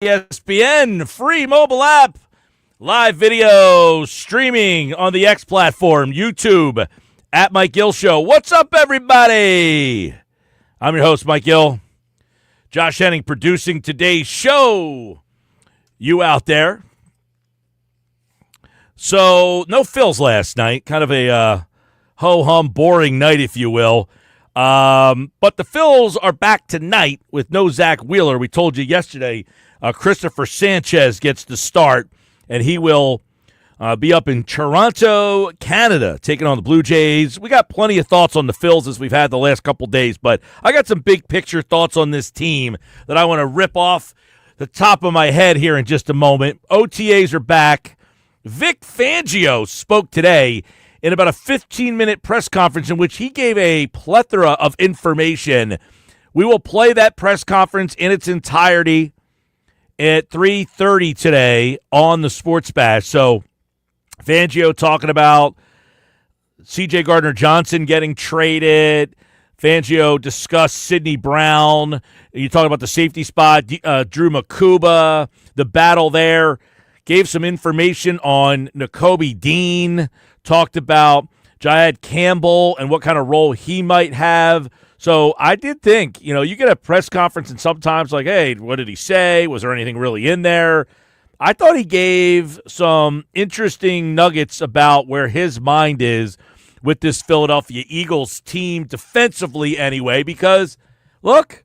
ESPN free mobile app, live video streaming on the X platform, YouTube, at Mike Gill Show. What's up, everybody? I'm your host, Mike Gill. Josh Henning producing today's show. You out there. So, no Phils last night. Kind of a ho-hum, boring night, if you will. But the Phils are back tonight with no Zach Wheeler. We told you yesterday Christopher Sanchez gets the start, and he will be up in Toronto, Canada, taking on the Blue Jays. We got plenty of thoughts on the Phils as we've had the last couple days, but I got some big picture thoughts on this team that I want to rip off the top of my head here in just a moment. OTAs are back. Vic Fangio spoke today in about a 15-minute press conference in which he gave a plethora of information. We will play that press conference in its entirety at 3:30 today on the Sports Bash. So Fangio talking about C.J. Gardner-Johnson getting traded. Fangio discussed Sidney Brown. You talk about the safety spot, Drew Makuba, the battle there. Gave some information on Nakobe Dean. Talked about Jahad Campbell and what kind of role he might have. So I did think, you get a press conference and sometimes like, hey, what did he say? Was there anything really in there? I thought he gave some interesting nuggets about where his mind is with this Philadelphia Eagles team defensively anyway, because, look,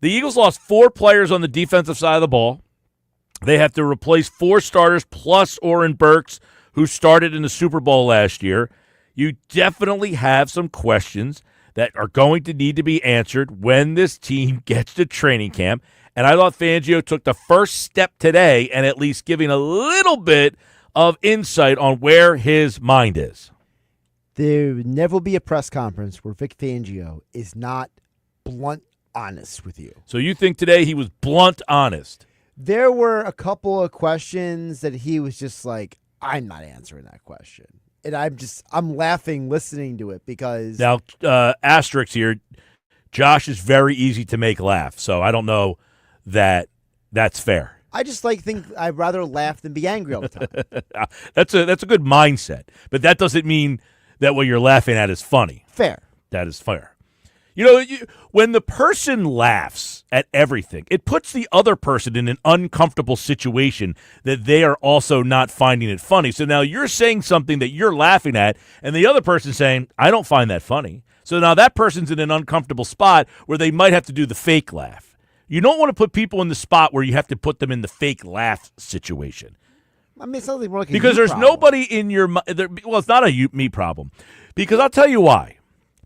the Eagles lost 4 players on the defensive side of the ball. They have to replace 4 starters plus Oren Burks, who started in the Super Bowl last year. You definitely have some questions that are going to need to be answered when this team gets to training camp. And I thought Fangio took the first step today and at least giving a little bit of insight on where his mind is. There would never be a press conference where Vic Fangio is not blunt honest with you. So you think today he was blunt honest? There were a couple of questions that he was just like, I'm not answering that question. And I'm laughing listening to it because... Now, asterisk here, Josh is very easy to make laugh, so I don't know that that's fair. I just think I'd rather laugh than be angry all the time. That's a good mindset, but that doesn't mean that what you're laughing at is funny. Fair. That is fair. When the person laughs at everything, it puts the other person in an uncomfortable situation that they are also not finding it funny. So now you're saying something that you're laughing at, and the other person's saying, I don't find that funny. So now that person's in an uncomfortable spot where they might have to do the fake laugh. You don't want to put people in the spot where you have to put them in the fake laugh situation. I mean, it's not like because there's nobody in your mind. Well, it's not a me problem. Because I'll tell you why.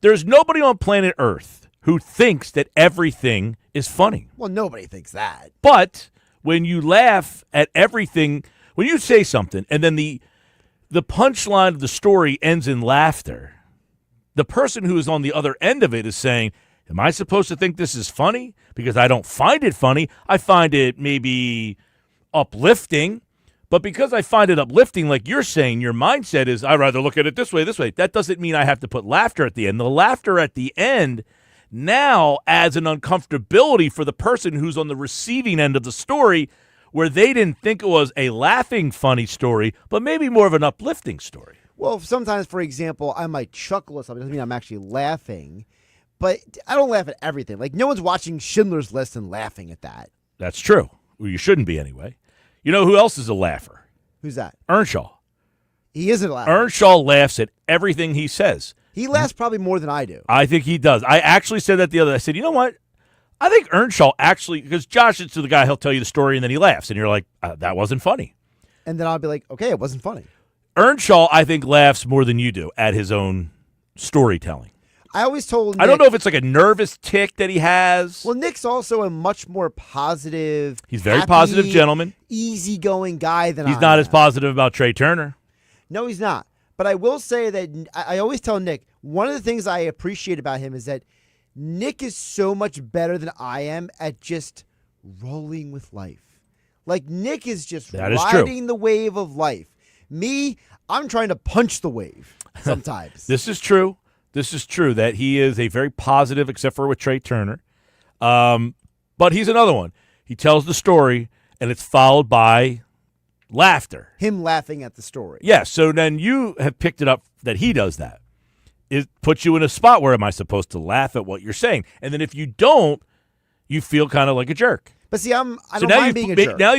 There's nobody on planet Earth who thinks that everything is funny. Well, nobody thinks that. But when you laugh at everything, when you say something and then the punchline of the story ends in laughter, the person who is on the other end of it is saying, am I supposed to think this is funny? Because I don't find it funny. I find it maybe uplifting. But because I find it uplifting, like you're saying, your mindset is, I'd rather look at it this way. That doesn't mean I have to put laughter at the end. The laughter at the end now adds an uncomfortability for the person who's on the receiving end of the story where they didn't think it was a laughing, funny story, but maybe more of an uplifting story. Well, sometimes, for example, I might chuckle at something. It doesn't mean I'm actually laughing, but I don't laugh at everything. Like, no one's watching Schindler's List and laughing at that. That's true. Well, you shouldn't be anyway. You know who else is a laugher? Who's that? Earnshaw. He isn't a laugher. Earnshaw laughs at everything he says. He laughs probably more than I do. I think he does. I actually said that the other day. I said, you know what? I think Earnshaw actually, because Josh is the guy, he'll tell you the story and then he laughs. And you're like, that wasn't funny. And then I'll be like, okay, it wasn't funny. Earnshaw, I think, laughs more than you do at his own storytelling. I always told Nick, I don't know if it's like a nervous tick that he has. Well, Nick's also a much more positive, he's a very happy, positive gentleman, easygoing guy than he's not as positive about Trey Turner. No, he's not. But I will say that I always tell Nick, one of the things I appreciate about him is that Nick is so much better than I am at just rolling with life. Like, Nick is just riding the wave of life. Me, I'm trying to punch the wave sometimes. This is true. This is true that he is a very positive, except for with Trey Turner. But he's another one. He tells the story, and it's followed by laughter. Him laughing at the story. Yeah, so then you have picked it up that he does that. It puts you in a spot where am I supposed to laugh at what you're saying? And then if you don't, you feel kind of like a jerk. But see, I don't mind being a jerk. Now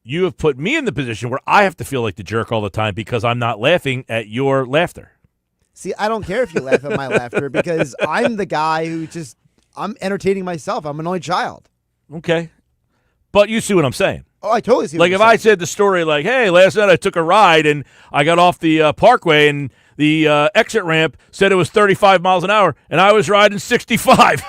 you have put me in the position where I have to feel like the jerk all the time because I'm not laughing at your laughter. See, I don't care if you laugh at my laughter because I'm the guy who I'm entertaining myself. I'm an only child. Okay. But you see what I'm saying. Oh, I totally see what Like you're if saying. I said the story like, hey, last night I took a ride and I got off the parkway and the exit ramp said it was 35 miles an hour and I was riding 65.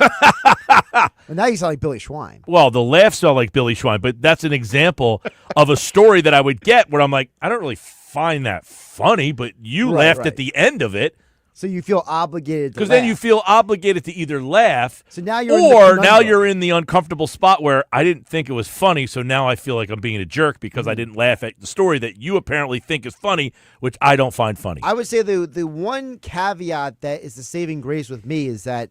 And now you sound like Billy Schwein. Well, the laugh sound like Billy Schwein, but that's an example of a story that I would get where I'm like, I don't really find that funny, but you laughed at the end of it. So you feel obligated to Because then you feel obligated to either laugh so now you're in the uncomfortable spot where I didn't think it was funny, so now I feel like I'm being a jerk because I didn't laugh at the story that you apparently think is funny, which I don't find funny. I would say the one caveat that is the saving grace with me is that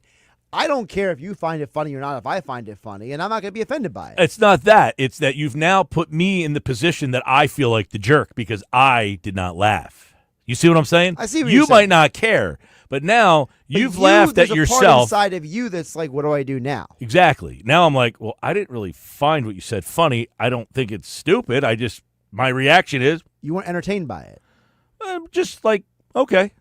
I don't care if you find it funny or not if I find it funny, and I'm not going to be offended by it. It's not that. It's that you've now put me in the position that I feel like the jerk because I did not laugh. You see what I'm saying? I see what you you're saying. might not care, but now you've laughed at There's a part yourself. inside of you that's like, what do I do now? Exactly. Now I'm like, well, I didn't really find what you said funny. I don't think it's stupid. My reaction is, You weren't entertained by it. I'm just like, okay.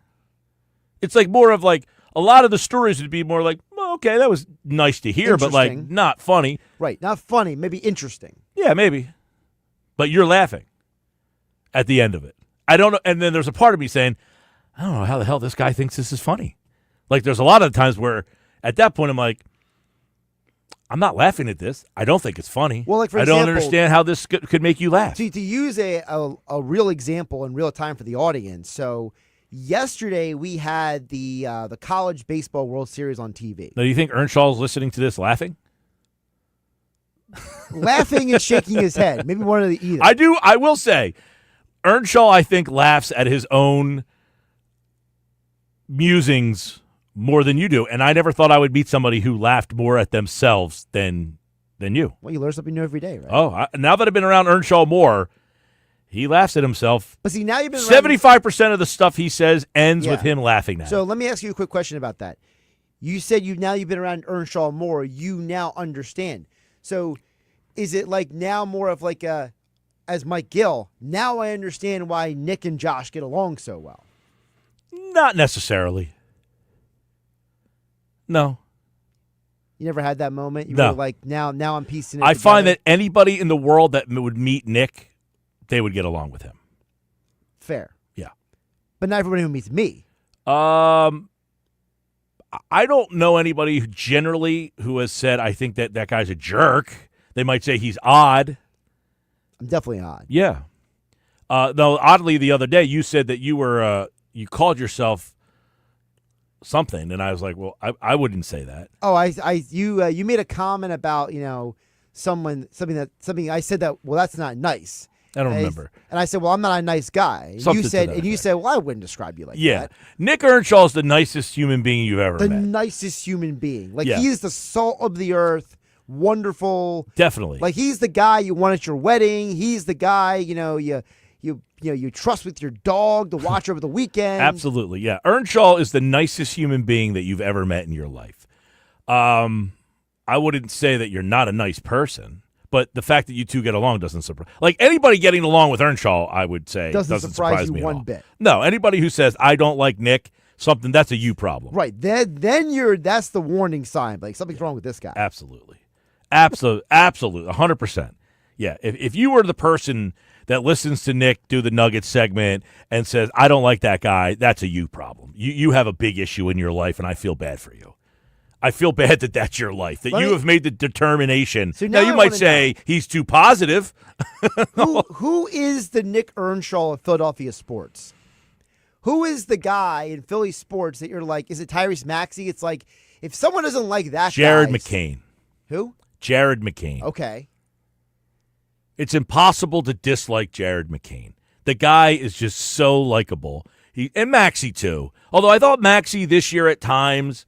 It's like more of like, a lot of the stories would be more like, well, okay, that was nice to hear, but like Interesting. not funny. Right. Not funny, maybe interesting. Yeah, maybe. But you're laughing at the end of it. I don't know. And then there's a part of me saying, I don't know how the hell this guy thinks this is funny. Like there's a lot of times where at that point I'm like, I'm not laughing at this. I don't think it's funny. Well, like for I example, don't understand how this could make you laugh. To use a real example in real time for the audience. So yesterday we had the College Baseball World Series on TV. Now, do you think Earnshaw's listening to this laughing? Laughing and shaking his head. Maybe one of the either. I do. I will say, Earnshaw, I think, laughs at his own musings more than you do. And I never thought I would meet somebody who laughed more at themselves than you. Well, you learn something new every day, right? Oh, now that I've been around Earnshaw more, he laughs at himself. But see, now you've been 75% of the stuff he says ends with him laughing at. So let me ask you a quick question about that. You said you've been around Earnshaw more. You now understand. So is it like now more of like as Mike Gill, now I understand why Nick and Josh get along so well? Not necessarily. No. You never had that moment? You No. were like, now I'm piecing it I together? find that anybody in the world that would meet Nick, they would get along with him. Fair. Yeah. But not everybody who meets me. I don't know anybody who has said, I think that guy's a jerk. They might say he's odd. I'm definitely odd. Yeah. Though, oddly, the other day, you said that you called yourself something, and I was like, well, I wouldn't say that. Oh, you made a comment about, something I said that, well, that's not nice. I don't remember. And I said, well, I'm not a nice guy. Something You said, to that and you effect. said, well, I wouldn't describe you like Yeah. that. Nick Earnshaw is the nicest human being you've ever The met. nicest human being. Like, Yeah. he is the salt of the earth, wonderful. Definitely. Like, he's the guy you want at your wedding. He's the guy, you trust with your dog to watch over the weekend. Absolutely, yeah. Earnshaw is the nicest human being that you've ever met in your life. I wouldn't say that you're not a nice person, but the fact that you two get along doesn't surprise. Like anybody getting along with Earnshaw, I would say Doesn't surprise you me at one all. bit. No, anybody who says I don't like Nick, that's a you problem. Right. Then that's the warning sign. Like, something's wrong with this guy. Absolutely, 100%. Yeah, if you were the person that listens to Nick do the Nuggets segment and says, I don't like that guy, that's a you problem. You have a big issue in your life, and I feel bad for you. I feel bad that that's your life, that you have made the determination. So now now you I might wanna say he's too positive. Who is the Nick Earnshaw of Philadelphia sports? Who is the guy in Philly sports that you're like, is it Tyrese Maxey? It's like, if someone doesn't like that Jared guy. McCain. Who? Jared McCain. Okay. It's impossible to dislike Jared McCain. The guy is just so likable. And Maxey, too. Although I thought Maxey this year at times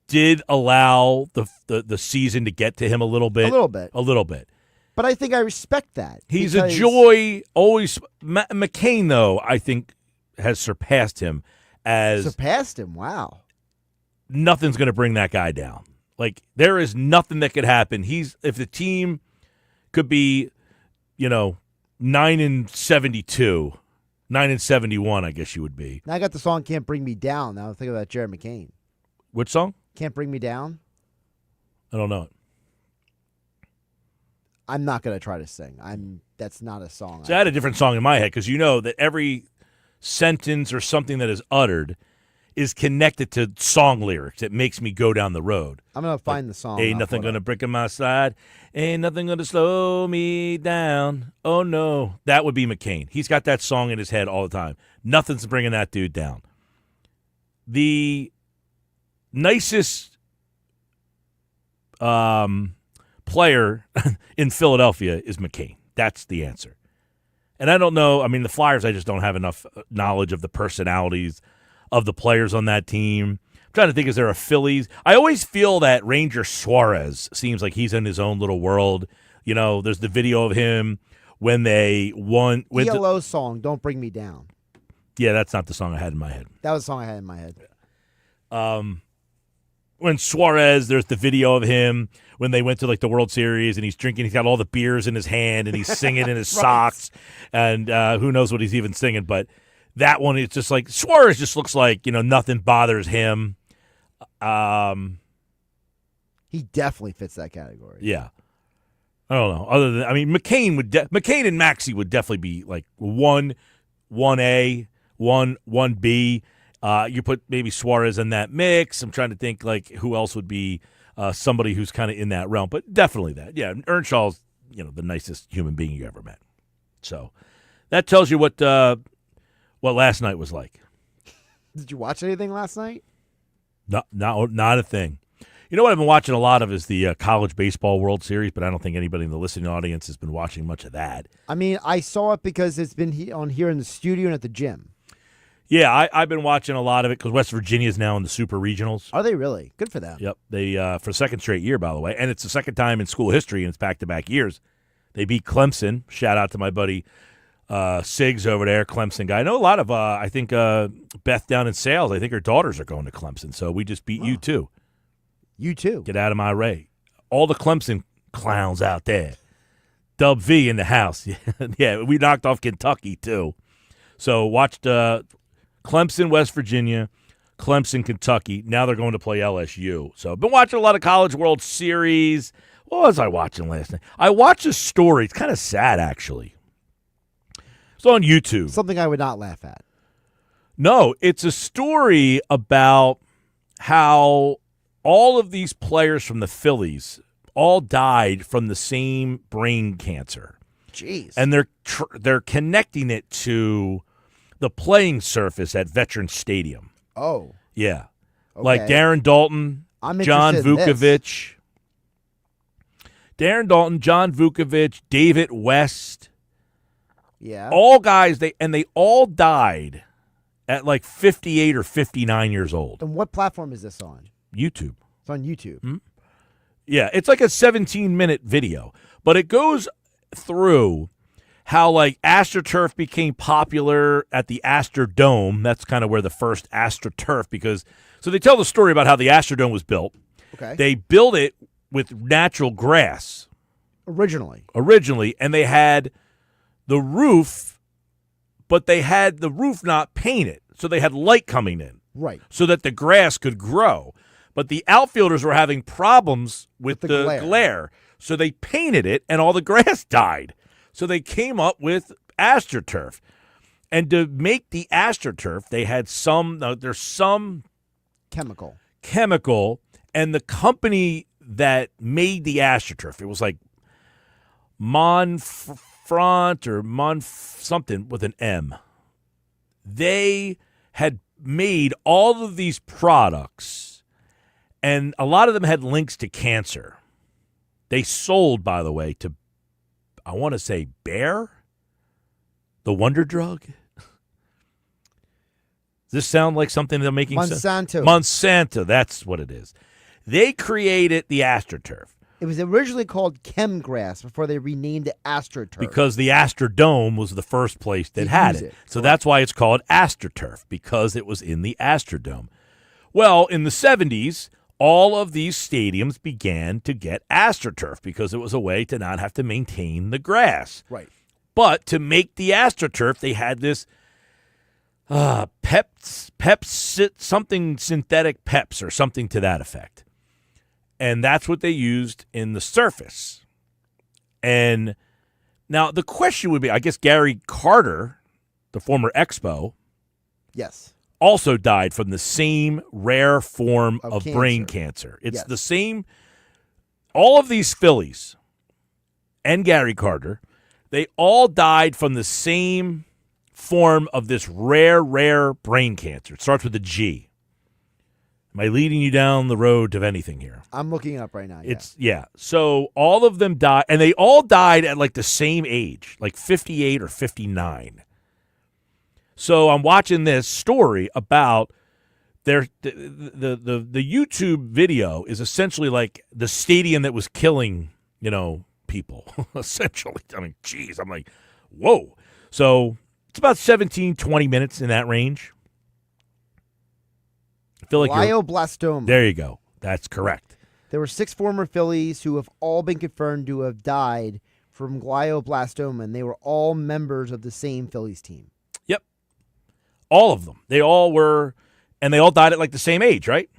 did allow the season to get to him a little bit. A little bit. A little bit. But I think I respect that. He's a joy. Always, McCain though I think has surpassed him. Wow. Nothing's going to bring that guy down. Like there is nothing that could happen. If the team could be, 9-72, 9-71, I guess you would be. Now I got the song "Can't Bring Me Down." Now I'm thinking about Jared McCain. Which song? "Can't Bring Me Down." I don't know it. I'm not gonna try to sing. That's not a song. So I had a different song in my head because you know that every sentence or something that is uttered is connected to song lyrics. It makes me go down the road. I'm going to find the song. Ain't nothing going to break on my side. Ain't nothing going to slow me down. Oh, no. That would be McCain. He's got that song in his head all the time. Nothing's bringing that dude down. The nicest player in Philadelphia is McCain. That's the answer. And I don't know. I mean, the Flyers, I just don't have enough knowledge of the personalities of the players on that team. I'm trying to think, is there a Phillies? I always feel that Ranger Suarez seems like he's in his own little world. There's the video of him when they won. ELO song, "Don't Bring Me Down." Yeah, that's not the song I had in my head. That was the song I had in my head. When Suarez, there's the video of him when they went to the World Series and he's drinking. He's got all the beers in his hand and he's singing in his socks. And who knows what he's even singing, but that one, it's just like Suarez just looks like, nothing bothers him. He definitely fits that category. Yeah. I don't know. McCain and Maxey would definitely be like 1A, 1B. You put maybe Suarez in that mix. I'm trying to think who else would be somebody who's kind of in that realm, but definitely that. Yeah. Earnshaw's, the nicest human being you ever met. So that tells you what last night was like. Did you watch anything last night? Not a thing. You know what I've been watching a lot of is the College Baseball World Series, but I don't think anybody in the listening audience has been watching much of that. I mean, I saw it because it's been on here in the studio and at the gym. Yeah, I've been watching a lot of it because West Virginia is now in the Super Regionals. Are they really? Good for them. Yep. They for the second straight year, by the way, and it's the second time in school history, and it's back-to-back years. They beat Clemson. Shout out to my buddy Siggs over there, Clemson guy. I know a lot of, I think, Beth down in Sales. I think her daughters are going to Clemson, so we just beat you too. You too. Get out of my way. All the Clemson clowns out there. Dub V in the house. Yeah, we knocked off Kentucky too. So watched Clemson, West Virginia, Clemson, Kentucky. Now they're going to play LSU. So I've been watching a lot of College World Series. What was I watching last night? I watched a story. It's kind of sad, actually. It's on YouTube. Something I would not laugh at. No, it's a story about how all of these players from the Phillies all died from the same brain cancer. Jeez. And they're connecting it to the playing surface at Veterans Stadium. Oh. Yeah. Okay. Like Darren Dalton, John Vukovich. Darren Dalton, John Vukovich, David West. Yeah. All guys, they all died at 58 or 59 years old. And what platform is this on? YouTube. It's on YouTube. Mm-hmm. Yeah, it's like a 17-minute video, but it goes through how AstroTurf became popular at the Astrodome. That's kind of where the first AstroTurf, so they tell the story about how the Astrodome was built. Okay. They built it with natural grass. Originally, and they had the roof, but they had the roof not painted, so they had light coming in. Right. So that the grass could grow. But the outfielders were having problems with the glare. So they painted it, and all the grass died. So they came up with AstroTurf. And to make the AstroTurf, they had there's some chemical. And the company that made the AstroTurf, it was like Monfront or something with an M. They had made all of these products, and a lot of them had links to cancer. They sold, by the way, to, I want to say, Bayer, the wonder drug. Does this sound like something they're making? Monsanto. Monsanto, that's what it is. They created the AstroTurf. It was originally called Chemgrass before they renamed it AstroTurf. Because the Astrodome was the first place that had it. So that's why it's called AstroTurf, because it was in the Astrodome. Well, in the 70s, all of these stadiums began to get AstroTurf because it was a way to not have to maintain the grass. Right. But to make the AstroTurf, they had this something synthetic Peps or something to that effect. And that's what they used in the surface. And now the question would be, I guess Gary Carter, the former Expo, yes, also died from the same rare form of brain cancer. It's the same. All of these Phillies and Gary Carter, they all died from the same form of this rare brain cancer. It starts with a G. Am I leading you down the road of anything here? I'm looking up right now. Yeah. So all of them died, and they all died at like the same age, like 58 or 59. So I'm watching this story about the YouTube video is essentially like the stadium that was killing, people. Essentially. I mean, geez, I'm like, whoa. So it's about 17, 20 minutes in that range. I feel like glioblastoma. There you go. That's correct. There were 6 former Phillies who have all been confirmed to have died from glioblastoma, and they were all members of the same Phillies team. Yep. All of them. They all were, and they all died at like the same age, right?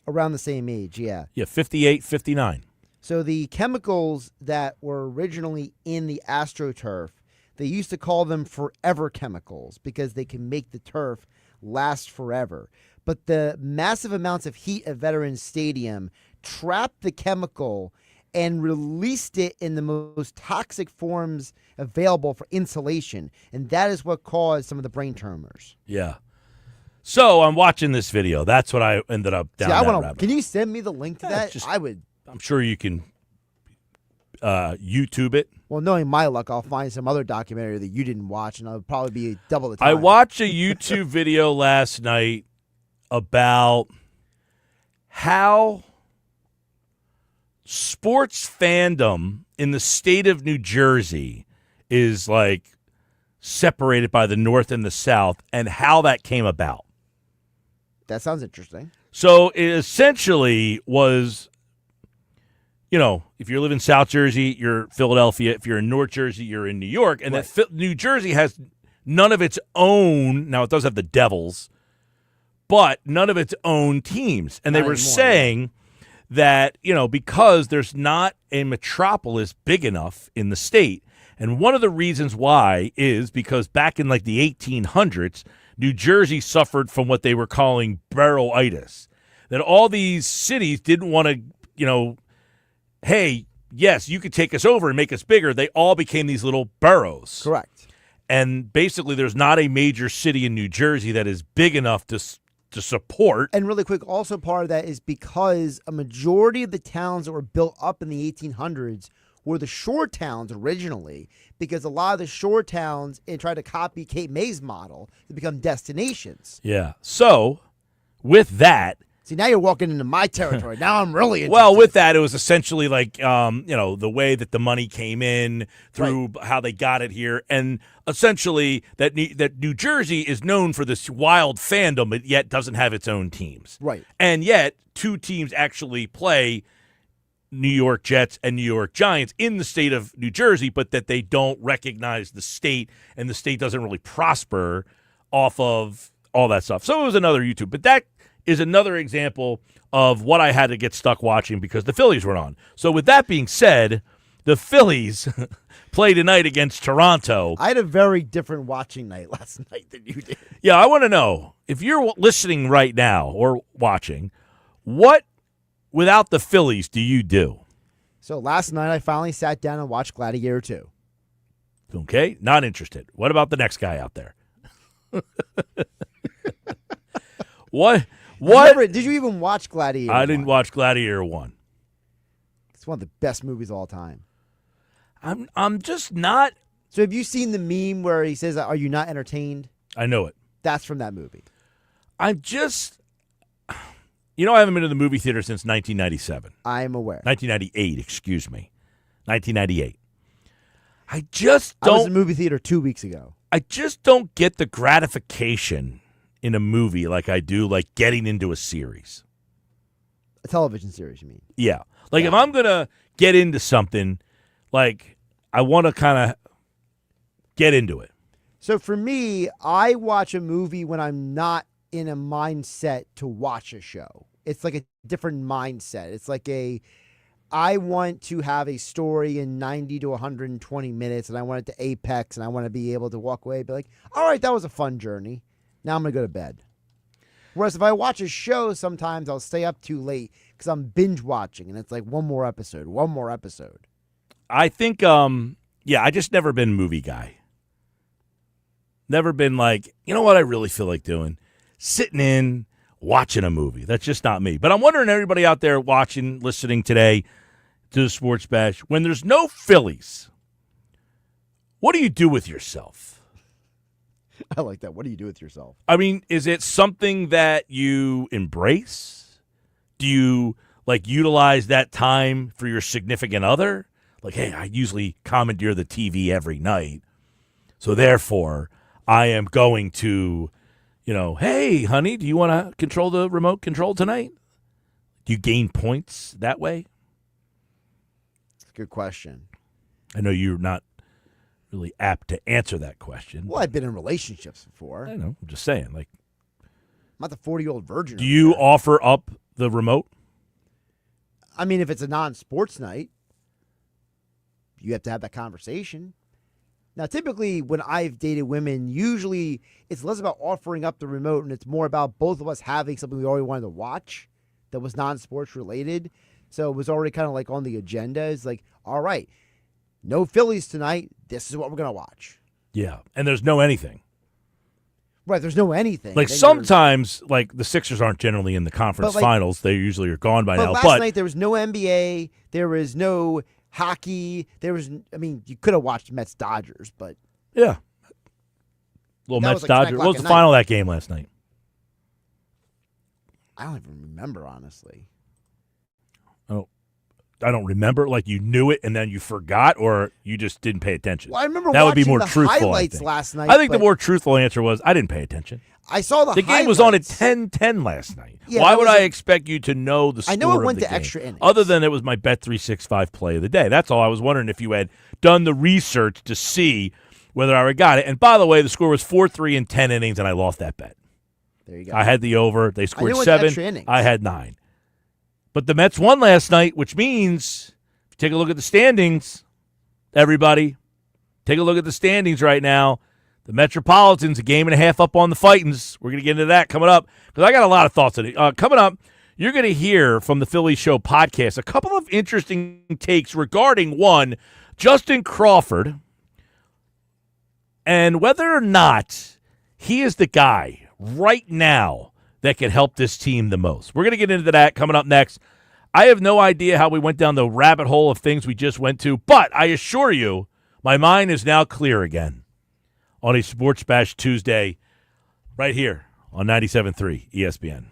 Around the same age, yeah. Yeah, 58, 59. So the chemicals that were originally in the AstroTurf, they used to call them forever chemicals because they can make the turf last forever. But the massive amounts of heat at Veterans Stadium trapped the chemical and released it in the most toxic forms available for insulation. And that is what caused some of the brain tumors. Yeah. So I'm watching this video. That's what I ended up down that rabbit. Can you send me the link to that? I would. I'm sure you can YouTube it. Well, knowing my luck, I'll find some other documentary that you didn't watch, and I'll probably be double the time. I watched a YouTube video last night about how sports fandom in the state of New Jersey is like separated by the North and the South and how that came about. That sounds interesting. So it essentially was, if you live in South Jersey, you're Philadelphia. If you're in North Jersey, you're in New York. And right. that New Jersey has none of its own. Now, it does have the Devils, but none of its own teams. And they were saying that, because there's not a metropolis big enough in the state. And one of the reasons why is because back in like the 1800s, New Jersey suffered from what they were calling boroughitis. That all these cities didn't want to, hey, yes, you could take us over and make us bigger. They all became these little boroughs. Correct. And basically there's not a major city in New Jersey that is big enough to support. And really quick, also part of that is because a majority of the towns that were built up in the 1800s were the shore towns originally, because a lot of the shore towns tried to copy Cape May's model to become destinations. Yeah. So with that, see, now you're walking into my territory. Now I'm really interested. Well, with that, it was essentially like, the way that the money came in through how they got it here. And essentially that New Jersey is known for this wild fandom, but yet doesn't have its own teams. Right. And yet 2 teams actually play, New York Jets and New York Giants, in the state of New Jersey, but that they don't recognize the state, and the state doesn't really prosper off of all that stuff. So it was another YouTube. But that is another example of what I had to get stuck watching because the Phillies were on. So with that being said, the Phillies play tonight against Toronto. I had a very different watching night last night than you did. Yeah, I want to know, if you're listening right now or watching, what without the Phillies do you do? So last night I finally sat down and watched Gladiator 2. Okay, not interested. What about the next guy out there? What? Did you even watch Gladiator 1? I didn't watch Gladiator 1. It's one of the best movies of all time. I'm just not. So have you seen the meme where he says, "Are you not entertained?" I know it. That's from that movie. You know I haven't been to the movie theater since 1997. I'm aware. 1998, excuse me. 1998. I just don't. I was in the movie theater 2 weeks ago. I just don't get the gratification in a movie like I do, like getting into a series. A television series, you mean? Yeah. Like if I'm going to get into something, like I want to kind of get into it. So for me, I watch a movie when I'm not in a mindset to watch a show. It's like a different mindset. It's like I want to have a story in 90 to 120 minutes, and I want it to apex, and I want to be able to walk away and be like, all right, that was a fun journey. Now I'm going to go to bed. Whereas if I watch a show, sometimes I'll stay up too late because I'm binge watching, and it's like one more episode. I think, I just never been a movie guy. Never been like, you know what I really feel like doing? Sitting in, watching a movie. That's just not me. But I'm wondering, everybody out there watching, listening today to the Sports Bash, when there's no Phillies, what do you do with yourself? I like that. What do you do with yourself? I mean, is it something that you embrace? Do you, like, utilize that time for your significant other? Like, hey, I usually commandeer the TV every night, so therefore I am going to, hey, honey, do you want to control the remote control tonight? Do you gain points that way? That's a good question. I know you're not really apt to answer that question. Well, I've been in relationships before. I know. I'm just saying. Like, I'm not the 40-year-old virgin. Do you offer up the remote? I mean, if it's a non-sports night, you have to have that conversation. Now, typically, when I've dated women, usually it's less about offering up the remote and it's more about both of us having something we already wanted to watch that was non-sports related. So it was already kind of like on the agenda. It's like, all right, no Phillies tonight. This is what we're going to watch. Yeah, and there's no anything. Right, there's no anything. Like sometimes, like the Sixers aren't generally in the conference finals. They usually are gone by now. Last night there was no NBA. There was no hockey. You could have watched Mets Dodgers, but yeah, little Mets Dodgers. What was the final of that game last night? I don't even remember, honestly. Oh, I don't remember. Like you knew it and then you forgot, or you just didn't pay attention. Well, I remember that would be watching more the truthful. Highlights last night. I think the more truthful answer was I didn't pay attention. I saw the game was on at 10-10 last night. Yeah, why would I expect you to know the score? I know it went of the to game, extra innings. other than it was my Bet365 play of the day. That's all. I was wondering if you had done the research to see whether I got it. And by the way, the score was 4-3 in 10 innings, and I lost that bet. There you go. I had the over. They scored I knew it went to 7. extra innings. I had 9. But the Mets won last night, which means if you take a look at the standings, everybody, take a look at the standings right now. The Metropolitans, a game and a half up on the Fightins. We're going to get into that coming up because I got a lot of thoughts on it. Coming up, you're going to hear from the Philly Show podcast a couple of interesting takes regarding, one, Justin Crawford and whether or not he is the guy right now that can help this team the most. We're going to get into that coming up next. I have no idea how we went down the rabbit hole of things we just went to, but I assure you my mind is now clear again on a Sports Bash Tuesday right here on 97.3 ESPN.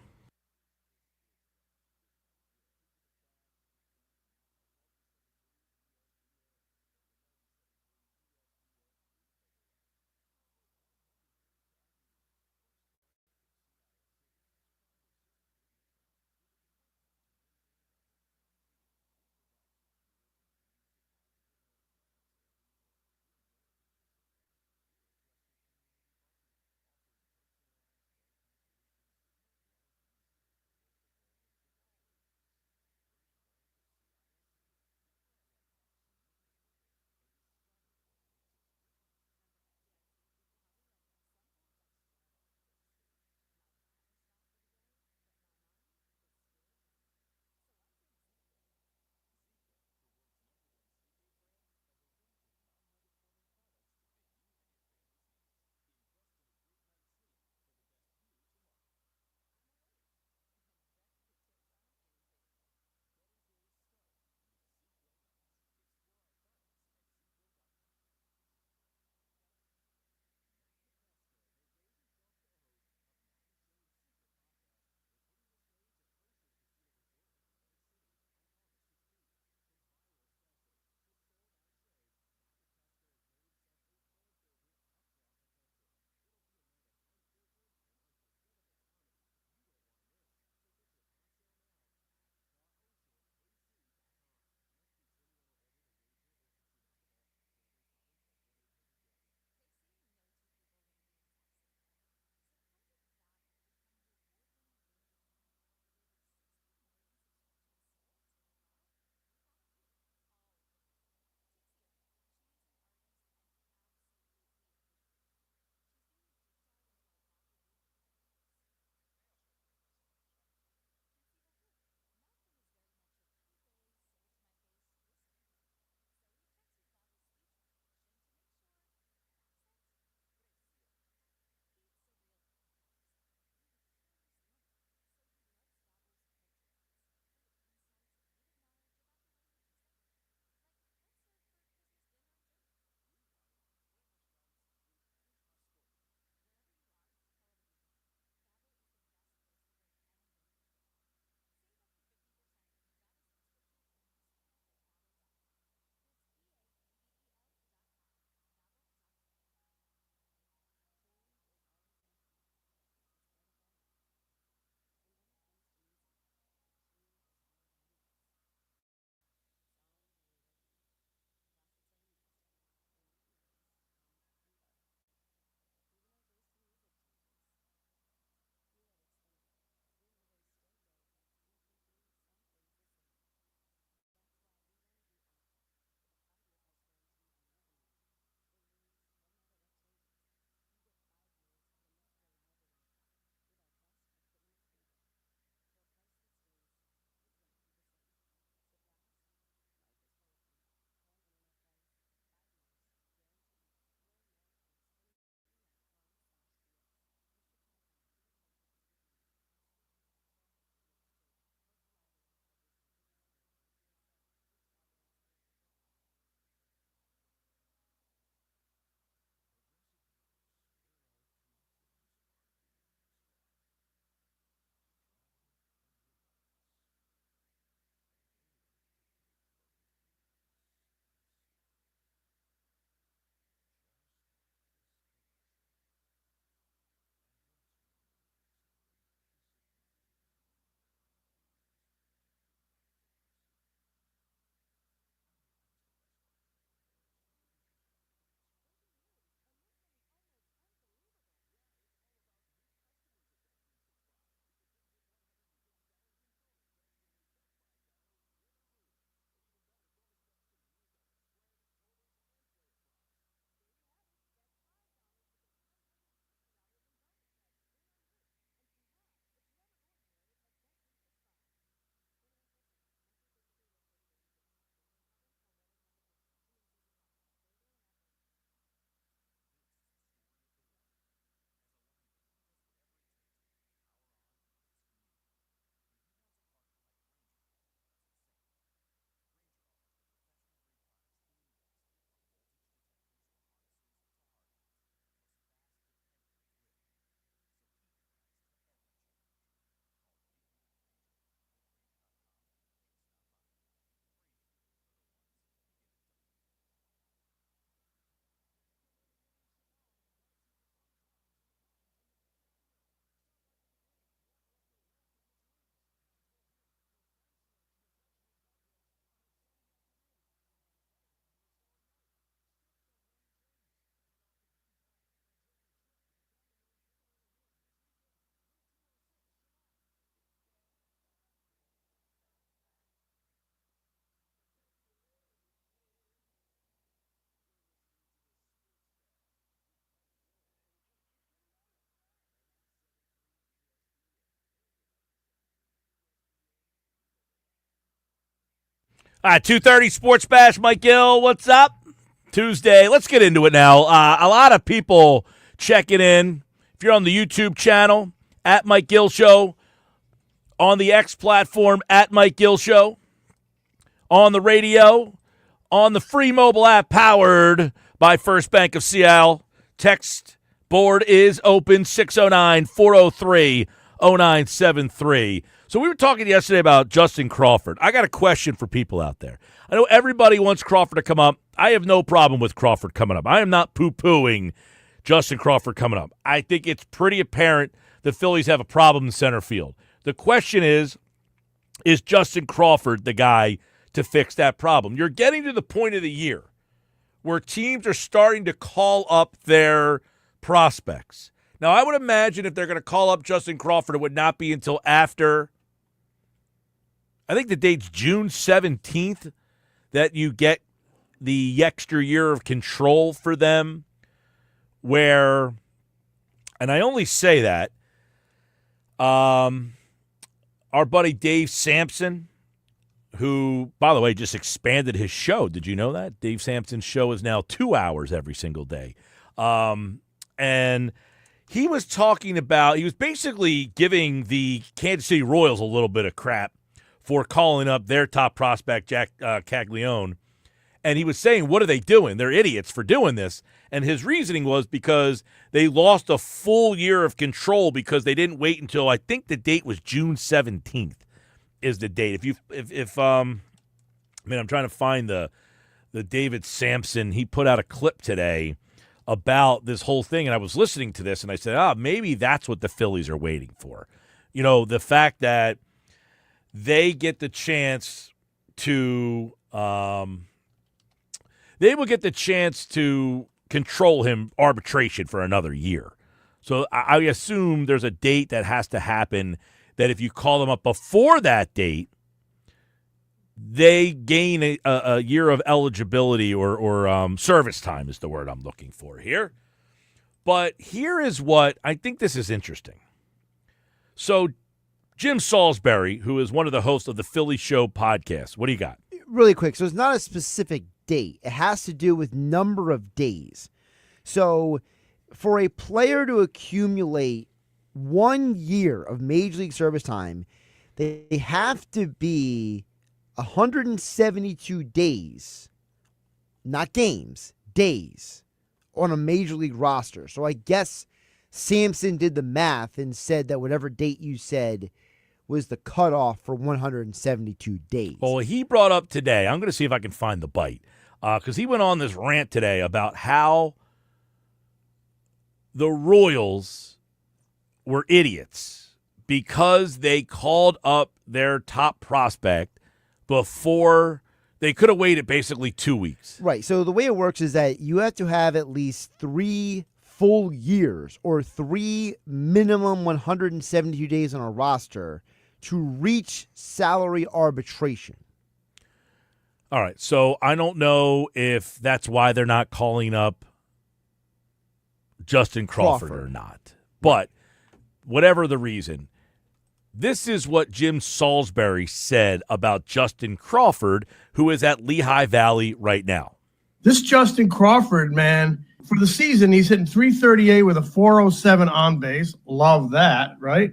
All right, 2:30 Sports Bash. Mike Gill, what's up? Tuesday. Let's get into it now. A lot of people checking in. If you're on the YouTube channel, at Mike Gill Show, on the X platform, at Mike Gill Show, on the radio, on the free mobile app powered by First Bank of Seattle. Text board is open, 609-403-0973. So we were talking yesterday about Justin Crawford. I got a question for people out there. I know everybody wants Crawford to come up. I have no problem with Crawford coming up. I am not poo-pooing Justin Crawford coming up. I think it's pretty apparent the Phillies have a problem in center field. The question is Justin Crawford the guy to fix that problem? You're getting to the point of the year where teams are starting to call up their prospects. Now, I would imagine if they're going to call up Justin Crawford, it would not be until after, I think the date's June 17th, that you get the extra year of control for them where, and I only say that, our buddy Dave Sampson, who, by the way, just expanded his show. Did you know that? Dave Sampson's show is now 2 hours every single day. And he was talking about, he was basically giving the Kansas City Royals a little bit of crap for calling up their top prospect, Jack Caglione. And he was saying, what are they doing? They're idiots for doing this. And his reasoning was because they lost a full year of control because they didn't wait until, I think the date was June 17th is the date. I'm trying to find the David Sampson. He put out a clip today about this whole thing, and I was listening to this, and I said, maybe that's what the Phillies are waiting for. You know, the fact that they get the chance to they will get the chance to control him arbitration for another year. So I assume there's a date that has to happen that if you call them up before that date, they gain a year of eligibility or service time is the word I'm looking for here. But here is what, I think this is interesting. So Jim Salisbury, who is one of the hosts of the Philly Show podcast, what do you got? Really quick. So it's not a specific date. It has to do with number of days. So for a player to accumulate 1 year of Major League service time, they have to be 172 days, not games, days, on a Major League roster. So I guess Sampson did the math and said that whatever date you said was the cutoff for 172 days. Well, he brought up today, I'm going to see if I can find the bite, because he went on this rant today about how the Royals were idiots because they called up their top prospect before they could have waited basically 2 weeks. Right. So the way it works is that you have to have at least 3 full years or 3 minimum 172 days on a roster to reach salary arbitration. All right. So I don't know if that's why they're not calling up Justin Crawford or not. But whatever the reason, this is what Jim Salisbury said about Justin Crawford, who is at Lehigh Valley right now. This Justin Crawford, man, for the season, he's hitting .338 with a .407 on base. Love that, right?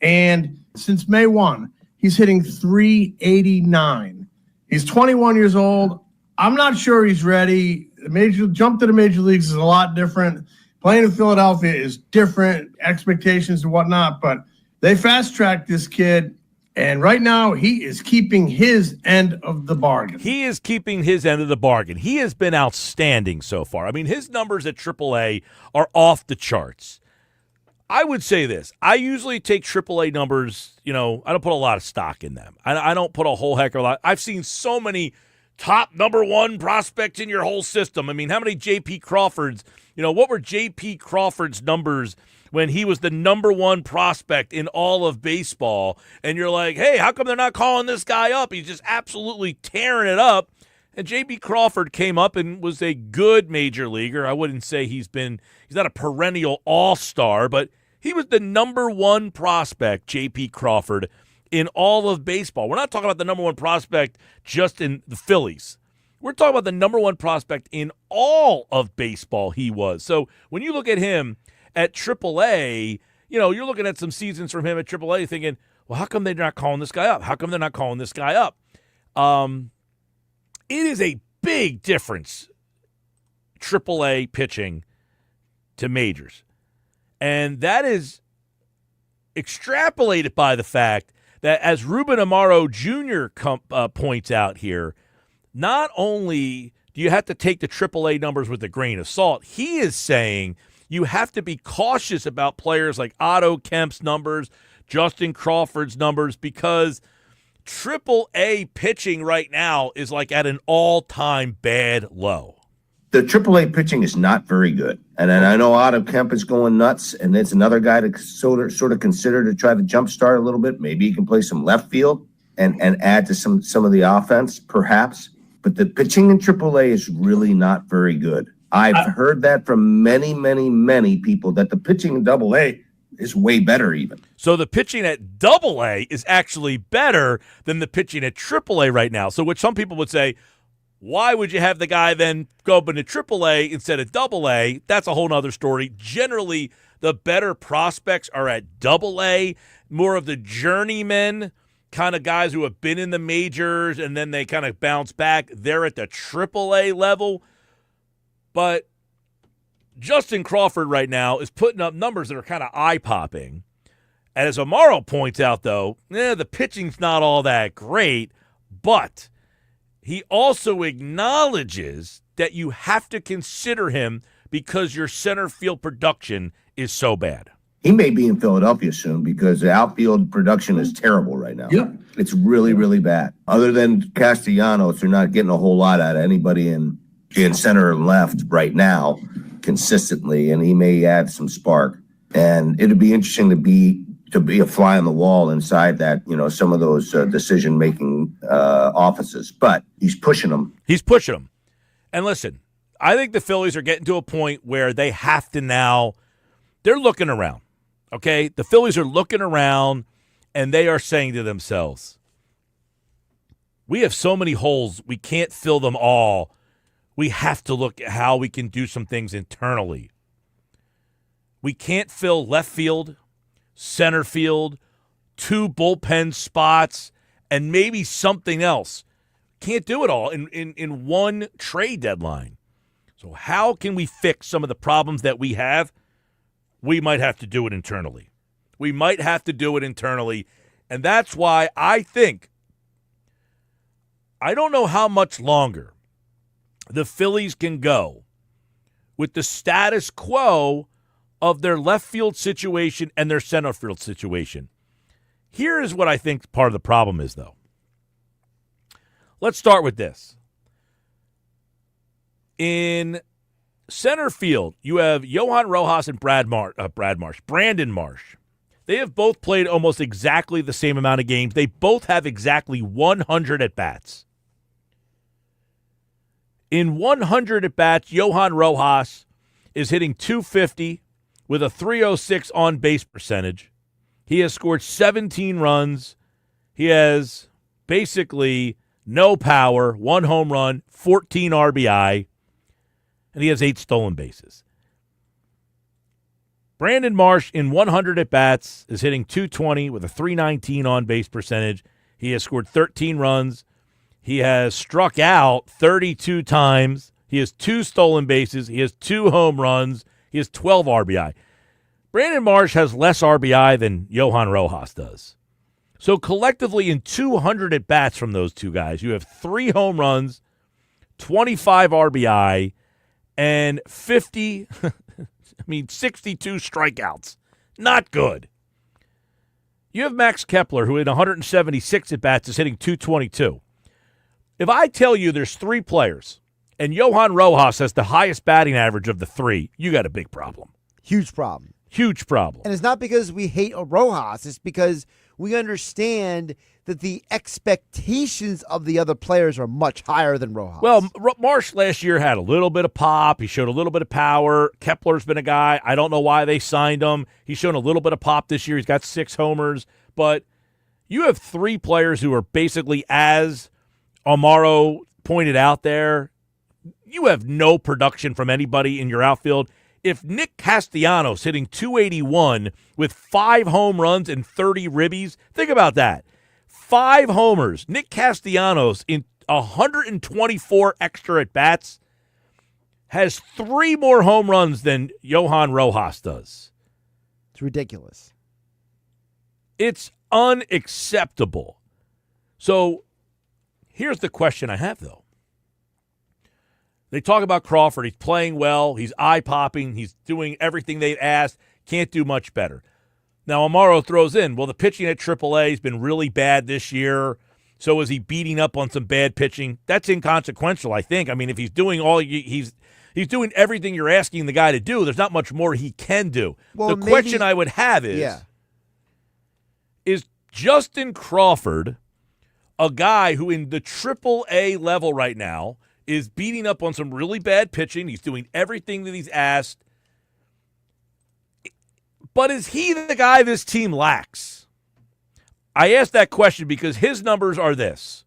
And since May 1, he's hitting .389. He's 21 years old. I'm not sure he's ready. The jump to the major leagues is a lot different. Playing in Philadelphia is different, expectations and whatnot, but they fast-tracked this kid, and right now he is keeping his end of the bargain. He is keeping his end of the bargain. He has been outstanding so far. I mean, his numbers at AAA are off the charts. I would say this. I usually take AAA numbers, I don't put a lot of stock in them. I don't put a whole heck of a lot. I've seen so many top number one prospects in your whole system. I mean, how many J.P. Crawfords, what were J.P. Crawford's numbers when he was the number one prospect in all of baseball? And you're like, hey, how come they're not calling this guy up? He's just absolutely tearing it up. And J.P. Crawford came up and was a good major leaguer. I wouldn't say he's not a perennial all-star, but he was the number one prospect, J.P. Crawford, in all of baseball. We're not talking about the number one prospect just in the Phillies. We're talking about the number one prospect in all of baseball he was. So when you look at him at AAA, you're looking at some seasons from him at AAA thinking, well, how come they're not calling this guy up? How come they're not calling this guy up? It is a big difference, AAA pitching to majors. And that is extrapolated by the fact that, as Ruben Amaro Jr. Points out here, not only do you have to take the AAA numbers with a grain of salt, he is saying you have to be cautious about players like Otto Kemp's numbers, Justin Crawford's numbers, because AAA pitching right now is like at an all-time bad low. The AAA pitching is not very good. And then I know Otto Kemp is going nuts, and it's another guy to sort of consider to try to jumpstart a little bit. Maybe he can play some left field and add to some of the offense, perhaps. But the pitching in AAA is really not very good. I've heard that from many, many, many people, that the pitching in AA is way better even. So the pitching at AA is actually better than the pitching at AAA right now. So which some people would say, why would you have the guy then go up into AAA instead of AA? That's a whole other story. Generally, the better prospects are at AA, more of the journeymen, kind of guys who have been in the majors and then they kind of bounce back. They're at the AAA level. But Justin Crawford right now is putting up numbers that are kind of eye-popping. And as Amaro points out, though, the pitching's not all that great, but he also acknowledges that you have to consider him because your center field production is so bad. He may be in Philadelphia soon because the outfield production is terrible right now. Yep. It's really, really bad. Other than Castellanos, they're not getting a whole lot out of anybody in center and left right now consistently, and he may add some spark. And it'd be interesting to be a fly on the wall inside that, some of those decision-making offices. But he's pushing them. He's pushing them. And listen, I think the Phillies are getting to a point where they have to now – they're looking around, okay? The Phillies are looking around, and they are saying to themselves, we have so many holes, we can't fill them all. We have to look at how we can do some things internally. We can't fill left field, center field, 2 bullpen spots, and maybe something else. Can't do it all in one trade deadline. So how can we fix some of the problems that we have? We might have to do it internally. And that's why I think, I don't know how much longer the Phillies can go with the status quo of their left field situation and their center field situation. Here is what I think part of the problem is, though. Let's start with this. In center field, you have Johan Rojas and Brandon Marsh. They have both played almost exactly the same amount of games. They both have exactly 100 at-bats. In 100 at-bats, Johan Rojas is hitting .250 with a .306 on-base percentage. He has scored 17 runs. He has basically no power, 1 home run, 14 RBI, and he has 8 stolen bases. Brandon Marsh in 100 at-bats is hitting .220 with a .319 on-base percentage. He has scored 13 runs. He has struck out 32 times. He has 2 stolen bases. He has 2 home runs. He has 12 RBI. Brandon Marsh has less RBI than Johan Rojas does. So collectively in 200 at-bats from those two guys, you have 3 home runs, 25 RBI, and 62 strikeouts. Not good. You have Max Kepler, who in 176 at-bats is hitting .222. If I tell you there's 3 players and Johan Rojas has the highest batting average of the 3, you got a big problem. Huge problem. Huge problem. And it's not because we hate Rojas. It's because we understand that the expectations of the other players are much higher than Rojas. Well, Marsh last year had a little bit of pop. He showed a little bit of power. Kepler's been a guy. I don't know why they signed him. He's shown a little bit of pop this year. He's got 6 homers. But You have three players who are basically, as Amaro pointed out there, you have no production from anybody in your outfield. If Nick Castellanos hitting 281 with 5 home runs and 30 ribbies, think about that. 5 homers. Nick Castellanos in 124 extra at-bats has 3 more home runs than Johan Rojas does. It's ridiculous. It's unacceptable. So here's the question I have, though. They talk about Crawford. He's playing well. He's eye-popping. He's doing everything they've asked. Can't do much better. Now, Amaro throws in, well, the pitching at AAA has been really bad this year. So is he beating up on some bad pitching? That's inconsequential, I think. I mean, if he's doing he's doing everything you're asking the guy to do, there's not much more he can do. Well, the question I would have is Justin Crawford a guy who in the AAA level right now is beating up on some really bad pitching? He's doing everything that he's asked. But is he the guy this team lacks? I ask that question because his numbers are this.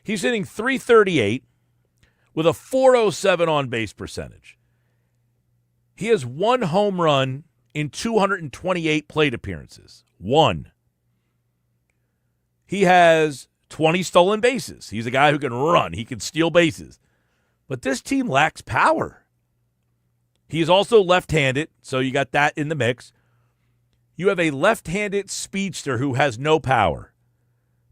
He's hitting .338 with a .407 on-base percentage. He has 1 home run in 228 plate appearances. 1. He has 20 stolen bases. He's a guy who can run. He can steal bases. But this team lacks power. He is also left-handed, so you got that in the mix. You have a left-handed speedster who has no power.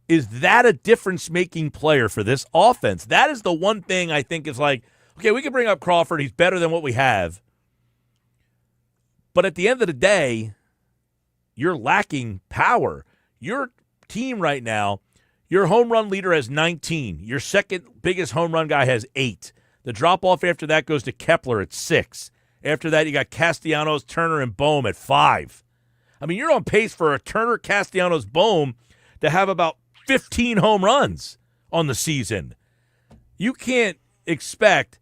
Is that a difference-making player for this offense? That is the one thing I think is like, okay, we can bring up Crawford. He's better than what we have. But at the end of the day, you're lacking power. Your team right now, your home run leader has 19. Your second biggest home run guy has 8. The drop-off after that goes to Kepler at 6. After that, you got Castellanos, Turner, and Bohm at 5. I mean, you're on pace for a Turner, Castellanos, Bohm to have about 15 home runs on the season. You can't expect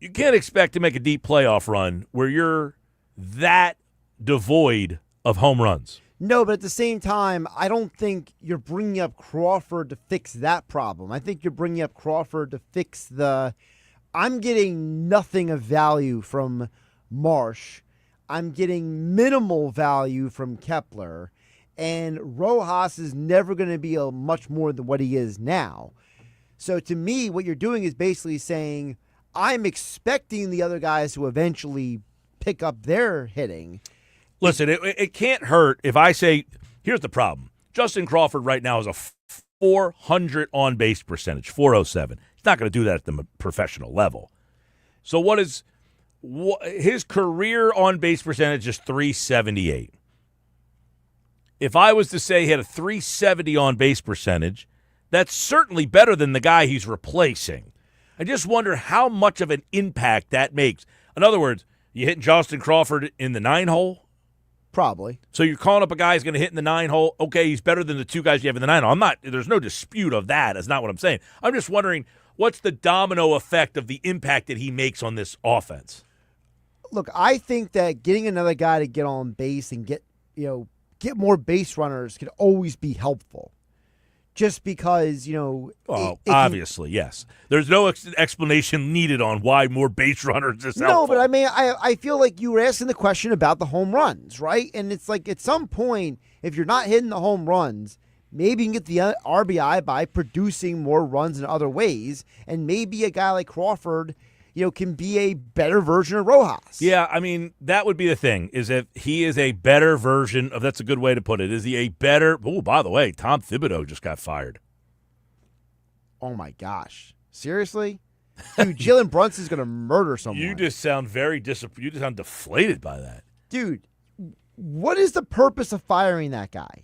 to make a deep playoff run where you're that devoid of home runs. No, but at the same time, I don't think you're bringing up Crawford to fix that problem. I think you're bringing up Crawford to fix I'm getting nothing of value from Marsh. I'm getting minimal value from Kepler. And Rojas is never going to be much more than what he is now. So to me, what you're doing is basically saying, I'm expecting the other guys to eventually pick up their hitting. Listen, it can't hurt if I say, here's the problem. Justin Crawford right now is a 400 on-base percentage, 407. He's not going to do that at the professional level. So his career on-base percentage is 378. If I was to say he had a 370 on-base percentage, that's certainly better than the guy he's replacing. I just wonder how much of an impact that makes. In other words, you hitting Justin Crawford in the 9-hole? Probably. So you're calling up a guy who's going to hit in the 9-hole. Okay, he's better than the 2 guys you have in the 9-hole. There's no dispute of that. That's not what I'm saying. I'm just wondering, what's the domino effect of the impact that he makes on this offense? Look, I think that getting another guy to get on base and get more base runners could always be helpful. Just because, obviously, yes. There's no explanation needed on why more base runners is helpful. No, but I mean, I feel like you were asking the question about the home runs, right? And it's like at some point, if you're not hitting the home runs, maybe you can get the RBI by producing more runs in other ways. And maybe a guy like Crawford, can be a better version of Rojas. Yeah, I mean, that would be the thing, is if he is a better version of, that's a good way to put it. Is he a better, by the way, Tom Thibodeau just got fired. Oh my gosh. Seriously? Dude, Jalen Brunson's going to murder someone. You just sound you just sound deflated by that. Dude, what is the purpose of firing that guy?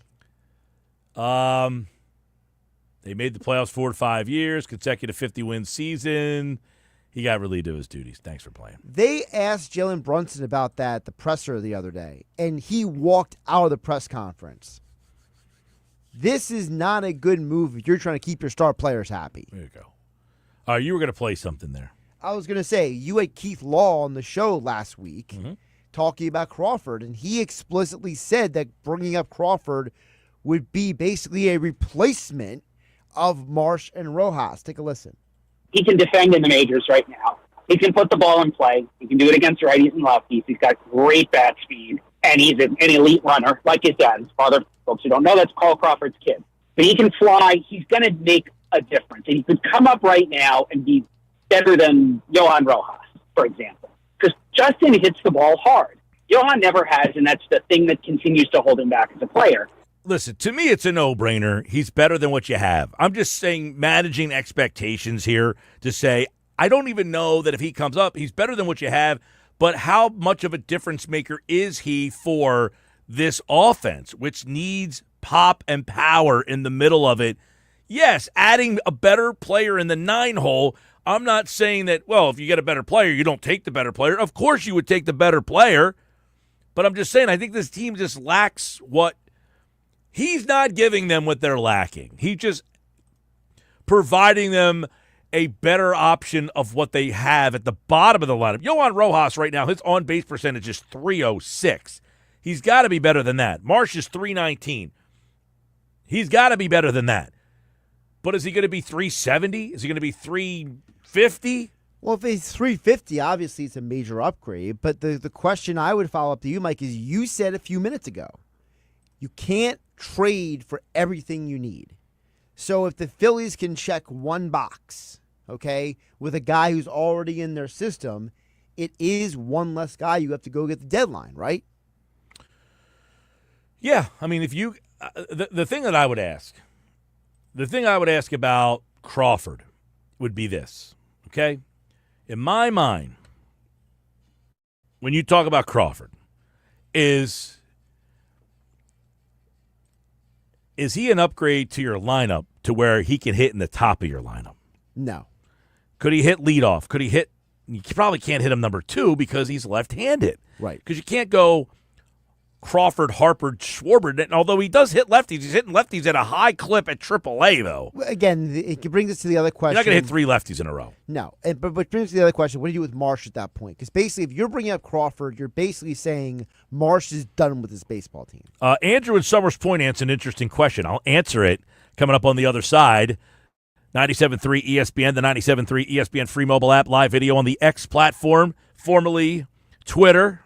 They made the playoffs 4 to 5 years, consecutive 50-win season. He got relieved of his duties. Thanks for playing. They asked Jalen Brunson about that at the presser the other day, and he walked out of the press conference. This is not a good move if you're trying to keep your star players happy. There you go. You were going to play something there. I was going to say, you had Keith Law on the show last week talking about Crawford, and he explicitly said that bringing up Crawford would be basically a replacement of Marsh and Rojas. Take a listen. He can defend in the majors right now. He can put the ball in play. He can do it against righties and lefties. He's got great bat speed, and he's an elite runner, like his dad. His father, folks who don't know, that's Carl Crawford's kid. But he can fly. He's going to make a difference. And he could come up right now and be better than Johan Rojas, for example. Because Justin hits the ball hard. Johan never has, and that's the thing that continues to hold him back as a player. Listen, to me, it's a no-brainer. He's better than what you have. I'm just saying, managing expectations here to say, I don't even know that if he comes up, he's better than what you have, but how much of a difference maker is he for this offense, which needs pop and power in the middle of it? Yes, adding a better player in the 9-hole, I'm not saying that, well, if you get a better player, you don't take the better player. Of course you would take the better player, but I'm just saying I think this team just lacks what he's not giving them what they're lacking. He's just providing them a better option of what they have at the bottom of the lineup. Johan Rojas right now, his on-base percentage is .306. He's got to be better than that. Marsh is .319. He's got to be better than that. But is he going to be .370? Is he going to be .350? Well, if it's .350, obviously it's a major upgrade. But the question I would follow up to you, Mike, is you said a few minutes ago, you can't trade for everything you need. So if the Phillies can check one box, okay, with a guy who's already in their system, it is one less guy you have to go get the deadline, right? Yeah, I mean, if you the thing that I would ask, about Crawford would be this, okay? In my mind, when you talk about Crawford, is he an upgrade to your lineup to where he can hit in the top of your lineup? No. Could he hit leadoff? Could he hit? You probably can't hit him number 2 because he's left-handed. Right. Because you can't go Crawford, Harper, Schwarber. And although he does hit lefties, he's hitting lefties at a high clip at AAA, though. Again, it brings us to the other question. You're not going to hit 3 lefties in a row. No. But brings us to the other question. What do you do with Marsh at that point? Because basically, if you're bringing up Crawford, you're basically saying Marsh is done with his baseball team. Andrew in Summers Point answered an interesting question. I'll answer it coming up on the other side. 97.3 ESPN, the 97.3 ESPN free mobile app, live video on the X platform, formerly Twitter,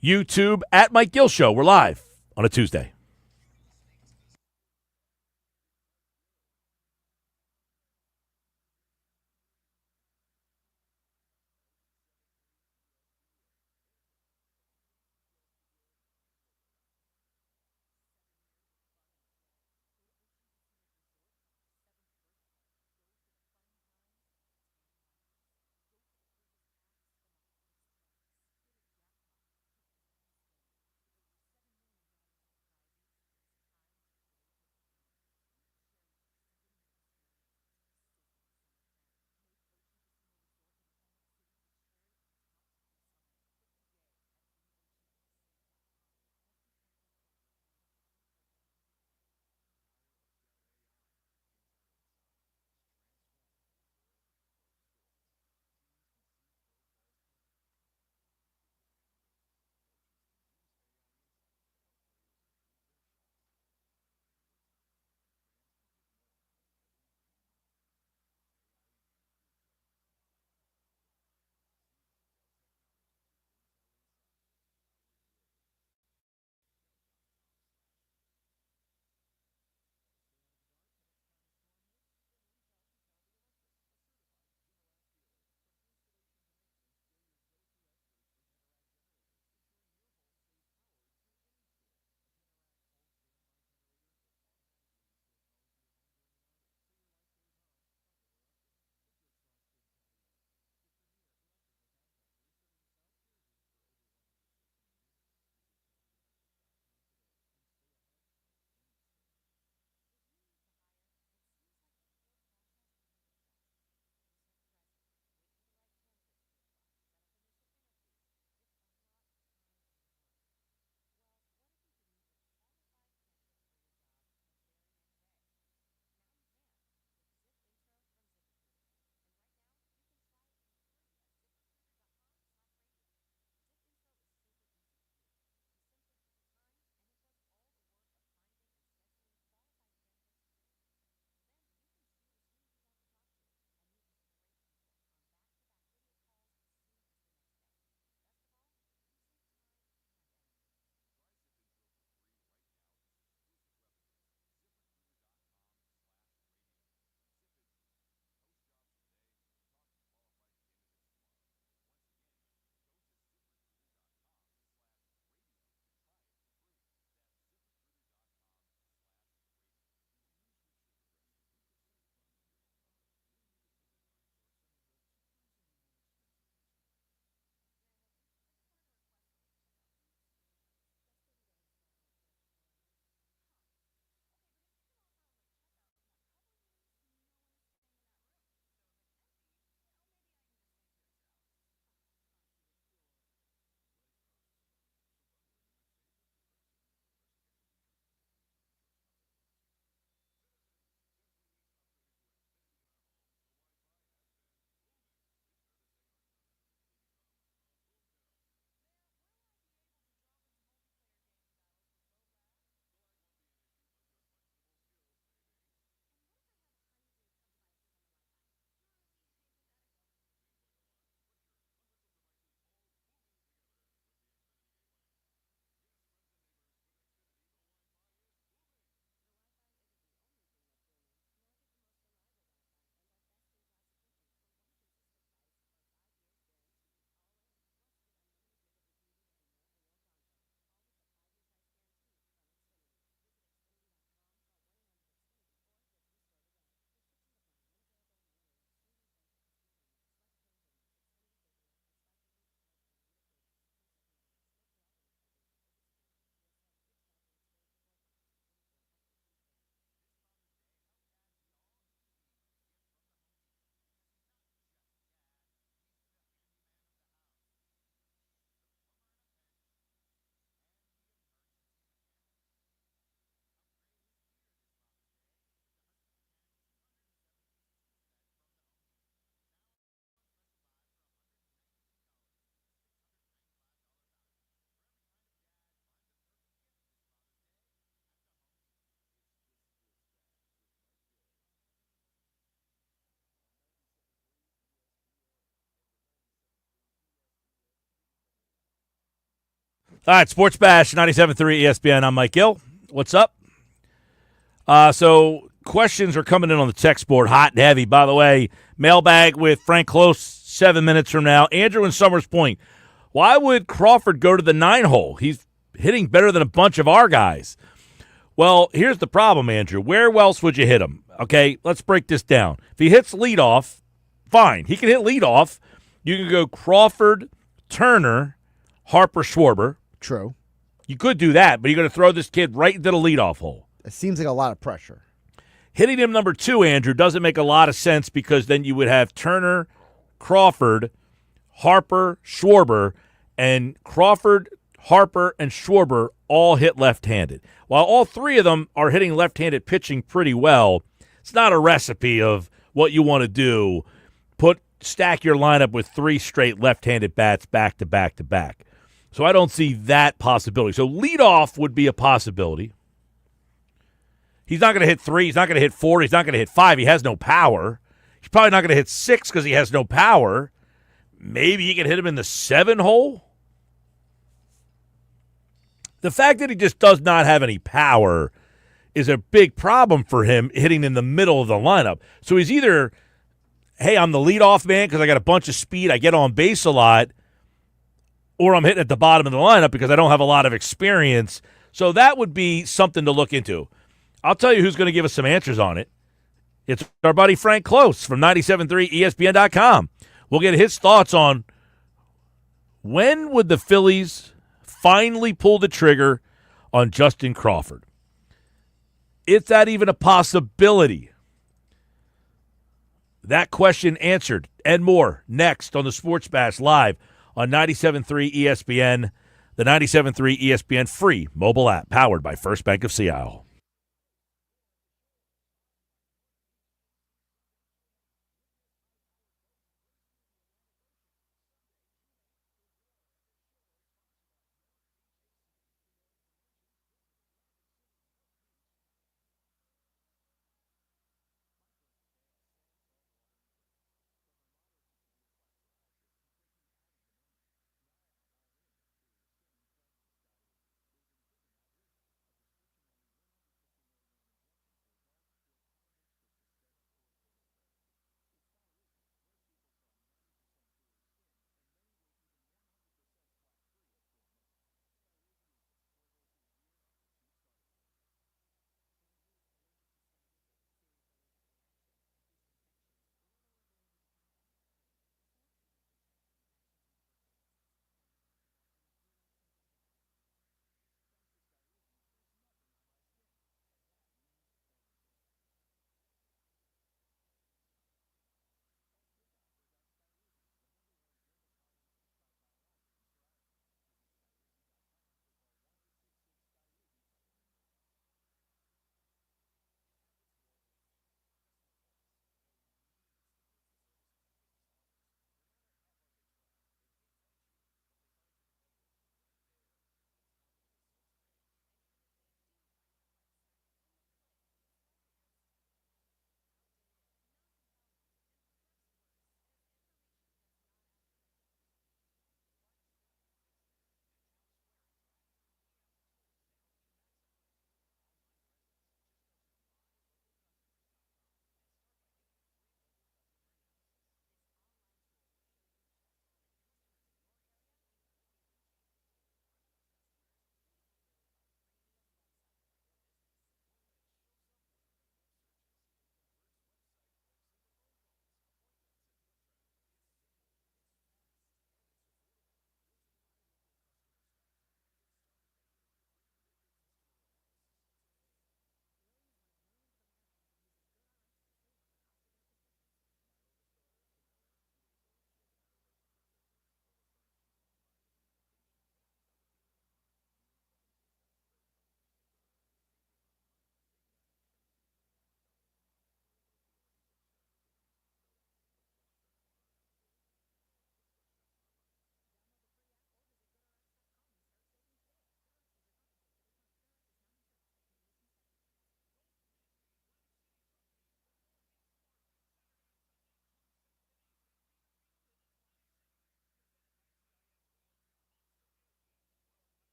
YouTube, at Mike Gill Show. We're live on a Tuesday. All right, Sports Bash, 97.3 ESPN. I'm Mike Gill. What's up? So questions are coming in on the text board, hot and heavy. By the way, mailbag with Frank Close 7 minutes from now. Andrew in Summers Point. Why would Crawford go to the 9-hole? He's hitting better than a bunch of our guys. Well, here's the problem, Andrew. Where else would you hit him? Okay, let's break this down. If he hits leadoff, fine. He can hit leadoff. You can go Crawford, Turner, Harper, Schwarber. True. You could do that, but you're going to throw this kid right into the leadoff hole. It seems like a lot of pressure. Hitting him number 2, Andrew, doesn't make a lot of sense because then you would have Turner, Crawford, Harper, Schwarber, and Crawford, Harper, and Schwarber all hit left-handed. While all three of them are hitting left-handed pitching pretty well, it's not a recipe of what you want to do. Stack your lineup with 3 straight left-handed bats back to back to back. So I don't see that possibility. So leadoff would be a possibility. He's not going to hit 3. He's not going to hit 4. He's not going to hit 5. He has no power. He's probably not going to hit 6 because he has no power. Maybe he can hit him in the 7-hole. The fact that he just does not have any power is a big problem for him hitting in the middle of the lineup. So he's either, hey, I'm the leadoff man because I got a bunch of speed, I get on base a lot, or I'm hitting at the bottom of the lineup because I don't have a lot of experience. So that would be something to look into. I'll tell you who's going to give us some answers on it. It's our buddy Frank Close from 97.3 ESPN.com. We'll get his thoughts on when would the Phillies finally pull the trigger on Justin Crawford. Is that even a possibility? That question answered and more next on the Sports Bash live on 97.3 ESPN, the 97.3 ESPN free mobile app powered by First Bank of Seattle.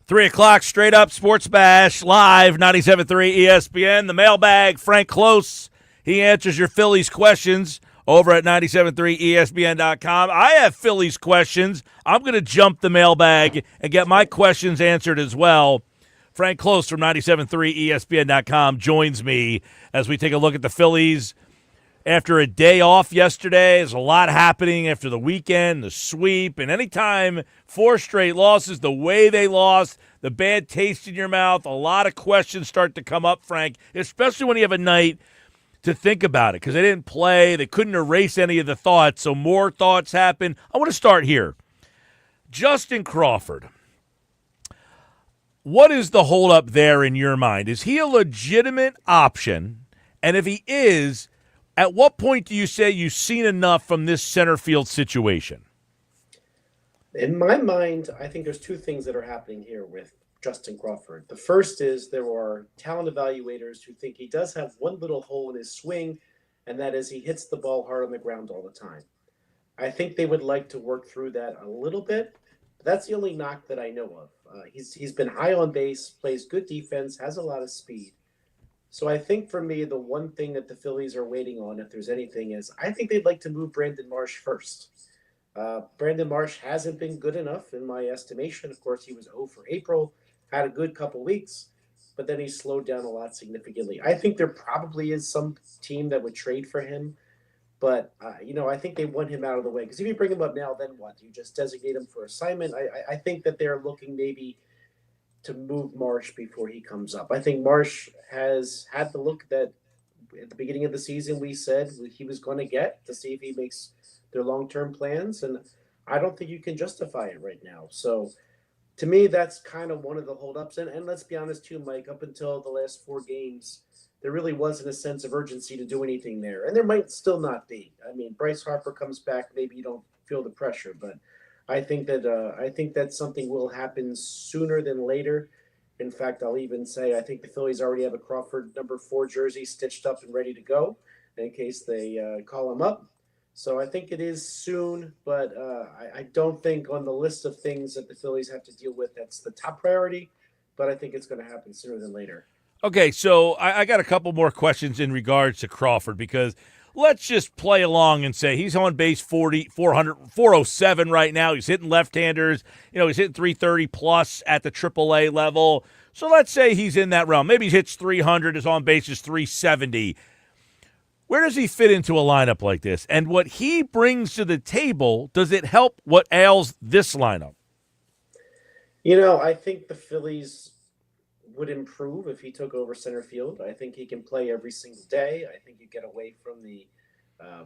3 o'clock, straight up Sports Bash, live, 97.3 ESPN. The mailbag, Frank Close. He answers your Phillies questions over at 97.3ESPN.com. I have Phillies questions. I'm going to jump the mailbag and get my questions answered as well. Frank Close from 97.3ESPN.com joins me as we take a look at the Phillies. After a day off yesterday, there's a lot happening after the weekend, the sweep, and anytime 4 straight losses, the way they lost, the bad taste in your mouth, a lot of questions start to come up, Frank, especially when you have a night to think about it because they didn't play. They couldn't erase any of the thoughts, so more thoughts happen. I want to start here. Justin Crawford. What is the holdup there in your mind? Is he a legitimate option? And if he is, at what point do you say you've seen enough from this center field situation? In my mind, I think there's 2 things that are happening here with Justin Crawford. The first is there are talent evaluators who think he does have one little hole in his swing, and that is he hits the ball hard on the ground all the time. I think they would like to work through that a little bit, but that's the only knock that I know of. He's been high on base, plays good defense, has a lot of speed. So I think for me, the one thing that the Phillies are waiting on, if there's anything, is I think they'd like to move Brandon Marsh first. Brandon Marsh hasn't been good enough in my estimation. Of course, he was 0 for April, had a good couple weeks, but then he slowed down a lot significantly. I think there probably is some team that would trade for him, but I think they want him out of the way. Because if you bring him up now, then what? You just designate him for assignment? I think that they're looking maybe to move Marsh before he comes up. I think Marsh has had the look that at the beginning of the season we said he was going to get to see if he makes their long-term plans, and I don't think you can justify it right now. So to me, that's kind of one of the holdups. And let's be honest too, Mike, up until the last 4 games, there really wasn't a sense of urgency to do anything there. And there might still not be. I mean, Bryce Harper comes back, maybe you don't feel the pressure, but I think that something will happen sooner than later. In fact, I'll even say I think the Phillies already have a Crawford number 4 jersey stitched up and ready to go in case they call him up. So I think it is soon, but I don't think on the list of things that the Phillies have to deal with that's the top priority, but I think it's going to happen sooner than later. Okay, so I got a couple more questions in regards to Crawford because let's just play along and say he's on base 407 right now. He's hitting left-handers. He's hitting 330 plus at the AAA level. So let's say he's in that realm. Maybe he hits 300, his on base is 370. Where does he fit into a lineup like this? And what he brings to the table, does it help what ails this lineup? I think the Phillies would improve if he took over center field. I think he can play every single day. I think you get away from the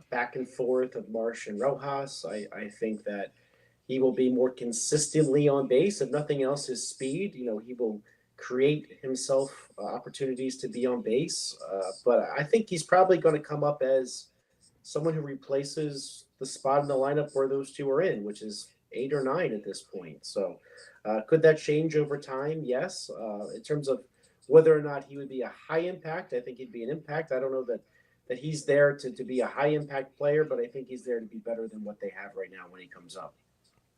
back and forth of Marsh and Rojas. I think that he will be more consistently on base. If nothing else, his speed. He will create himself opportunities to be on base. But I think he's probably going to come up as someone who replaces the spot in the lineup where those 2 are in, which is 8 or 9 at this point. So could that change over time? Yes. In terms of whether or not he would be a high impact, I think he'd be an impact. I don't know that he's there to be a high impact player, but I think he's there to be better than what they have right now when he comes up.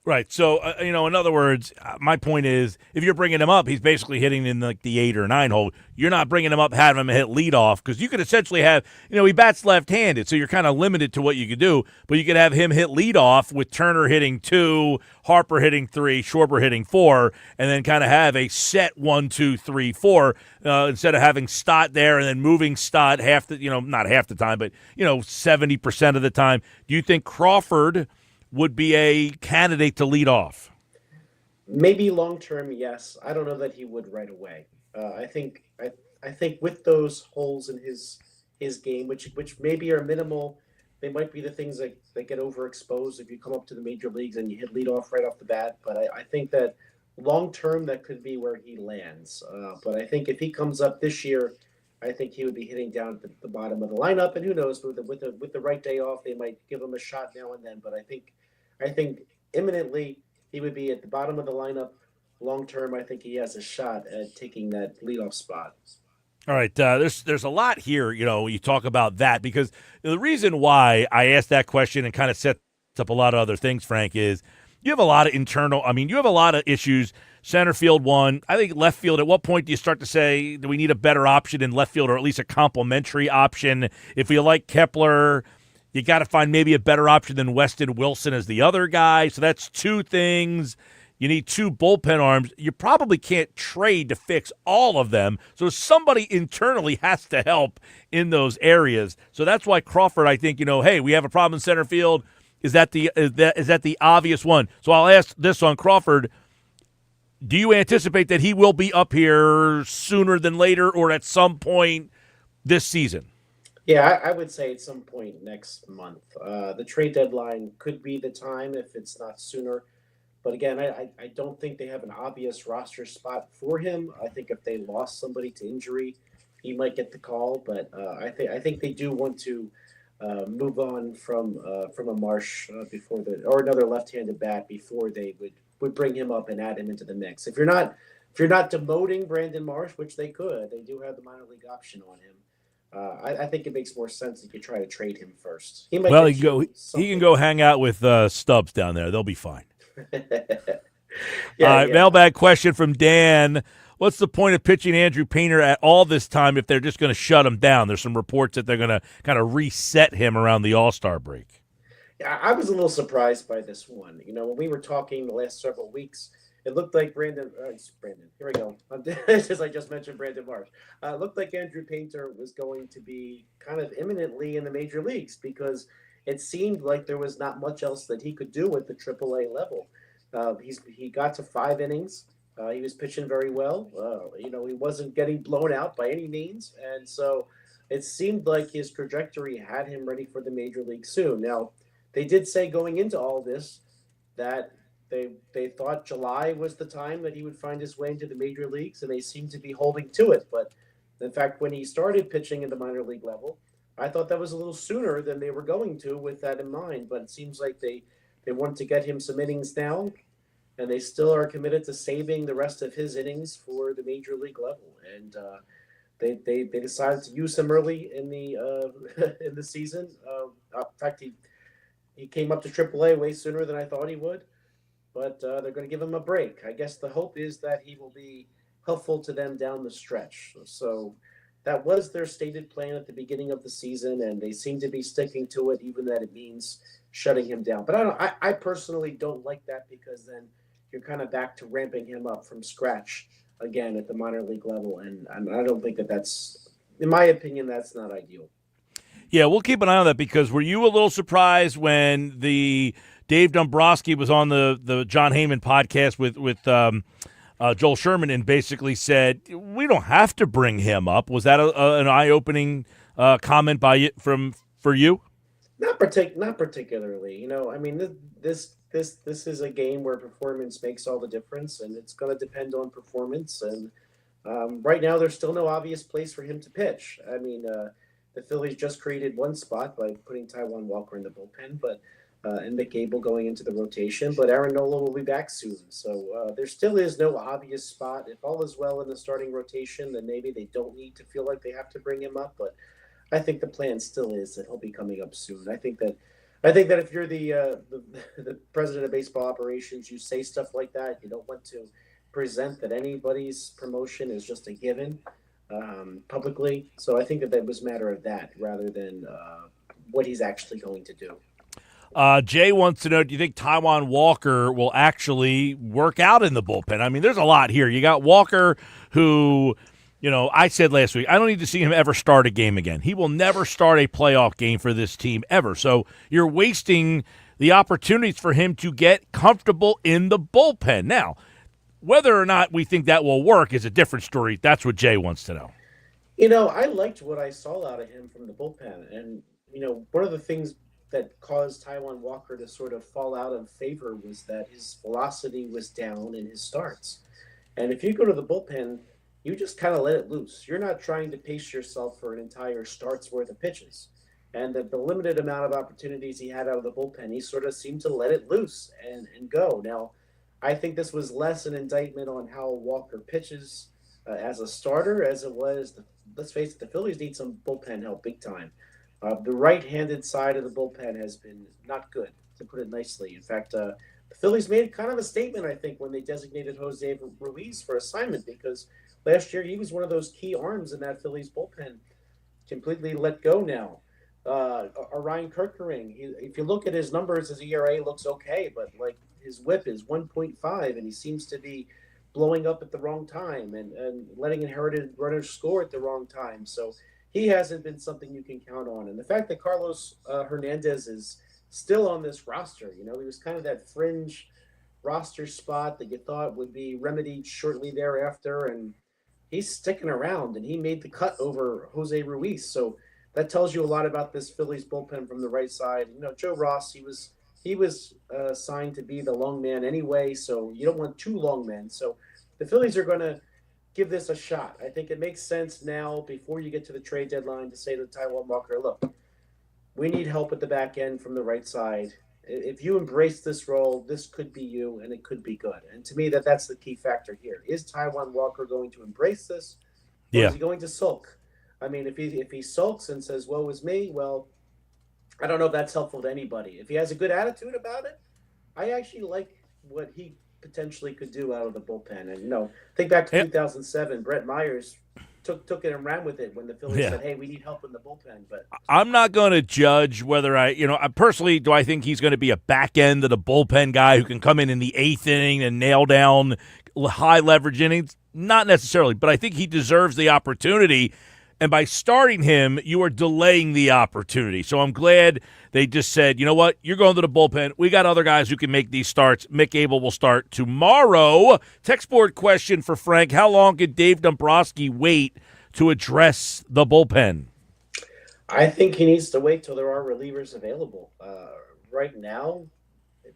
Right. So, in other words, my point is if you're bringing him up, he's basically hitting in the 8 or 9 hole. You're not bringing him up, having him hit leadoff because you could essentially have, he bats left-handed, so you're kind of limited to what you could do. But you could have him hit leadoff with Turner hitting 2, Harper hitting 3, Schwarber hitting 4, and then kind of have a set 1, 2, 3, 4 instead of having Stott there and then moving Stott not half the time, but, 70% of the time. Do you think Crawford would be a candidate to lead off? Maybe long term, yes. I don't know that he would right away. I think with those holes in his game, which maybe are minimal, they might be the things that get overexposed if you come up to the major leagues and you hit leadoff right off the bat. But I think that long term that could be where he lands. But I think if he comes up this year, I think he would be hitting down at the bottom of the lineup. And who knows, with the right day off, they might give him a shot now and then. But I think imminently he would be at the bottom of the lineup. Long term, I think he has a shot at taking that leadoff spot. All right, there's a lot here, you talk about that because the reason why I asked that question and kind of sets up a lot of other things, Frank, is you have a lot of you have a lot of issues Center field one. I think left field, at what point do you start to say, do we need a better option in left field, or at least a complementary option? If we like Kepler, you got to find maybe a better option than Weston Wilson as the other guy. So that's two things. You need two bullpen arms. You probably can't trade to fix all of them. So somebody internally has to help in those areas. So that's why Crawford, I think, hey, we have a problem in center field. Is that the obvious one? So I'll ask this on Crawford. Do you anticipate that he will be up here sooner than later, or at some point this season? Yeah, I would say at some point next month. The trade deadline could be the time if it's not sooner. But again, I don't think they have an obvious roster spot for him. I think if they lost somebody to injury, he might get the call. But I think they do want to move on from a Marsh or another left-handed bat before they would bring him up and add him into the mix. If you're not demoting Brandon Marsh, which they could, they do have the minor league option on him. I think it makes more sense if you try to trade him first. He can go hang out with Stubbs down there. They'll be fine. Yeah. Mailbag question from Dan. What's the point of pitching Andrew Painter at all this time if they're just going to shut him down? There's some reports that they're going to kind of reset him around the All-Star break. Yeah, I was a little surprised by this one. When we were talking the last several weeks, it looked like Brandon. Here we go. As I just mentioned, Brandon Marsh. It looked like Andrew Painter was going to be kind of imminently in the major leagues because it seemed like there was not much else that he could do at the AAA level. He got to 5 innings. He was pitching very well. He wasn't getting blown out by any means. And so it seemed like his trajectory had him ready for the major league soon. Now, they did say going into all this that they thought July was the time that he would find his way into the major leagues, and they seem to be holding to it. But in fact, when he started pitching at the minor league level, I thought that was a little sooner than they were going to with that in mind. But it seems like they want to get him some innings now, and they still are committed to saving the rest of his innings for the major league level. And they decided to use him early in the season. In fact, he came up to AAA way sooner than I thought he would. But they're going to give him a break. I guess the hope is that he will be helpful to them down the stretch. So that was their stated plan at the beginning of the season, and they seem to be sticking to it, even that it means shutting him down. But I personally don't like that because then you're kind of back to ramping him up from scratch again at the minor league level, and I don't think that's, in my opinion, that's not ideal. Yeah, we'll keep an eye on that because were you a little surprised when the Dave Dombrowski was on the John Heyman podcast with Joel Sherman and basically said, we don't have to bring him up? Was that an eye-opening comment for you? Not particularly. I mean, this is a game where performance makes all the difference, and it's going to depend on performance. And right now, there's still no obvious place for him to pitch. I mean, the Phillies just created one spot by putting Taijuan Walker in the bullpen, and Mick Abel going into the rotation, but Aaron Nola will be back soon. So there still is no obvious spot. If all is well in the starting rotation, then maybe they don't need to feel like they have to bring him up. But I think the plan still is that he'll be coming up soon. I think that if you're the president of baseball operations, you say stuff like that. You don't want to present that anybody's promotion is just a given publicly. So I think that was a matter of that rather than what he's actually going to do. Jay wants to know, do you think Taijuan Walker will actually work out in the bullpen? I mean, there's a lot here. You got Walker who, I said last week, I don't need to see him ever start a game again. He will never start a playoff game for this team ever. So you're wasting the opportunities for him to get comfortable in the bullpen. Now, whether or not we think that will work is a different story. That's what Jay wants to know. I liked what I saw out of him from the bullpen. And, one of the things that caused Taijuan Walker to sort of fall out of favor was that his velocity was down in his starts. And if you go to the bullpen, you just kind of let it loose. You're not trying to pace yourself for an entire start's worth of pitches. And the limited amount of opportunities he had out of the bullpen, he sort of seemed to let it loose and go. Now, I think this was less an indictment on how Walker pitches as a starter as it was, let's face it, the Phillies need some bullpen help big time. The right-handed side of the bullpen has been not good, to put it nicely. In fact, the Phillies made kind of a statement, I think, when they designated Jose Ruiz for assignment, because last year he was one of those key arms in that Phillies bullpen. Completely let go now. Ryan Kirkering, if you look at his numbers, his ERA looks okay, but like his WHIP is 1.5, and he seems to be blowing up at the wrong time and letting inherited runners score at the wrong time. So he hasn't been something you can count on. And the fact that Carlos Hernandez is still on this roster, he was kind of that fringe roster spot that you thought would be remedied shortly thereafter, and he's sticking around, and he made the cut over Jose Ruiz. So that tells you a lot about this Phillies bullpen from the right side. Joe Ross, he was signed to be the long man anyway, so you don't want two long men. So the Phillies are going to give this a shot. I think it makes sense now, before you get to the trade deadline, to say to Taijuan Walker, look, we need help at the back end from the right side. If you embrace this role, this could be you, and it could be good. And to me, that's the key factor here. Is Taijuan Walker going to embrace this, or is he going to sulk? I mean, if he sulks and says, woe is me, well, I don't know if that's helpful to anybody. If he has a good attitude about it, I actually like what he potentially could do out of the bullpen. And, think back to 2007, Brett Myers took it and ran with it when the Phillies said, hey, we need help in the bullpen. But I'm not going to judge whether I personally, do I think he's going to be a back end of the bullpen guy who can come in the eighth inning and nail down high leverage innings? Not necessarily, but I think he deserves the opportunity. And by starting him, you are delaying the opportunity. So I'm glad they just said, you know what, you're going to the bullpen. We got other guys who can make these starts. Mick Abel will start tomorrow. Text board question for Frank. How long could Dave Dombrowski wait to address the bullpen? I think he needs to wait till there are relievers available. Right now,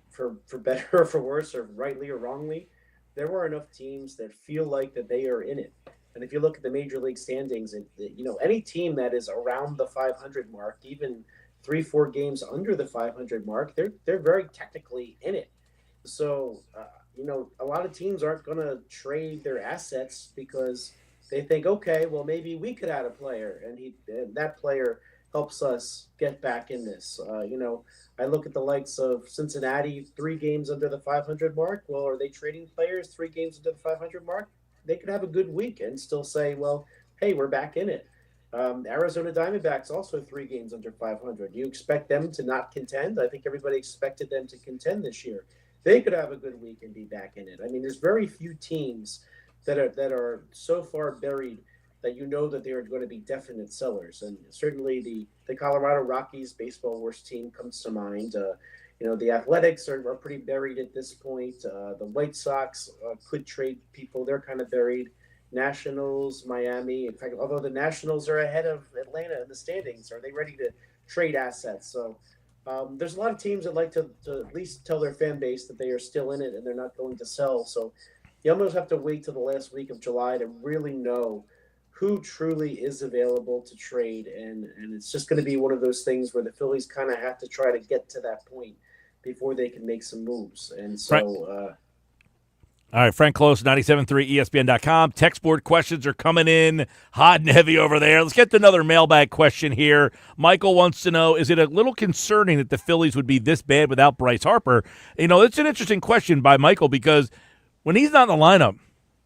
for better or for worse, or rightly or wrongly, there are enough teams that feel like that they are in it. And if you look at the major league standings, any team that is around the 500 mark, even 3-4 games under the 500 mark, they're very technically in it. So, a lot of teams aren't going to trade their assets because they think, okay, well, maybe we could add a player, and that player helps us get back in this. I look at the likes of Cincinnati, 3 games under the 500 mark. Well, are they trading players 3 games under the 500 mark? They could have a good week and still say, well, hey, we're back in it. Arizona Diamondbacks also 3 games under 500. You expect them to not contend? I think everybody expected them to contend this year. They could have a good week and be back in it. I mean, there's very few teams that are so far buried that that they are going to be definite sellers. And certainly the Colorado Rockies baseball worst team comes to mind. The Athletics are pretty buried at this point. The White Sox could trade people. They're kind of buried. Nationals, Miami. In fact, although the Nationals are ahead of Atlanta in the standings, are they ready to trade assets? So there's a lot of teams that like to at least tell their fan base that they are still in it and they're not going to sell. So you almost have to wait till the last week of July to really know who truly is available to trade. And it's just going to be one of those things where the Phillies kind of have to try to get to that point before they can make some moves. And so all right, Frank Close, 97.3 ESPN.com. Text board questions are coming in hot and heavy over there. Let's get to another mailbag question here. Michael wants to know, is it a little concerning that the Phillies would be this bad without Bryce Harper? It's an interesting question by Michael because when he's not in the lineup,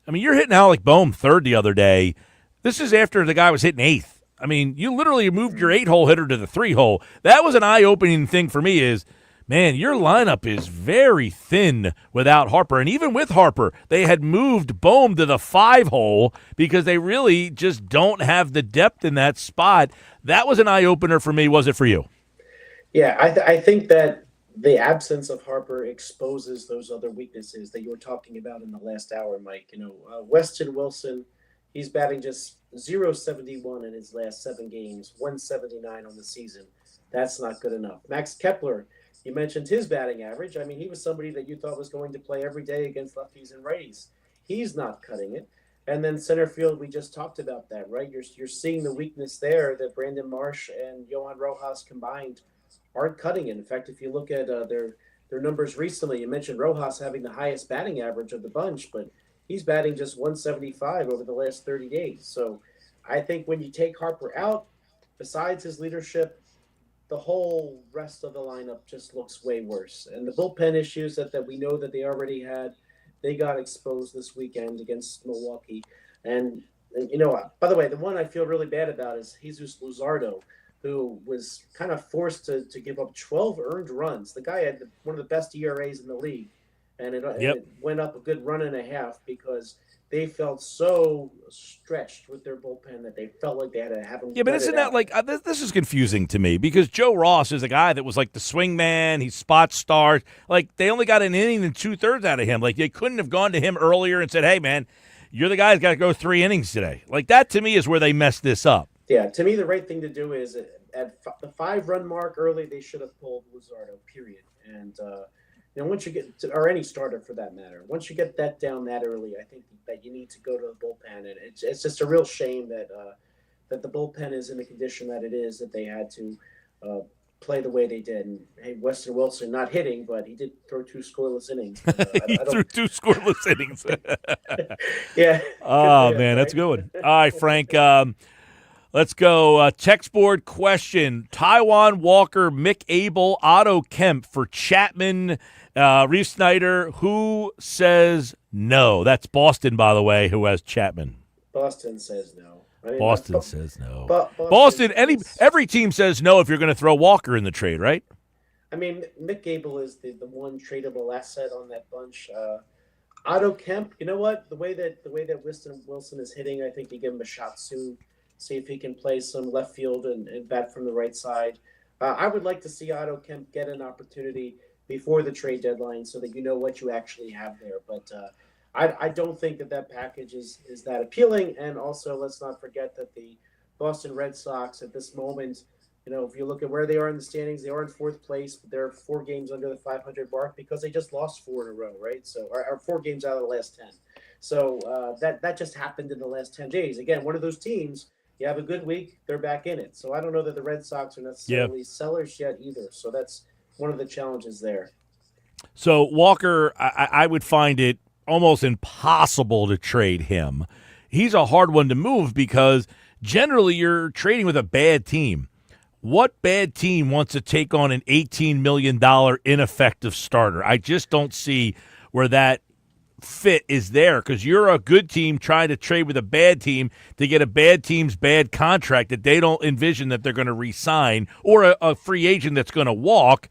I mean, you're hitting Alec Boehm third the other day. This is after the guy was hitting eighth. I mean, you literally moved your 8-hole hitter to the 3-hole. That was an eye-opening thing for me is, man, your lineup is very thin without Harper. And even with Harper, they had moved Boehm to the 5-hole because they really just don't have the depth in that spot. That was an eye-opener for me. Was it for you? Yeah, I think that the absence of Harper exposes those other weaknesses that you were talking about in the last hour, Mike. Weston Wilson, he's batting just .071 in his last 7 games, 179 on the season. That's not good enough. Max Kepler, you mentioned his batting average. I mean, he was somebody that you thought was going to play every day against lefties and righties. He's not cutting it. And then center field, we just talked about that, right? You're seeing the weakness there that Brandon Marsh and Johan Rojas combined aren't cutting it. In fact, if you look at their numbers recently, you mentioned Rojas having the highest batting average of the bunch, but he's batting just 175 over the last 30 days. So I think when you take Harper out, besides his leadership, the whole rest of the lineup just looks way worse. And the bullpen issues that we know that they already had, they got exposed this weekend against Milwaukee. And by the way, the one I feel really bad about is Jesus Luzardo, who was kind of forced to give up 12 earned runs. The guy had one of the best ERAs in the league, and it went up a good run and a half because they felt so stretched with their bullpen that they felt like they had to have him. Yeah, but isn't that like this is confusing to me because Joe Ross is a guy that was like the swing man. He spot stars. Like they only got an inning and 2/3 out of him. Like they couldn't have gone to him earlier and said, "Hey, man, you're the guy who's got to go 3 innings today." Like that to me is where they messed this up. Yeah, to me the right thing to do is at the 5-run mark early they should have pulled Luzardo. Period. And once you get to, or any starter for that matter, once you get that down that early, I think that you need to go to the bullpen, and it's just a real shame that the bullpen is in the condition that it is, that they had to play the way they did. And hey, Weston Wilson not hitting, but he did throw 2 scoreless innings. He threw 2 scoreless innings. Yeah. Oh man, right? that's a good one. All right, Frank. Let's go. Text board question: Taijuan Walker, Mick Abel, Otto Kemp for Chapman, Reese Snyder. Who says no? That's Boston, by the way, who has Chapman. Boston says no. Boston says no. Boston every team says no if you're going to throw Walker in the trade, right? I mean, Mick Abel is the one tradable asset on that bunch. Otto Kemp, you know what? The way that Weston Wilson is hitting, I think you give him a shot soon. See if he can play some left field and bat from the right side. I would like to see Otto Kemp get an opportunity before the trade deadline so that you know what you actually have there. But I don't think that package is that appealing. And also, let's not forget that the Boston Red Sox at this moment, if you look at where they are in the standings, they are in 4th place, but they're 4 games under the 500 mark because they just lost 4 in a row, right? So, or 4 games out of the last 10. So that just happened in the last 10 days. Again, one of those teams. You have a good week, they're back in it. So I don't know that the Red Sox are necessarily sellers yet either. So that's one of the challenges there. So Walker, I would find it almost impossible to trade him. He's a hard one to move because generally you're trading with a bad team. What bad team wants to take on an $18 million ineffective starter? I just don't see where that fit is there because you're a good team trying to trade with a bad team to get a bad team's bad contract that they don't envision that they're going to re-sign or a free agent that's going to walk.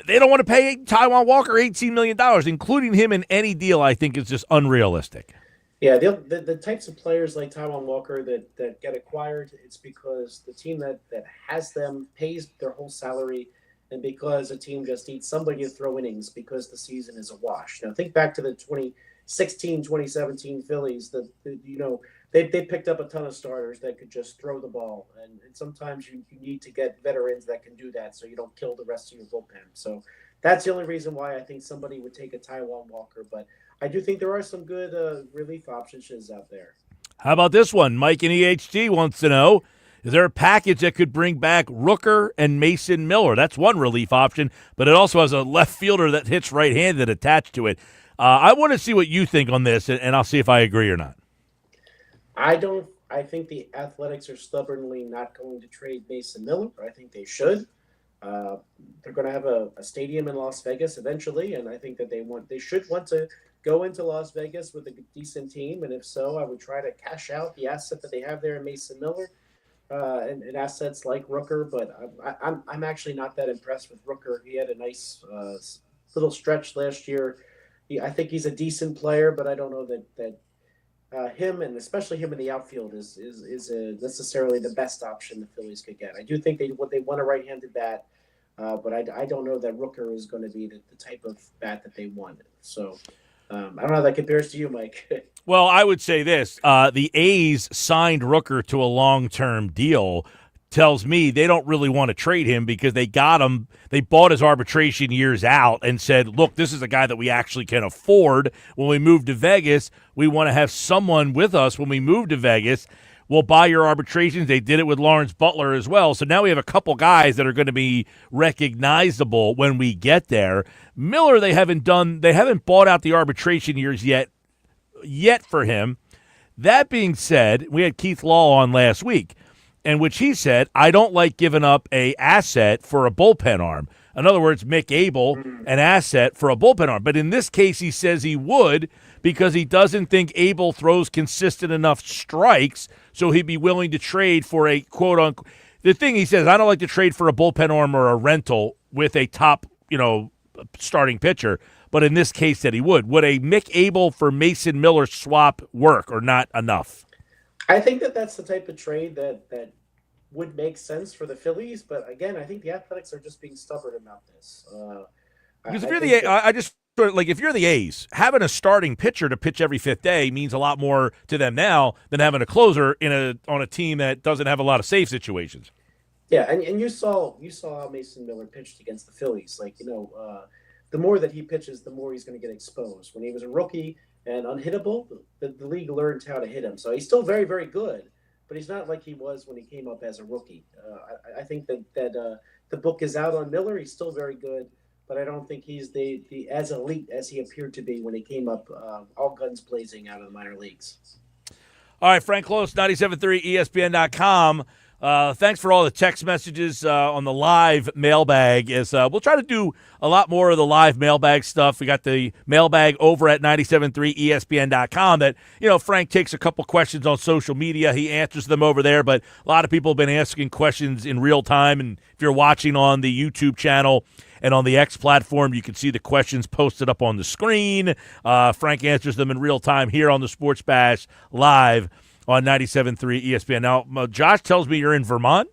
They don't want to pay Taijuan Walker $18 million, including him in any deal. I think is just unrealistic. Yeah, the types of players like Taijuan Walker that get acquired, it's because the team that has them pays their whole salary, and because a team just needs somebody to throw innings because the season is a wash. Now, think back to the 2016, 2017 Phillies. They picked up a ton of starters that could just throw the ball. And sometimes you need to get veterans that can do that so you don't kill the rest of your bullpen. So that's the only reason why I think somebody would take a Taijuan Walker. But I do think there are some good relief options out there. How about this one? Mike in EHD wants to know, is there a package that could bring back Rooker and Mason Miller? That's one relief option, but it also has a left fielder that hits right-handed attached to it. I want to see what you think on this, and I'll see if I agree or not. I think the Athletics are stubbornly not going to trade Mason Miller. I think they should. They're going to have a stadium in Las Vegas eventually, and I think that they should want to go into Las Vegas with a decent team. And if so, I would try to cash out the asset that they have there in Mason Miller. And assets like Rooker, but I'm actually not that impressed with Rooker. He had a nice little stretch last year. I think he's a decent player, but I don't know that him, and especially him in the outfield, is necessarily the best option the Phillies could get. I do think they want a right-handed bat, but I don't know that Rooker is going to be the type of bat that they wanted. So I don't know how that compares to you, Mike. Well, I would say this. The A's signed Rooker to a long-term deal. Tells me they don't really want to trade him because they got him. They bought his arbitration years out and said, look, this is a guy that we actually can afford. When we move to Vegas, we want to have someone with us when we move to Vegas. We'll buy your arbitrations. They did it with Lawrence Butler as well. So now we have a couple guys that are going to be recognizable when we get there. Miller, they haven't bought out the arbitration years yet for him. That being said, we had Keith Law on last week. in which he said, I don't like giving up a asset for a bullpen arm. In other words, Mick Abel, an asset for a bullpen arm. But in this case, he says he would because he doesn't think Abel throws consistent enough strikes, so he'd be willing to trade for a quote-unquote. The thing he says, I don't like to trade for a bullpen arm or a rental with a top, starting pitcher. But in this case, that he would. Would a Mick Abel for Mason Miller swap work or not enough? I think that's the type of trade that would make sense for the Phillies, but again, I think the Athletics are just being stubborn about this. Because if you're if you're the A's, having a starting pitcher to pitch every fifth day means a lot more to them now than having a closer on a team that doesn't have a lot of save situations. Yeah, and you saw how Mason Miller pitched against the Phillies. The more that he pitches, the more he's going to get exposed. When he was a rookie and unhittable, the league learned how to hit him. So he's still very, very good, but he's not like he was when he came up as a rookie. I think that the book is out on Miller. He's still very good, but I don't think he's the as elite as he appeared to be when he came up all guns blazing out of the minor leagues. All right, Frank Close, 97.3 ESPN.com. Thanks for all the text messages on the live mailbag. We'll try to do a lot more of the live mailbag stuff. We got the mailbag over at 97.3 ESPN.com that, Frank takes a couple questions on social media. He answers them over there, but a lot of people have been asking questions in real time. And if you're watching on the YouTube channel and on the X platform, you can see the questions posted up on the screen. Frank answers them in real time here on the Sports Bash live on 97.3 ESPN. Now, Josh tells me you're in Vermont?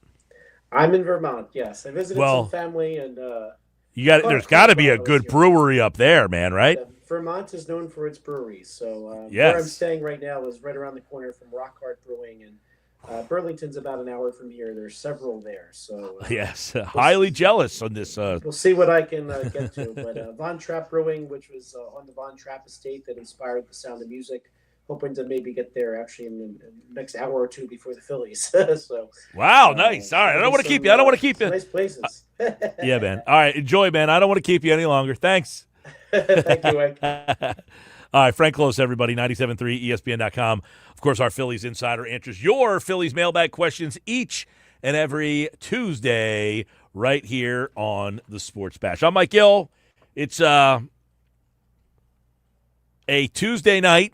I'm in Vermont, yes. I visited some family, and there's got to be a good brewery up there, man, right? Vermont is known for its breweries. So yes. Where I'm staying right now is right around the corner from Rockhart Brewing, and Burlington's about an hour from here. There's several there. So yes, highly jealous on this. We'll see what I can get to. But Von Trapp Brewing, which was on the Von Trapp estate that inspired The Sound of Music, hoping to maybe get there actually in the next hour or two before the Phillies. So wow, nice. All right, I don't want to keep you. I don't want to keep you. Nice places. Yeah, man. All right, enjoy, man. I don't want to keep you any longer. Thanks. Thank you, Mike. All right, Frank Close, everybody, 97.3 ESPN.com. Of course, our Phillies Insider answers your Phillies mailbag questions each and every Tuesday right here on the Sports Bash. I'm Mike Gill. It's a Tuesday night.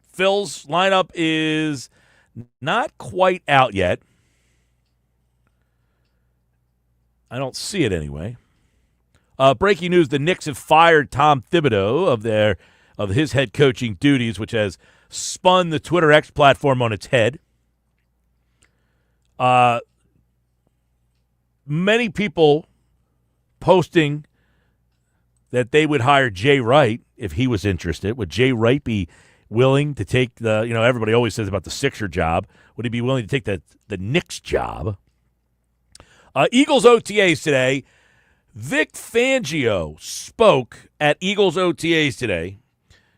Phil's lineup is not quite out yet. I don't see it anyway. Breaking news, the Knicks have fired Tom Thibodeau of his head coaching duties, which has spun the Twitter X platform on its head. Many people posting that they would hire Jay Wright if he was interested. Would Jay Wright be willing to take everybody always says about the Sixer job. Would he be willing to take the Knicks job? Eagles OTAs today. Vic Fangio spoke at Eagles OTAs today.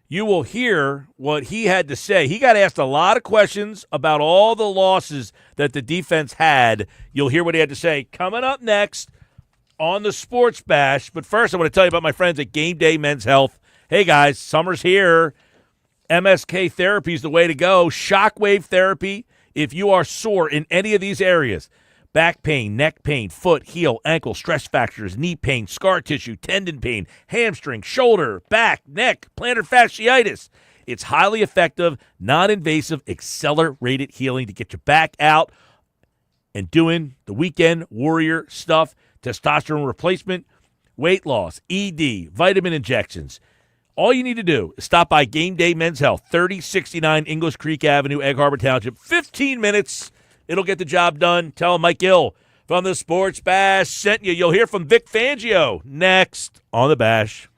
You will hear what he had to say. He got asked a lot of questions about all the losses that the defense had. You'll hear what he had to say coming up next on the Sports Bash. But first, I want to tell you about my friends at Game Day Men's Health. Hey, guys, summer's here. MSK therapy is the way to go. Shockwave therapy if you are sore in any of these areas. Back pain, neck pain, foot, heel, ankle, stress fractures, knee pain, scar tissue, tendon pain, hamstring, shoulder, back, neck, plantar fasciitis. It's highly effective, non-invasive, accelerated healing to get you back out and doing the weekend warrior stuff, testosterone replacement, weight loss, ED, vitamin injections. All you need to do is stop by Game Day Men's Health, 3069 English Creek Avenue, Egg Harbor Township. 15 minutes. It'll get the job done. Tell them Mike Gill from the Sports Bash sent you. You'll hear from Vic Fangio next on the Bash.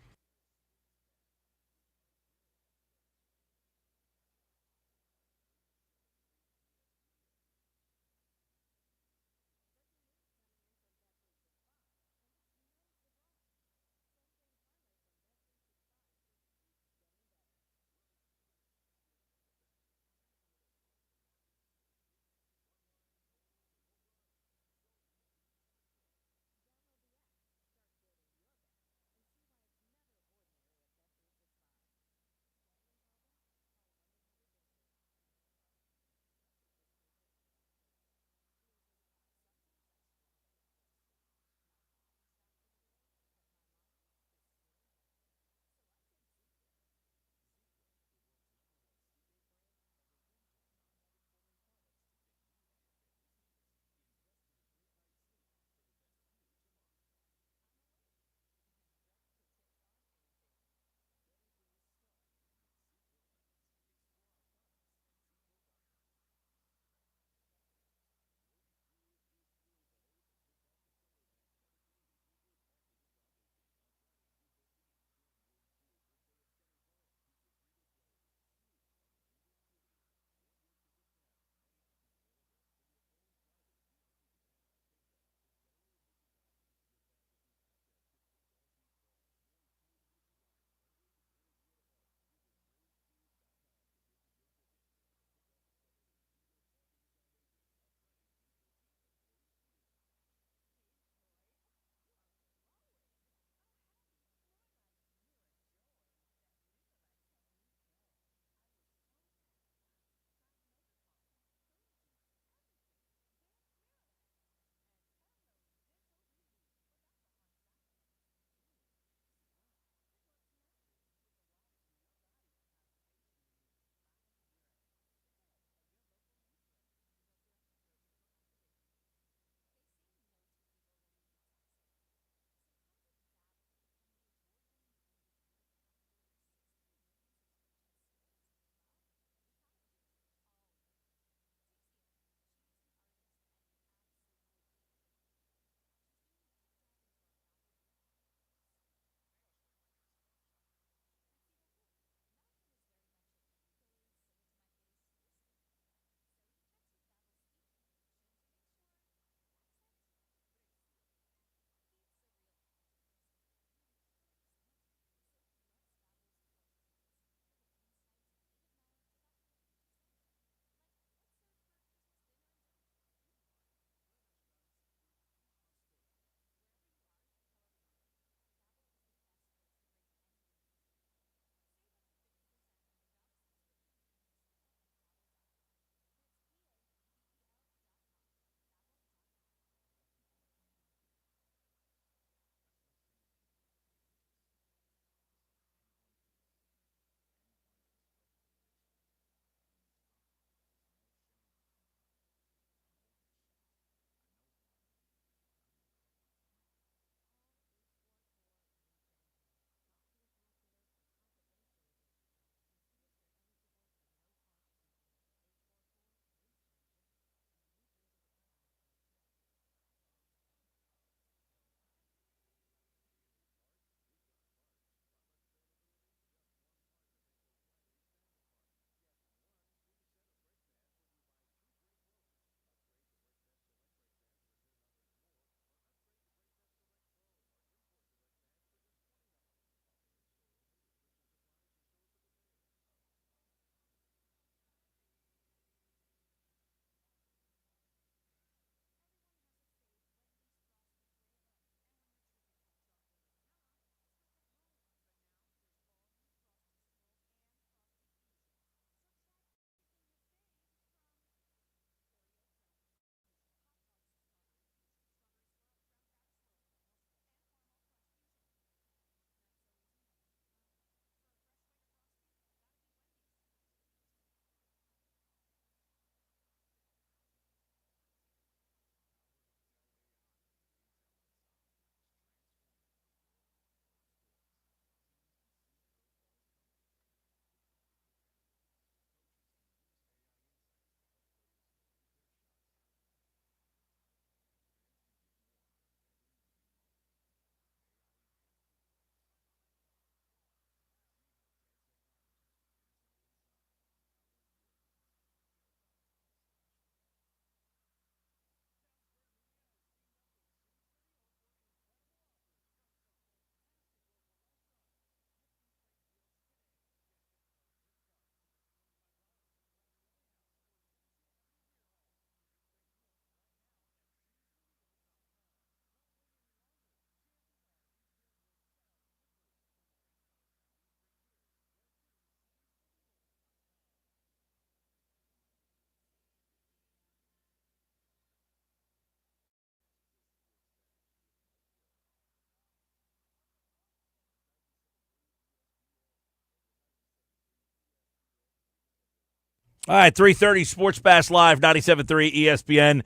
All right, 3:30 Sports Bash Live, 97.3 ESPN.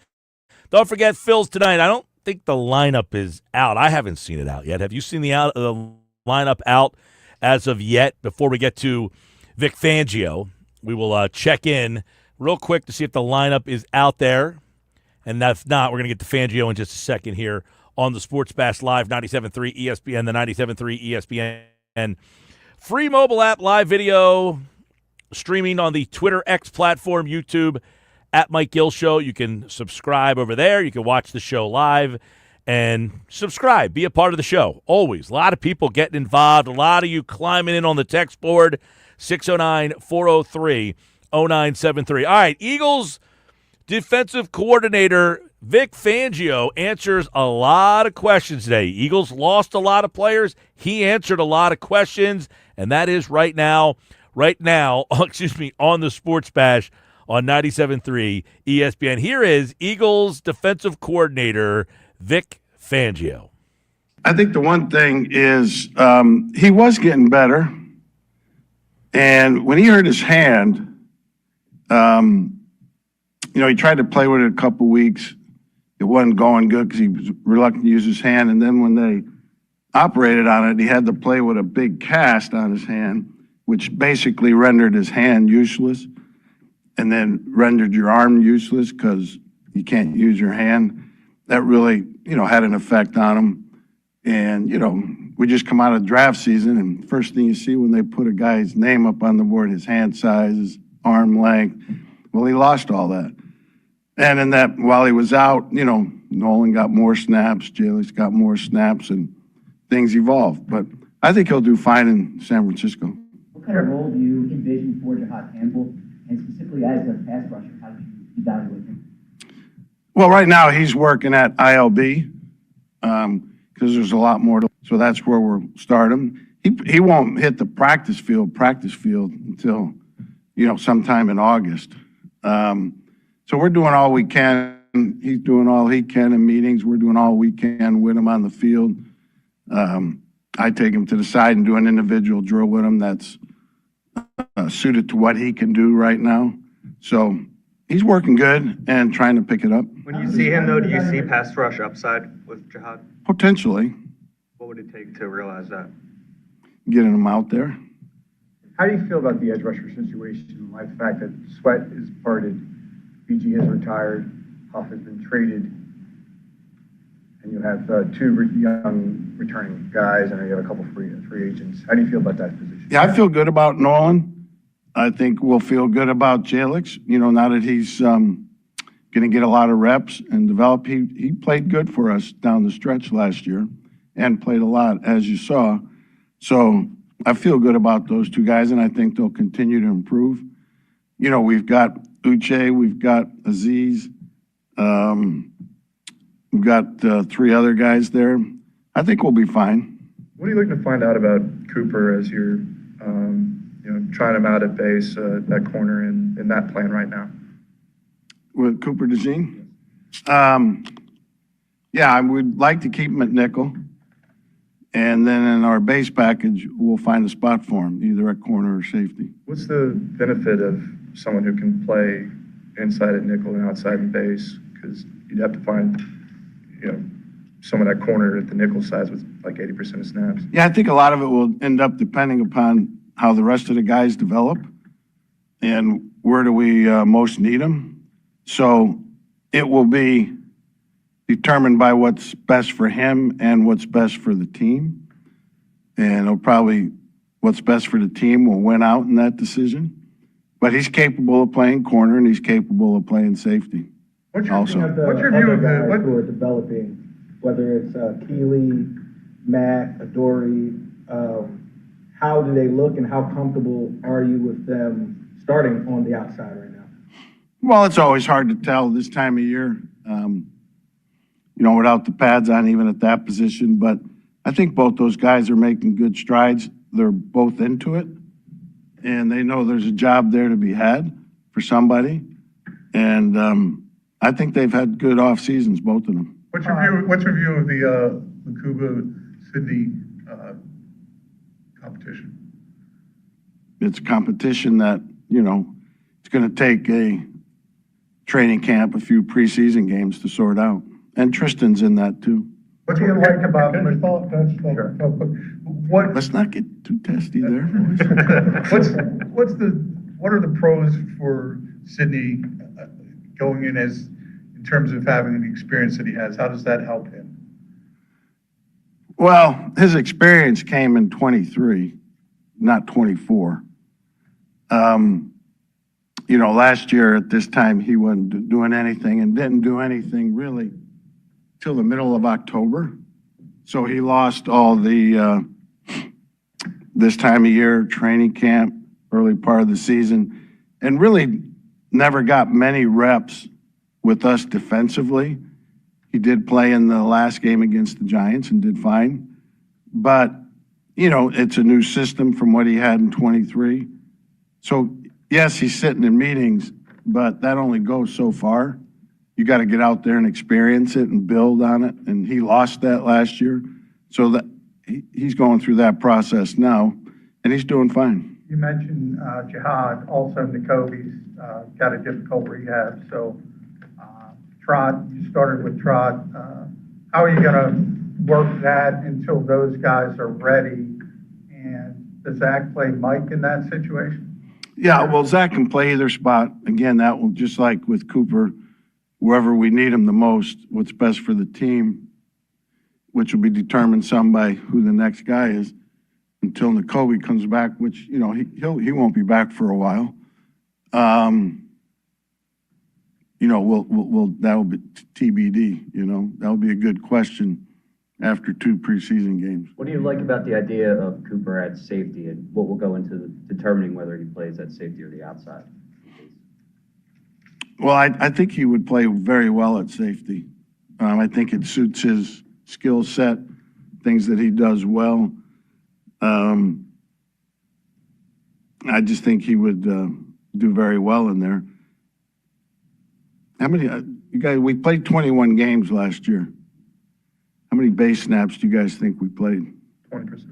Don't forget Phil's tonight. I don't think the lineup is out. I haven't seen it out yet. Have you seen the lineup out as of yet? Before we get to Vic Fangio, we will check in real quick to see if the lineup is out there. And if not, we're going to get to Fangio in just a second here on the Sports Bash Live, 97.3 ESPN, the 97.3 ESPN. Free mobile app, live video, streaming on the Twitter X platform, YouTube, at Mike Gill Show. You can subscribe over there. You can watch the show live and subscribe. Be a part of the show. Always. A lot of people getting involved. A lot of you climbing in on the text board. 609-403-0973. All right, Eagles defensive coordinator Vic Fangio answers a lot of questions today. Eagles lost a lot of players. He answered a lot of questions, and that is right now, on the Sports Bash on 97.3 ESPN. Here is Eagles defensive coordinator Vic Fangio. I think the one thing is he was getting better. And when he hurt his hand, he tried to play with it a couple weeks. It wasn't going good because he was reluctant to use his hand. And then when they operated on it, he had to play with a big cast on his hand, which basically rendered his hand useless and then rendered your arm useless because you can't use your hand. That really, had an effect on him. And, we just come out of draft season, and first thing you see when they put a guy's name up on the board, his hand size, his arm length, well, he lost all that. And in that, while he was out, Nolan got more snaps, Jalix got more snaps, and things evolved. But I think he'll do fine in San Francisco. What kind of role do you envision for Jahad Campbell, and specifically as a pass rusher, how do you evaluate him? Well, right now he's working at ILB because there's a lot more. So that's where we'll start him. He won't hit the practice field until, sometime in August. So we're doing all we can. He's doing all he can in meetings. We're doing all we can with him on the field. I take him to the side and do an individual drill with him that's suited to what he can do right now. So he's working good and trying to pick it up. When you see him, though, do you see pass rush upside with Jahad? Potentially. What would it take to realize that? Getting him out there. How do you feel about the edge rusher situation in light of the fact that Sweat is parted, BG has retired, Huff has been traded, and you have two young returning guys, and you have a couple free agents. How do you feel about that position? Yeah, I feel good about Nolan. I think we'll feel good about Jalix, now that he's going to get a lot of reps and develop. He played good for us down the stretch last year and played a lot, as you saw. So I feel good about those two guys, and I think they'll continue to improve. We've got Uche, we've got Aziz, we've got three other guys there. I think we'll be fine. What are you looking to find out about Cooper as you're, trying him out at base, that corner in that plan right now? With Cooper DeJean? Yeah, I would like to keep him at nickel. And then in our base package, we'll find a spot for him, either at corner or safety. What's the benefit of someone who can play inside at nickel and outside in base? Because you'd have to find, someone at corner at the nickel size with like 80% of snaps. Yeah, I think a lot of it will end up depending upon how the rest of the guys develop and where do we most need them. So it will be determined by what's best for him and what's best for the team. And it'll probably, what's best for the team will win out in that decision. But he's capable of playing corner and he's capable of playing safety. What's your also. view of the guys who are developing, whether it's Keeley, Matt, Adoree, how do they look and how comfortable are you with them starting on the outside right now? Well, it's always hard to tell this time of year, without the pads on, even at that position. But I think both those guys are making good strides. They're both into it, and they know there's a job there to be had for somebody. And I think they've had good off seasons, both of them. What's your view of the Lacuba-Sydney competition? It's a competition that, it's going to take a training camp, a few preseason games to sort out. And Tristan's in that too. What do you like about what? Let's not get too testy there. What are the pros for Sidney going in terms of having the experience that he has? How does that help him? Well, his experience came in 23, not 24. Last year at this time, he wasn't doing anything and didn't do anything really till the middle of October. So he lost all the, this time of year, training camp, early part of the season, and really never got many reps with us defensively. He did play in the last game against the Giants and did fine. But, it's a new system from what he had in 23. So, yes, he's sitting in meetings, but that only goes so far. You got to get out there and experience it and build on it. And he lost that last year. So that he's going through that process now, and he's doing fine. You mentioned Jihad, also N'Kobe's got a difficult rehab. So Trot, you started with Trot. How are you going to work that until those guys are ready? And does Zach play Mike in that situation? Yeah, well, Zach can play either spot. Again, that will, just like with Cooper, wherever we need him the most, what's best for the team, which will be determined some by who the next guy is until N'Kobe comes back, which, he won't be back for a while. That'll be TBD, that'll be a good question after 2 preseason games. What do you like about the idea of Cooper at safety, and what will go into determining whether he plays at safety or the outside? Well, I think he would play very well at safety. I think it suits his skill set, things that he does well. I just think he would do very well in there. How many, you guys, we played 21 games last year. How many base snaps do you guys think we played? 20%.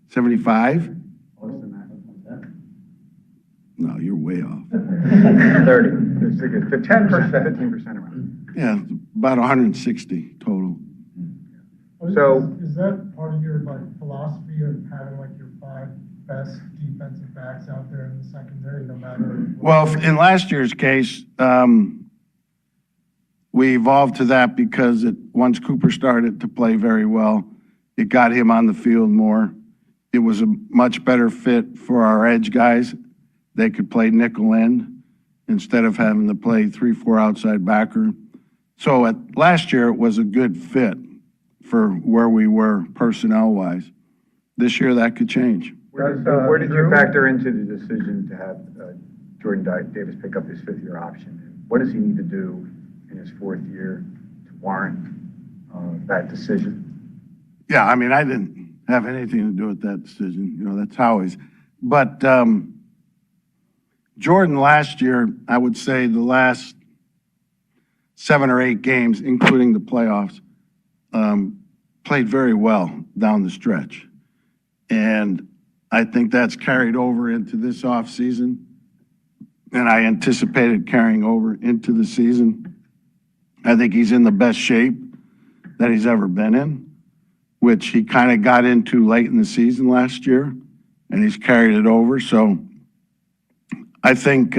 75? No, you're way off. 30. The 10%, 15% around. Yeah, about 160 total. So is that part of your philosophy of having your 5 best defensive backs out there in the secondary, no matter? Well, in last year's case, we evolved to that because once Cooper started to play very well, it got him on the field more. It was a much better fit for our edge guys. They could play nickel end instead of having to play 3-4 outside backer. So last year, it was a good fit for where we were personnel-wise. This year, that could change. Where did you factor into the decision to have Jordan Davis pick up his 5th-year option? What does he need to do in his 4th year to warrant that decision? Yeah, I didn't have anything to do with that decision. That's Howie's. But Jordan last year, I would say the last 7 or 8 games, including the playoffs, played very well down the stretch. And I think that's carried over into this offseason. And I anticipated carrying over into the season. I think he's in the best shape that he's ever been in, which he kind of got into late in the season last year, and he's carried it over. So I think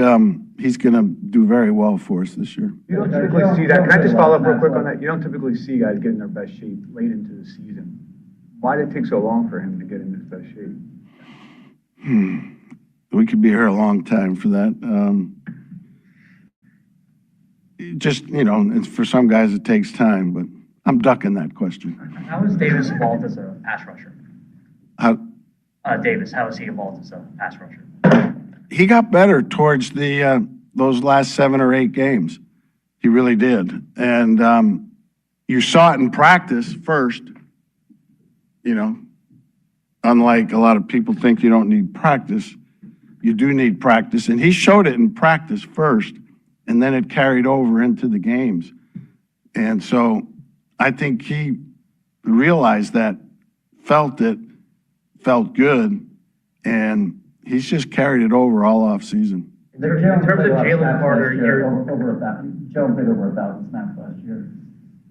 he's going to do very well for us this year. You don't typically see that. Can I just follow up real quick on that? You don't typically see guys get in their best shape late into the season. Why did it take so long for him to get in his best shape? We could be here a long time for that. It's for some guys it takes time, but I'm ducking that question. How is Davis evolved as a pass rusher? Davis, how has he evolved as a pass rusher? He got better towards those last 7 or 8 games. He really did. And you saw it in practice first. Unlike a lot of people think you don't need practice, you do need practice. And he showed it in practice first, and then it carried over into the games. And so I think he realized that, felt it, felt good, and he's just carried it over all off season. In terms of Jalen Carter, Jalen played over 1,000 snaps last year.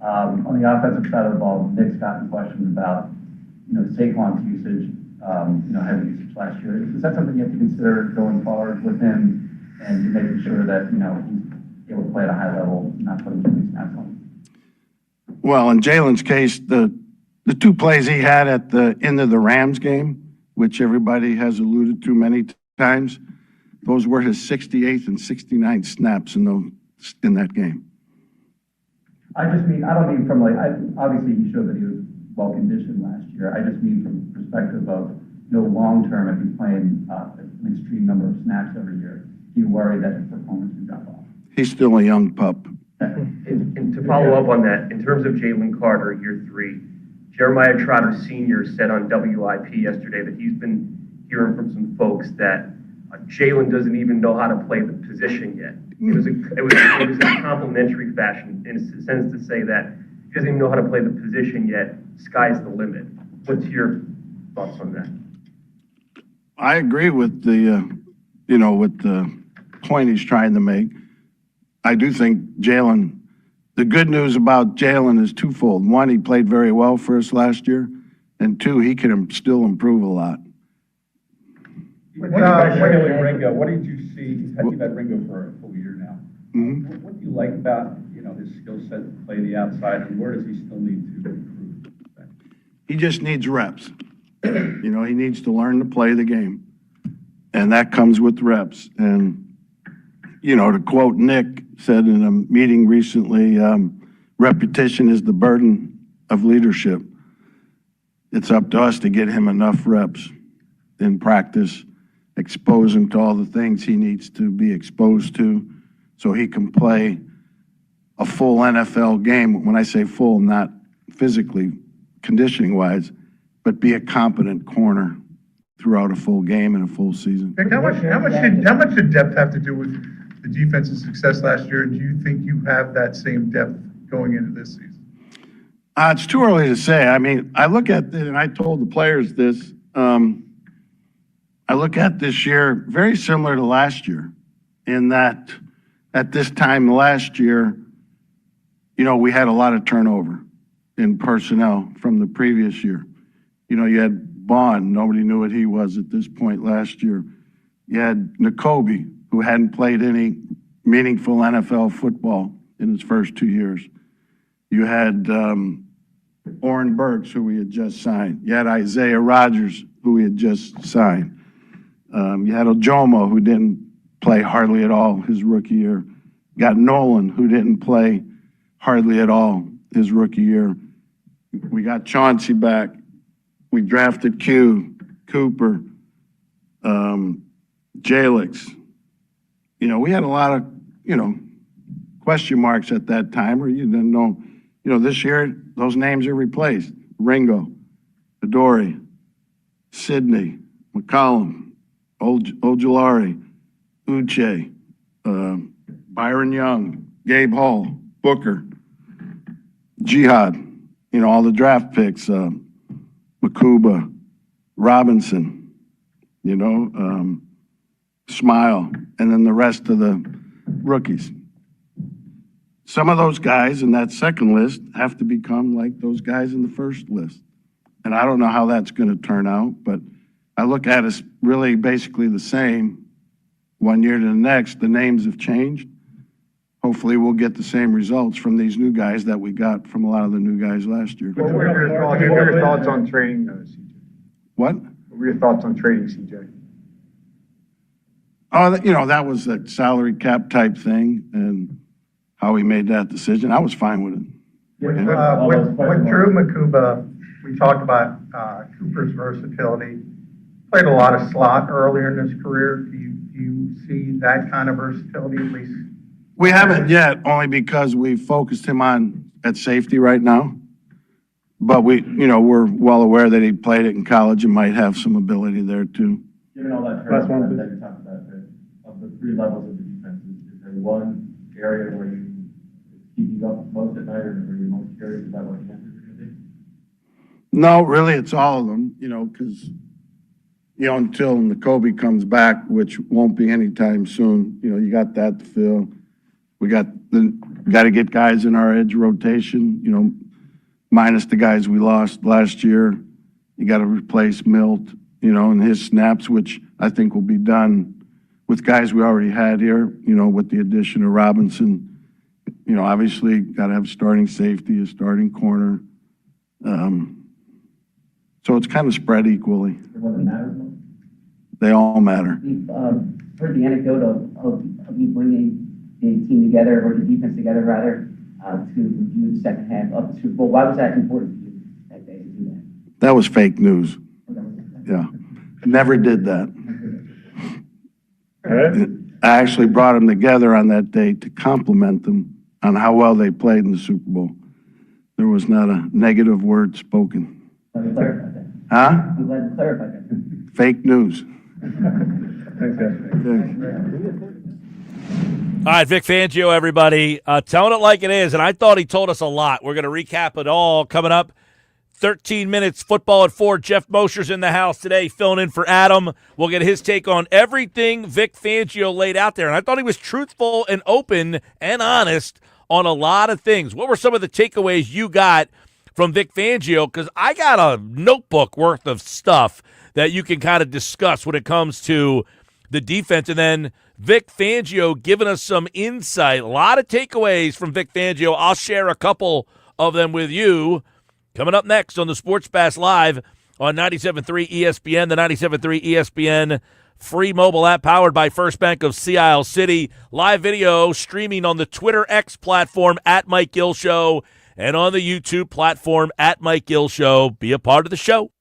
On the offensive side of the ball, Nick's gotten questions about, Saquon's usage, heavy usage last year. Is that something you have to consider going forward with him and making sure that, he's able to play at a high level, not putting too many snaps on? Well, in Jalen's case, the two plays he had at the end of the Rams game, which everybody has alluded to many times, those were his 68th and 69th snaps in that game. I don't mean from obviously he showed that he was well conditioned last year. I just mean from the perspective of, long term, if he's playing an extreme number of snaps every year, do you worry that his performance would drop off? He's still a young pup. And to follow up on that, in terms of Jalen Carter, year 3, Jeremiah Trotter Sr. said on WIP yesterday that he's been hearing from some folks that Jalen doesn't even know how to play the position yet. It was a complimentary fashion in a sense to say that he doesn't even know how to play the position yet. Sky's the limit. What's your thoughts on that? I agree with the point he's trying to make. I do think Jalen, the good news about Jalen is twofold. One, he played very well for us last year, and two, he can still improve a lot. Ringo, what did you see? You've had Ringo for a full year now. Mm-hmm. What do you like about his skill set to play the outside, and where does he still need to improve? He just needs reps. He needs to learn to play the game, and that comes with reps. And to quote Nick said in a meeting recently, repetition is the burden of leadership. It's up to us to get him enough reps in practice, expose him to all the things he needs to be exposed to so he can play a full NFL game. When I say full, not physically, conditioning-wise, but be a competent corner throughout a full game and a full season. How much did depth have to do with the defense's success last year, and do you think you have that same depth going into this season? It's too early to say. I mean, I look at it, and I told the players this, I look at this year very similar to last year in that at this time last year, we had a lot of turnover in personnel from the previous year. You had Bond, nobody knew what he was at this point last year. You had Nakobe, who hadn't played any meaningful NFL football in his first 2 years. You had Oren Burks, who we had just signed. You had Isaiah Rodgers, who we had just signed. You had Ojomo, who didn't play hardly at all his rookie year. You got Nolan, who didn't play hardly at all his rookie year. We got Chauncey back. We drafted Q, Cooper, Jalix. We had a lot of, question marks at that time, or you didn't know. This year, those names are replaced. Ringo, Adoree, Sidney, McCollum, Ojulari, Uche, Byron Young, Gabe Hall, Booker, Jihad, all the draft picks, Makuba, Robinson, Smile, and then the rest of the rookies. Some of those guys in that second list have to become like those guys in the first list. And I don't know how that's going to turn out, but I look at it as really basically the same one year to the next. The names have changed. Hopefully we'll get the same results from these new guys that we got from a lot of the new guys last year. What were your thoughts on trading, CJ? What? What were your thoughts on trading, CJ? Oh, that was a salary cap type thing, and how he made that decision. I was fine with it. With Drew Makuba, we talked about Cooper's versatility. Played a lot of slot earlier in his career. Do you see that kind of versatility at least? We haven't yet, only because we focused him on at safety right now. But we're well aware that he played it in college and might have some ability there too. Given all that turnover that you talked about, of the 3 levels of the defense, is there one area where you keep you up most at night, or where you're most curious about what the answers are going to be? No, really, it's all of them, because, until N'Kobe comes back, which won't be anytime soon. You got that to fill. We got to get guys in our edge rotation, minus the guys we lost last year. You got to replace Milt, and his snaps, which I think will be done with guys we already had here, with the addition of Robinson. Obviously got to have starting safety, a starting corner. So it's kind of spread equally. They all matter. We've heard the anecdote of you bringing the team together, or the defense together rather, to review the second half of the Super Bowl. Why was that important for you that day to do that? That was fake news. Yeah, never did that. I actually brought them together on that day to compliment them on how well they played in the Super Bowl. There was not a negative word spoken. Let me clarify that. Huh? I'm glad you clarified that. Fake news. Thanks, All right, Vic Fangio, everybody. Telling it like it is, and I thought he told us a lot. We're going to recap it all coming up. 13 minutes, football at 4. Jeff Mosher's in the house today, filling in for Adam. We'll get his take on everything Vic Fangio laid out there. And I thought he was truthful and open and honest on a lot of things. What were some of the takeaways you got from Vic Fangio? Because I got a notebook worth of stuff that you can kind of discuss when it comes to the defense. And then Vic Fangio giving us some insight. A lot of takeaways from Vic Fangio. I'll share a couple of them with you. Coming up next on the Sports Pass Live on 97.3 ESPN, the 97.3 ESPN free mobile app powered by First Bank of Sea Isle City. Live video streaming on the Twitter X platform at Mike Gill Show and on the YouTube platform at Mike Gill Show. Be a part of the show.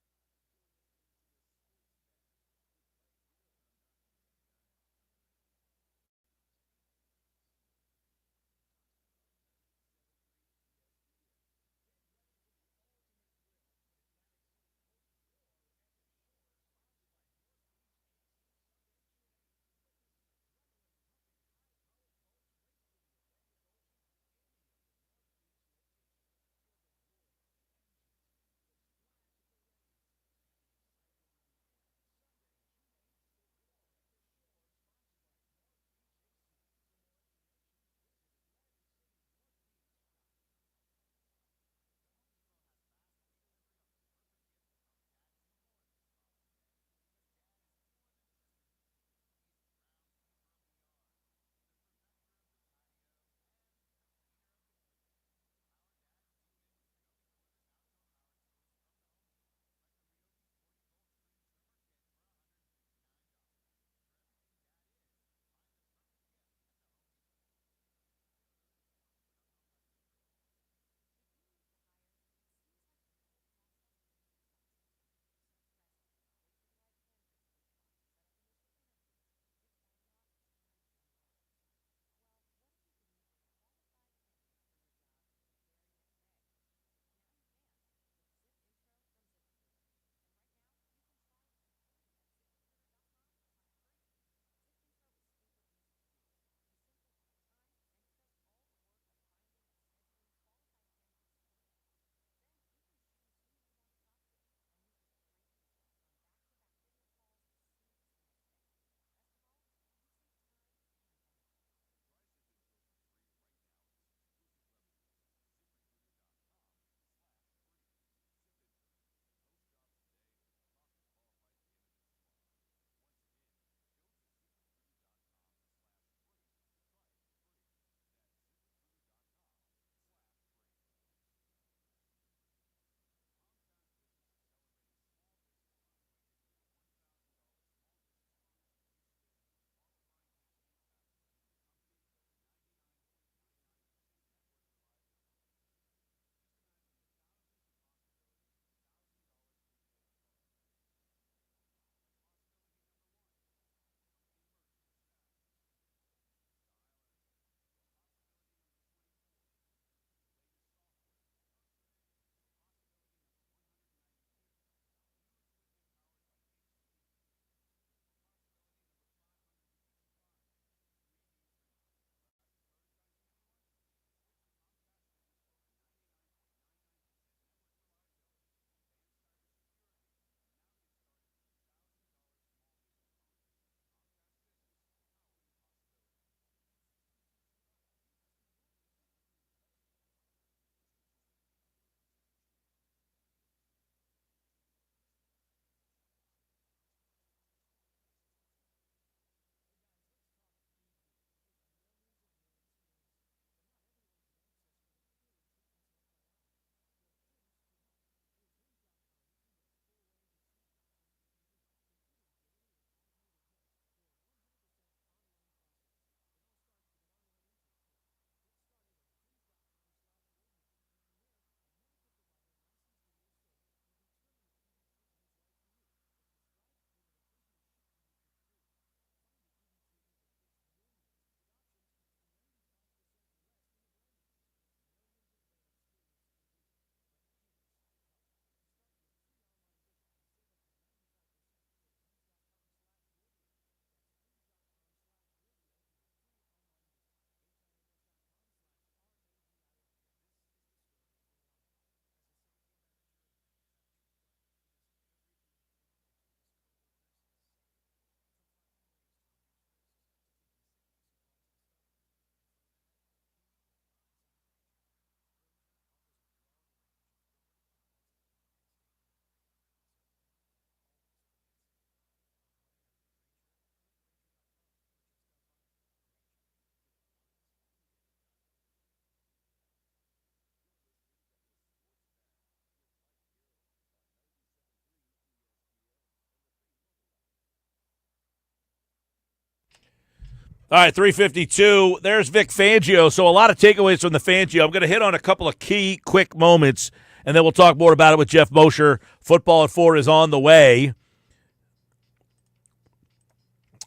All right, 352. There's Vic Fangio. So a lot of takeaways from the Fangio. I'm going to hit on a couple of key, quick moments, and then we'll talk more about it with Jeff Mosher. Football at 4 is on the way.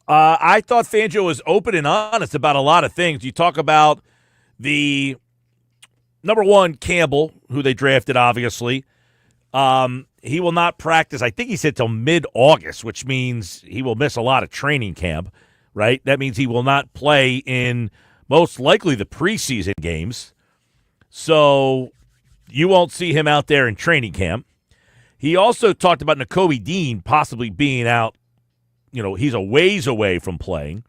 I thought Fangio was open and honest about a lot of things. You talk about the number one, Campbell, who they drafted, obviously. He will not practice, I think he said, till mid-August, which means he will miss a lot of training camp, right? That means he will not play in most likely the preseason games. So you won't see him out there in training camp. He also talked about Nakobe Dean possibly being out. He's a ways away from playing.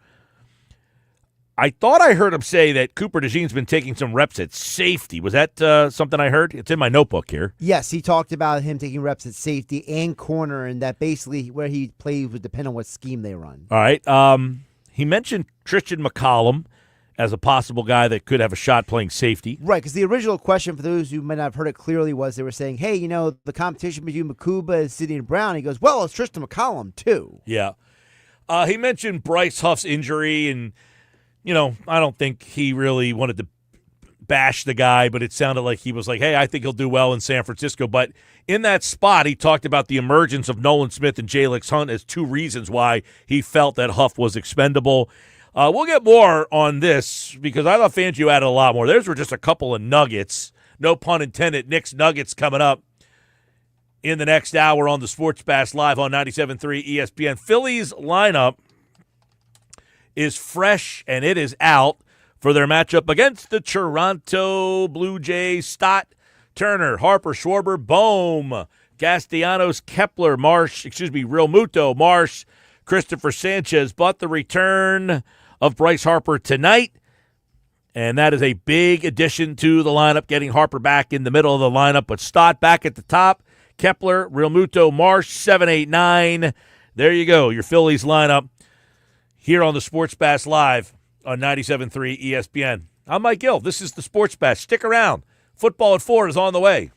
I thought I heard him say that Cooper DeJean's been taking some reps at safety. Was that something I heard? It's in my notebook here. Yes, he talked about him taking reps at safety and corner, and that basically where he plays would depend on what scheme they run. All right. He mentioned Christian McCollum as a possible guy that could have a shot playing safety. Right, because the original question, for those who might not have heard it clearly, was they were saying, hey, the competition between Makuba and Sidney and Brown. He goes, well, it's Tristan McCollum, too. Yeah. He mentioned Bryce Huff's injury, and, I don't think he really wanted to bash the guy, but it sounded like he was like, hey, I think he'll do well in San Francisco. But in that spot, he talked about the emergence of Nolan Smith and Jalix Hunt as two reasons why he felt that Huff was expendable. We'll get more on this because I thought Fangio added a lot more. Those were just a couple of nuggets. No pun intended. Knicks Nuggets coming up in the next hour on the Sports Bash Live on 97.3 ESPN. Phillies lineup is fresh, and it is out for their matchup against the Toronto Blue Jays. Stott, Turner, Harper, Schwarber, Bohm, Castellanos, Kepler, Real Muto, Marsh, Christopher Sanchez. But the return of Bryce Harper tonight, and that is a big addition to the lineup, getting Harper back in the middle of the lineup. But Stott back at the top, Kepler, Real Muto, Marsh, 7, 8, 9. There you go, your Phillies lineup here on the Sports Bash Live on 97.3 ESPN. I'm Mike Gill. This is the Sports Bash. Stick around. Football at 4 is on the way.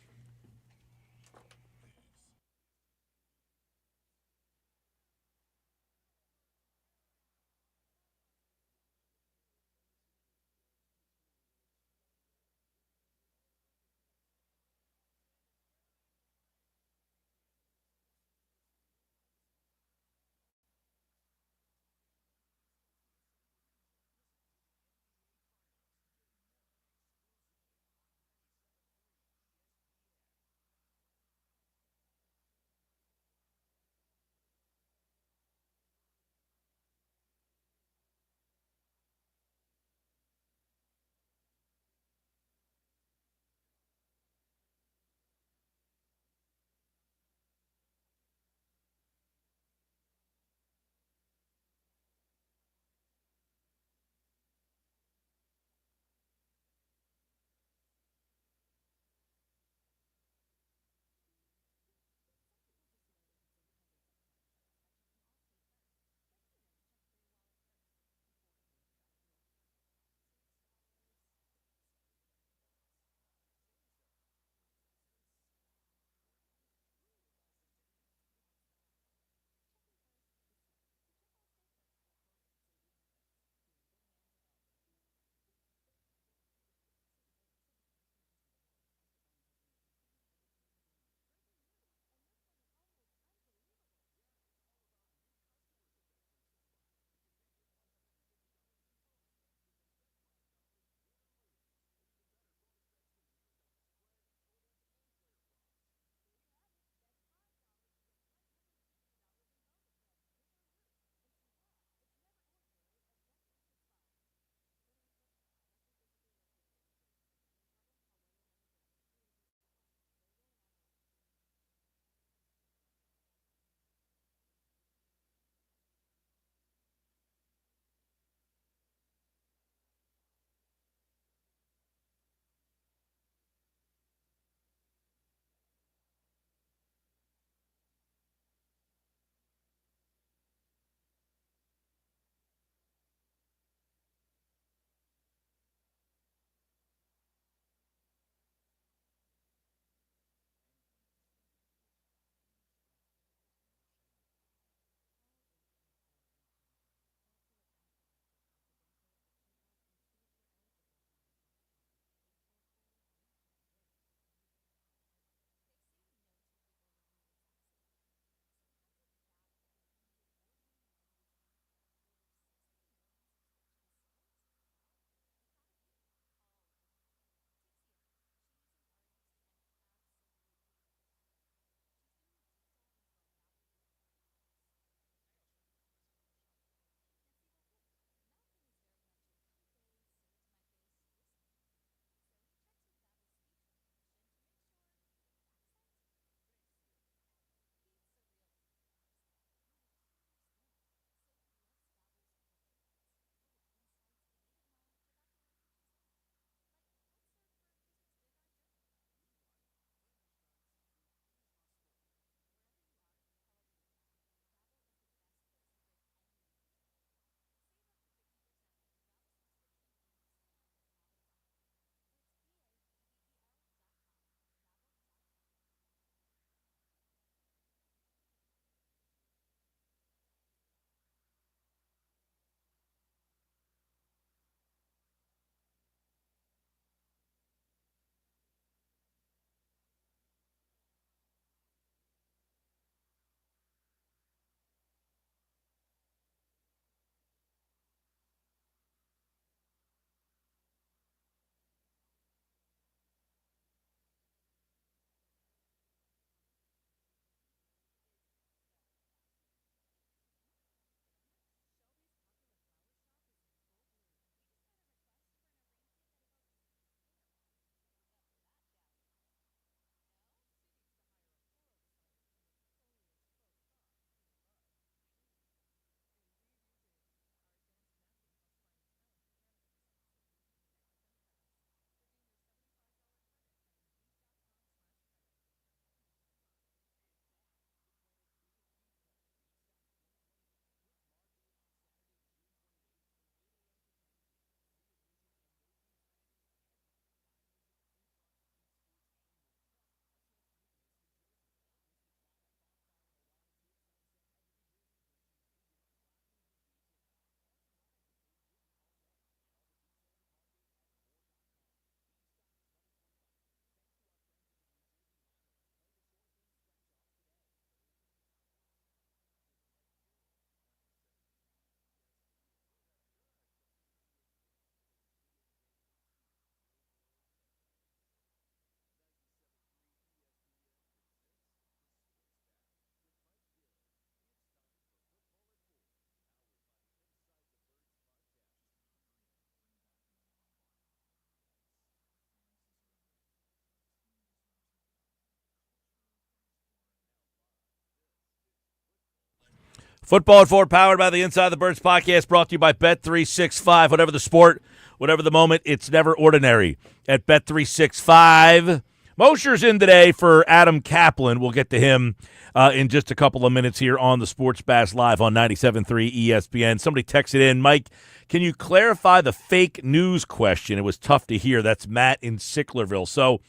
Football at 4, powered by the Inside the Birds podcast, brought to you by Bet365. Whatever the sport, whatever the moment, it's never ordinary at Bet365. Mosher's in today for Adam Kaplan. We'll get to him in just a couple of minutes here on the Sports Bash Live on 97.3 ESPN. Somebody texted in, Mike, can you clarify the fake news question? It was tough to hear. That's Matt in Sicklerville. So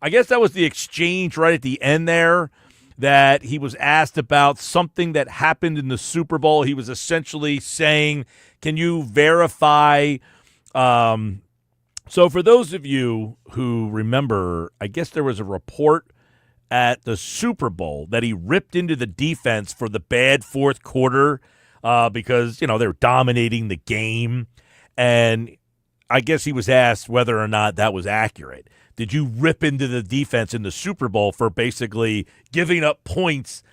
I guess that was the exchange right at the end there, that he was asked about something that happened in the Super Bowl. He was essentially saying, can you verify? So for those of you who remember, I guess there was a report at the Super Bowl that he ripped into the defense for the bad fourth quarter because, they were dominating the game. And I guess he was asked whether or not that was accurate. Did you rip into the defense in the Super Bowl for basically giving up points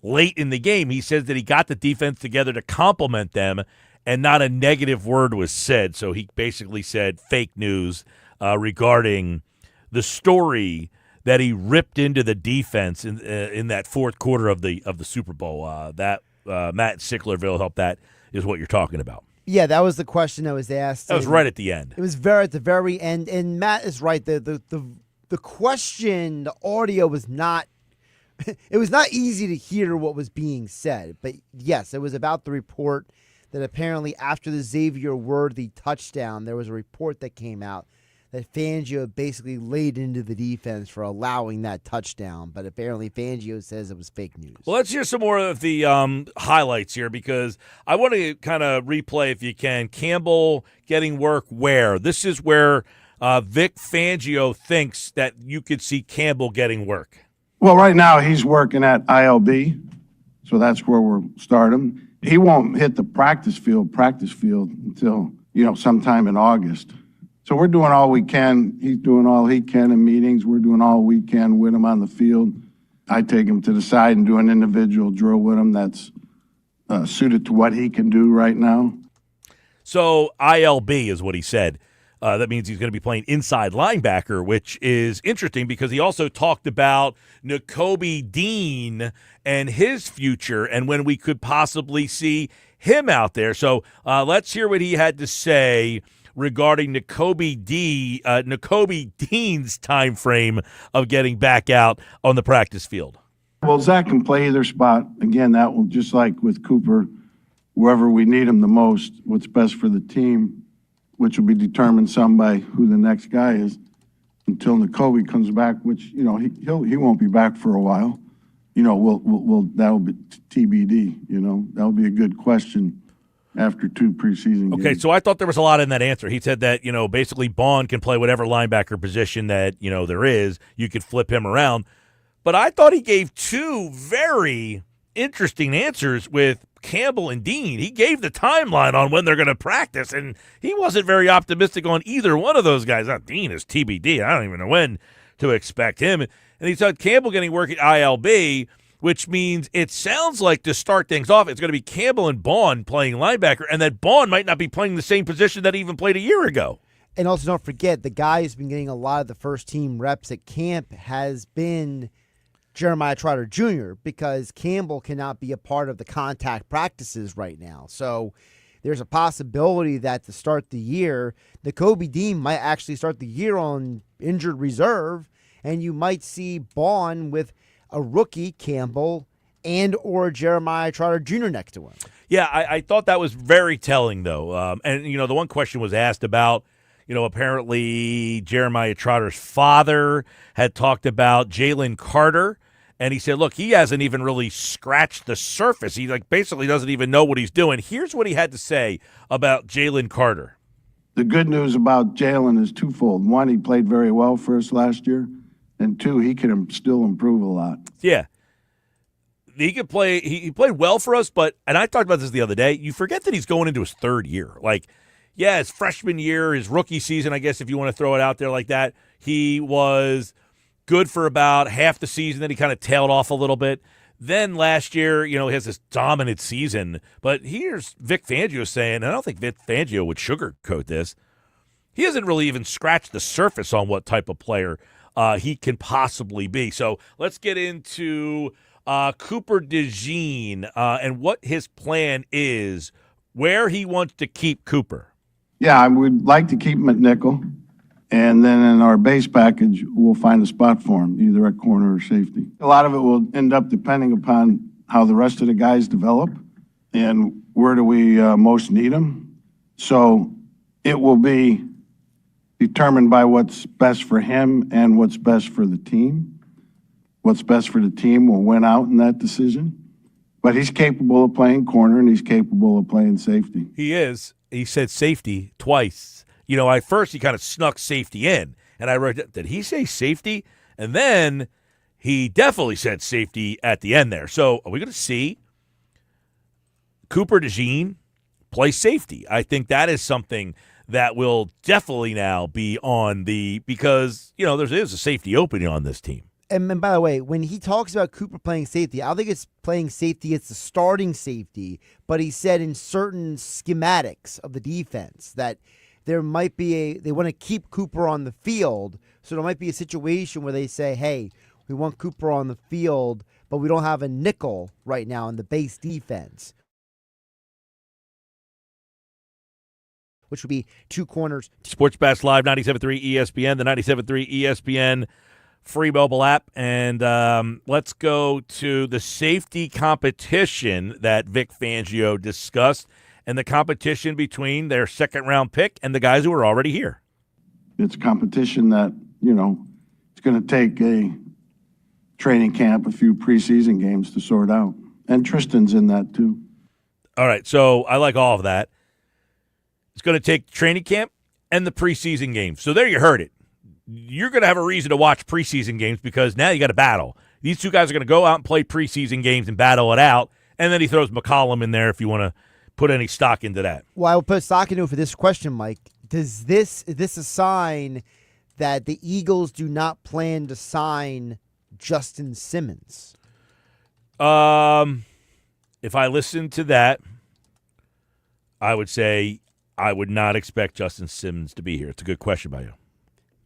late in the game? He says that he got the defense together to compliment them, and not a negative word was said. So he basically said fake news regarding the story that he ripped into the defense in that fourth quarter of the Super Bowl. That Matt Sicklerville helped. That is what you're talking about. Yeah, that was the question that was asked. That was right at the end. It was at the very end, and Matt is right. The question, the audio was not. It was not easy to hear what was being said, but yes, it was about the report that apparently after the Xavier Worthy touchdown, there was a report that came out that Fangio basically laid into the defense for allowing that touchdown, but apparently Fangio says it was fake news. Well, let's hear some more of the highlights here, because I want to kind of replay, if you can, Campbell getting work where? This is where Vic Fangio thinks that you could see Campbell getting work. Well, right now he's working at ILB, so that's where we'll start him. He won't hit the practice field until, sometime in August. So we're doing all we can. He's doing all he can in meetings. We're doing all we can with him on the field. I take him to the side and do an individual drill with him that's suited to what he can do right now. So ILB is what he said. That means he's going to be playing inside linebacker, which is interesting because he also talked about Nakobe Dean and his future and when we could possibly see him out there. So let's hear what he had to say regarding Nakobe Dean's time frame of getting back out on the practice field. Well, Zach can play either spot. Again, that will, just like with Cooper, wherever we need him the most, what's best for the team, which will be determined some by who the next guy is until Nakobe comes back, which, he won't be back for a while. That'll be TBD, that'll be a good question after 2 preseason games. Okay, so I thought there was a lot in that answer. He said that, basically Bond can play whatever linebacker position that, there is. You could flip him around. But I thought he gave 2 very interesting answers with Campbell and Dean. He gave the timeline on when they're going to practice, and he wasn't very optimistic on either one of those guys. Now, Dean is TBD. I don't even know when to expect him. And he said Campbell getting work at ILB, which means it sounds like to start things off, it's going to be Campbell and Bond playing linebacker, and that Bond might not be playing the same position that he even played a year ago. And also don't forget, the guy who's been getting a lot of the first-team reps at camp has been Jeremiah Trotter Jr. because Campbell cannot be a part of the contact practices right now. So there's a possibility that to start the year, Nakobe Dean might actually start the year on injured reserve, and you might see Bond with a rookie, Campbell, and or Jeremiah Trotter Jr. next to him. Yeah, I thought that was very telling, though. And, the one question was asked about, apparently Jeremiah Trotter's father had talked about Jalen Carter, and he said, look, he hasn't even really scratched the surface. He, basically doesn't even know what he's doing. Here's what he had to say about Jalen Carter. The good news about Jalen is twofold. One, he played very well for us last year. And 2, he can still improve a lot. Yeah. He could play. He played well for us, and I talked about this the other day, you forget that he's going into his 3rd year. His freshman year, his rookie season, I guess if you want to throw it out there like that, he was good for about half the season. Then he kind of tailed off a little bit. Then last year, he has this dominant season. But here's Vic Fangio saying, and I don't think Vic Fangio would sugarcoat this, he hasn't really even scratched the surface on what type of player he can possibly be. So let's get into Cooper DeJean and what his plan is, where he wants to keep Cooper. Yeah, I would like to keep him at nickel. And then in our base package, we'll find a spot for him, either at corner or safety. A lot of it will end up depending upon how the rest of the guys develop and where do we most need them. So it will be determined by what's best for him and what's best for the team. What's best for the team will win out in that decision. But he's capable of playing corner and he's capable of playing safety. He is. He said safety twice. You know, at first he kind of snuck safety in, and I wrote, did he say safety? And then he definitely said safety at the end there. So are we going to see Cooper DeJean play safety? I think that is something that will definitely now be on because, you know, there is a safety opening on this team. And by the way, when he talks about Cooper playing safety, I don't think it's playing safety, it's the starting safety. But he said in certain schematics of the defense that there might be they want to keep Cooper on the field. So there might be a situation where they say, hey, we want Cooper on the field, but we don't have a nickel right now in the base defense, which would be two corners. Sports Bash Live, 97.3 ESPN, the 97.3 ESPN free mobile app. And let's go to the safety competition that Vic Fangio discussed and the competition between their second-round pick and the guys who are already here. It's a competition that, you know, it's going to take a training camp, a few preseason games to sort out. And Tristan's in that too. All right, so I like all of that. It's going to take training camp and the preseason games. So there you heard it. You're going to have a reason to watch preseason games because now you got to battle. These two guys are going to go out and play preseason games and battle it out, and then he throws McCollum in there if you want to put any stock into that. Well, I will put stock into it for this question, Mike. Is this a sign that the Eagles do not plan to sign Justin Simmons? If I listened to that, I would say I would not expect Justin Simmons to be here. It's a good question by you.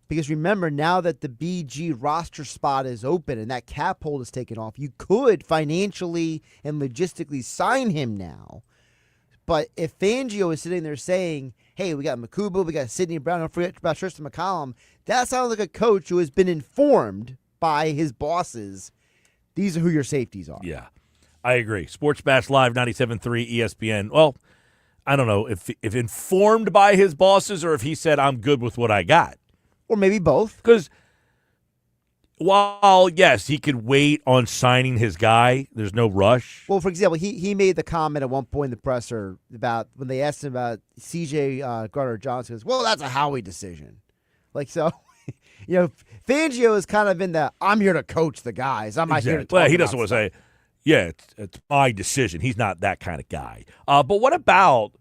Because remember, now that the BG roster spot is open and that cap hold is taken off, you could financially and logistically sign him now. But if Fangio is sitting there saying, hey, we got Makuba, we got Sidney Brown, don't forget about Tristan McCollum, that sounds like a coach who has been informed by his bosses. These are who your safeties are. Yeah, I agree. Sports Bash Live, 97.3 ESPN. Well, I don't know if informed by his bosses or if he said, I'm good with what I got. Or maybe both. Because while, yes, he could wait on signing his guy, there's no rush. Well, for example, he made the comment at one point in the presser about when they asked him about C.J. Gardner-Johnson, he goes, well, that's a Howie decision. Like, so, you know, Fangio is kind of in the, I'm here to coach the guys. I'm not here to talk Well, he about doesn't want to stuff. say, yeah, it's my decision. He's not that kind of guy. But what about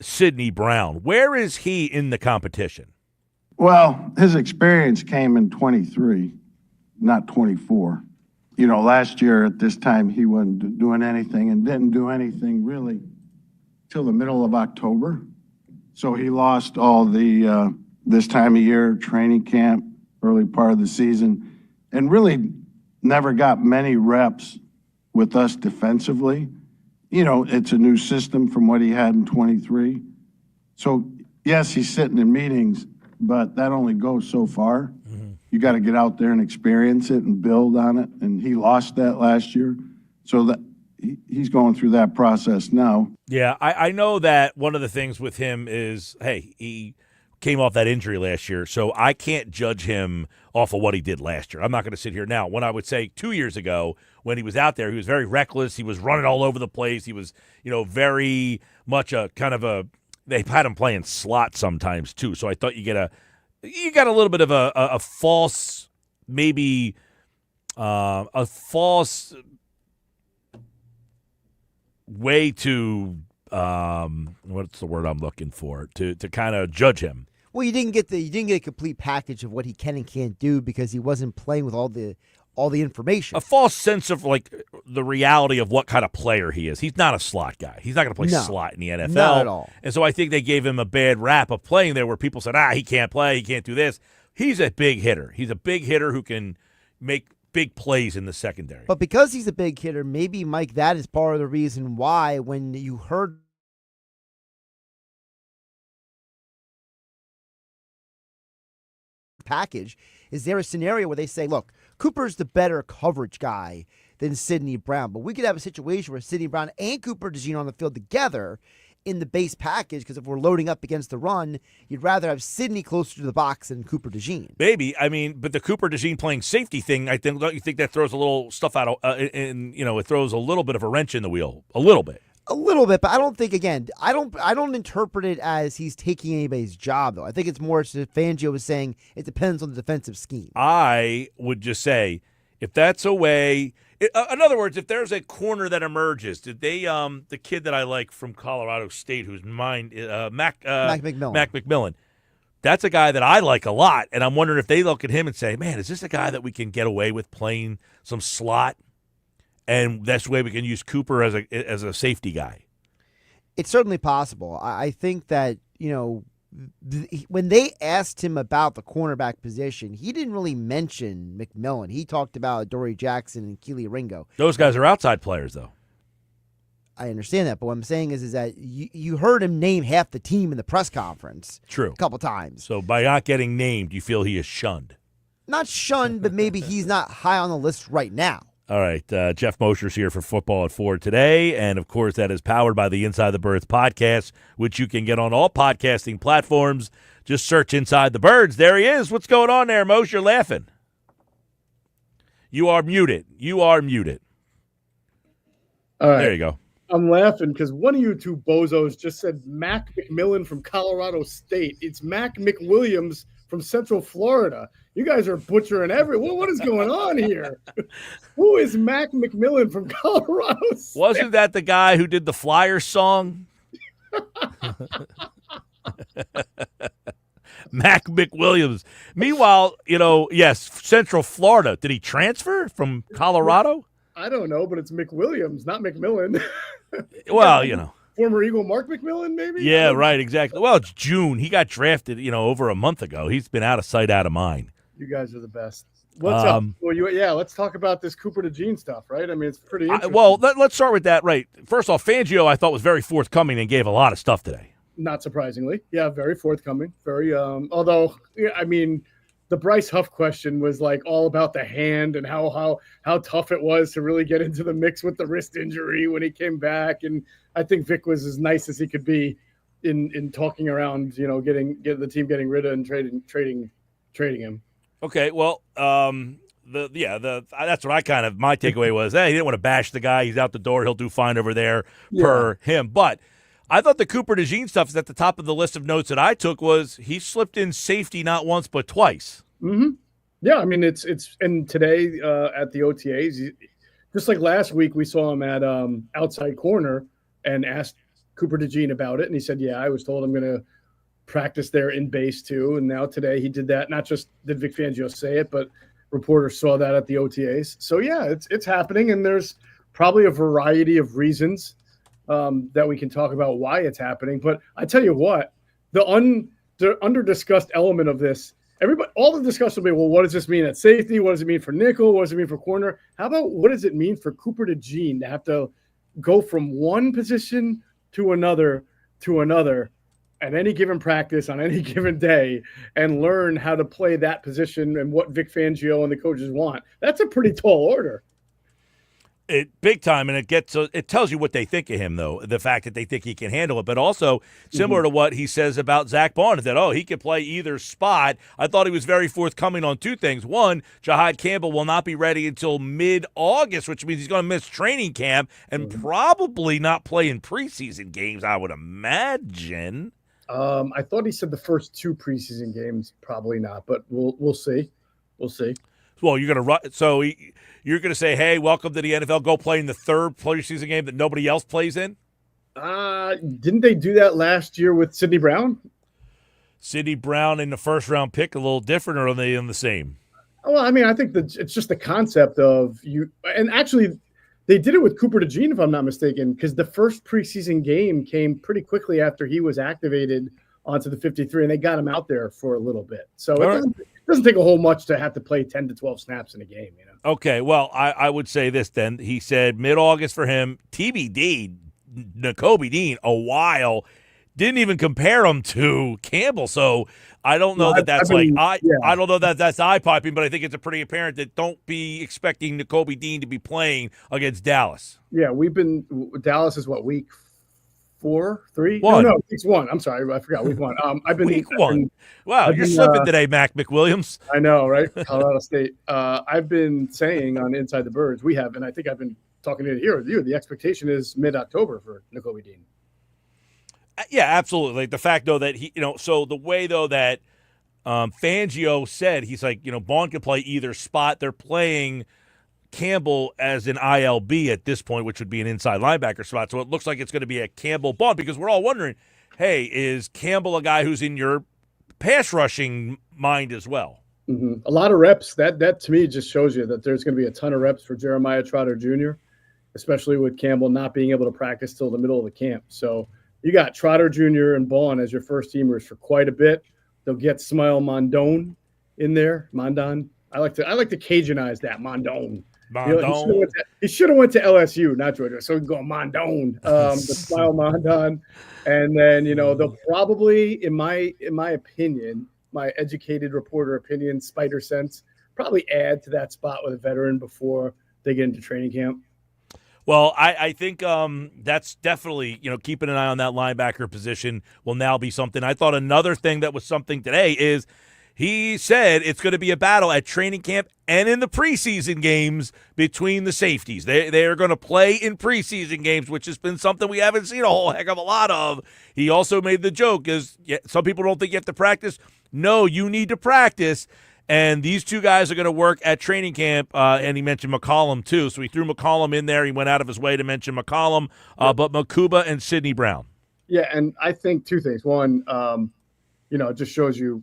Sidney Brown? Where is he in the competition? Well, his experience came in 23, not 24. You know, last year at this time, he wasn't doing anything and didn't do anything really till the middle of October. So he lost all the this time of year, training camp, early part of the season, and really never got many reps with us defensively. You know, it's a new system from what he had in 23. So, yes, he's sitting in meetings, but that only goes so far. Mm-hmm. You got to get out there and experience it and build on it, and he lost that last year. So that he's going through that process now. Yeah, I know that one of the things with him is, hey, he came off that injury last year, so I can't judge him off of what he did last year. I'm not going to sit here now. When I would say 2 years ago, when he was out there, he was very reckless. He was running all over the place. He was, very much a kind of a. They had him playing slot sometimes too. So I thought you got a little bit of a false, maybe a false way to what's the word I'm looking for to kind of judge him. Well, you didn't get a complete package of what he can and can't do because he wasn't playing with all the information. A false sense of like the reality of what kind of player he is. He's not a slot guy. He's not going to play slot in the NFL. Not at all. And so I think they gave him a bad rap of playing there where people said, he can't play, he can't do this. He's a big hitter. He's a big hitter who can make big plays in the secondary. But because he's a big hitter, maybe, Mike, that is part of the reason why when you heard package, is there a scenario where they say, look, Cooper's the better coverage guy than Sidney Brown, but we could have a situation where Sidney Brown and Cooper DeJean on the field together in the base package, because if we're loading up against the run, you'd rather have Sidney closer to the box than Cooper DeJean. Maybe. I mean, but the Cooper DeJean playing safety thing, I think, don't you think that throws a little stuff out of, it throws a little bit of a wrench in the wheel, a little bit. A little bit, but I don't think, again, I don't interpret it as he's taking anybody's job, though. I think it's more as Fangio was saying, it depends on the defensive scheme. I would just say, if that's a way, in other words, if there's a corner that emerges, did they, the kid that I like from Colorado State, whose mind, Mac McMillan, that's a guy that I like a lot, and I'm wondering if they look at him and say, man, is this a guy that we can get away with playing some slot? And that's the way we can use Cooper as a safety guy. It's certainly possible. I think that, when they asked him about the cornerback position, he didn't really mention McMillan. He talked about Dory Jackson and Keely Ringo. Those guys are outside players, though. I understand that, but what I'm saying is that you heard him name half the team in the press conference. True. A couple times. So by not getting named, you feel he is shunned. Not shunned, but maybe he's not high on the list right now. All right, Jeff Mosher's here for Football at 4 today, and, of course, that is powered by the Inside the Birds podcast, which you can get on all podcasting platforms. Just search Inside the Birds. There he is. What's going on there, Mosher? You're laughing. You are muted. All right. There you go. I'm laughing because one of you two bozos just said Mac McMillan from Colorado State. It's Mac McWilliams from Central Florida. You guys are butchering what is going on here? Who is Mac McMillan from Colorado State? Wasn't that the guy who did the Flyers song? Mac McWilliams. Meanwhile, yes, Central Florida. Did he transfer from Colorado? I don't know, but it's McWilliams, not McMillan. Well, Former Eagle Mark McMillan, maybe? Yeah, right, exactly. Well, it's June. He got drafted, over a month ago. He's been out of sight, out of mind. You guys are the best. What's up? Well, let's talk about this Cooper DeJean stuff, right? I mean, it's pretty interesting. Let's start with that, right? First off, Fangio, I thought, was very forthcoming and gave a lot of stuff today. Not surprisingly. Yeah, very forthcoming. Very, although, I mean, the Bryce Huff question was like all about the hand and how tough it was to really get into the mix with the wrist injury when he came back. And I think Vic was as nice as he could be in talking around, getting the team getting rid of and trading him. Okay, well, that's what my takeaway was. He didn't want to bash the guy. He's out the door. He'll do fine over there per him. But I thought the Cooper DeJean stuff is at the top of the list of notes that I took was he slipped in safety not once but twice. Mm-hmm. Yeah, I mean it's and today at the OTAs, just like last week we saw him at outside corner and asked Cooper DeJean about it, and he said, "Yeah, I was told I'm going to practice there in base too." And now today he did that. Not just did Vic Fangio say it, but reporters saw that at the OTAs. So yeah, it's happening, and there's probably a variety of reasons that we can talk about why it's happening. But I tell you what, the under discussed element of this, all the discussion will be, well, what does this mean at safety? What does it mean for nickel? What does it mean for corner? How about what does it mean for Cooper DeJean to have to go from one position to another at any given practice on any given day and learn how to play that position and what Vic Fangio and the coaches want? That's a pretty tall order. Big time, and it tells you what they think of him, though, the fact that they think he can handle it, but also similar to what he says about Zach Bond, that, he can play either spot. I thought he was very forthcoming on two things. One, Jahad Campbell will not be ready until mid-August, which means he's going to miss training camp and probably not play in preseason games, I would imagine. I thought he said the first two preseason games, probably not, but we'll see. We'll see. Well, you're going to say, hey, welcome to the NFL, go play in the third preseason game that nobody else plays in? Didn't they do that last year with Sidney Brown? Sidney Brown in the first-round pick, a little different, or are they in the same? Well, I mean, I think that it's just the concept of you – and actually, they did it with Cooper DeJean, if I'm not mistaken, because the first preseason game came pretty quickly after he was activated onto the 53, and they got him out there for a little bit. So it doesn't take a whole much to have to play 10 to 12 snaps in a game, you know. Okay, well, I would say this then. He said mid-August for him. TBD, Nakobe Dean, a while. Didn't even compare him to Campbell, so I don't know I don't know that that's eye-popping, but I think it's a pretty apparent that don't be expecting Nakobe Dean to be playing against Dallas. Yeah, Dallas is what, week 4, 3? One. No, week 1. I'm sorry, I forgot week 1. Week 1. Wow, you're slipping today, Mac McWilliams. I know, right? Colorado State. I've been saying on Inside the Birds, and I think I've been talking to it here with you, the expectation is mid-October for Nakobe Dean. Yeah, absolutely. Like the fact, though, that so the way, though, that Fangio said, he's like, Bond can play either spot. They're playing Campbell as an ILB at this point, which would be an inside linebacker spot. So it looks like it's going to be a Campbell Bond because we're all wondering, hey, is Campbell a guy who's in your pass rushing mind as well? Mm-hmm. A lot of reps. That to me just shows you that there's going to be a ton of reps for Jeremiah Trotter Jr., especially with Campbell not being able to practice till the middle of the camp. So you got Trotter Jr. and Bond as your first teamers for quite a bit. They'll get Smile Mondone in there. Mondon. I like to Cajuanize that Mondone. He should have went to LSU, not Georgia. So we can go Mondone, the Smile Mondon, and then they'll probably, in my opinion, my educated reporter opinion, spider sense, probably add to that spot with a veteran before they get into training camp. Well, I think that's definitely, keeping an eye on that linebacker position will now be something. I thought another thing that was something today is he said it's going to be a battle at training camp and in the preseason games between the safeties. They are going to play in preseason games, which has been something we haven't seen a whole heck of a lot of. He also made the joke is some people don't think you have to practice. No, you need to practice. And these two guys are going to work at training camp, and he mentioned McCollum too. So he threw McCollum in there. He went out of his way to mention McCollum, but Makuba and Sidney Brown. Yeah, and I think two things. One, it just shows you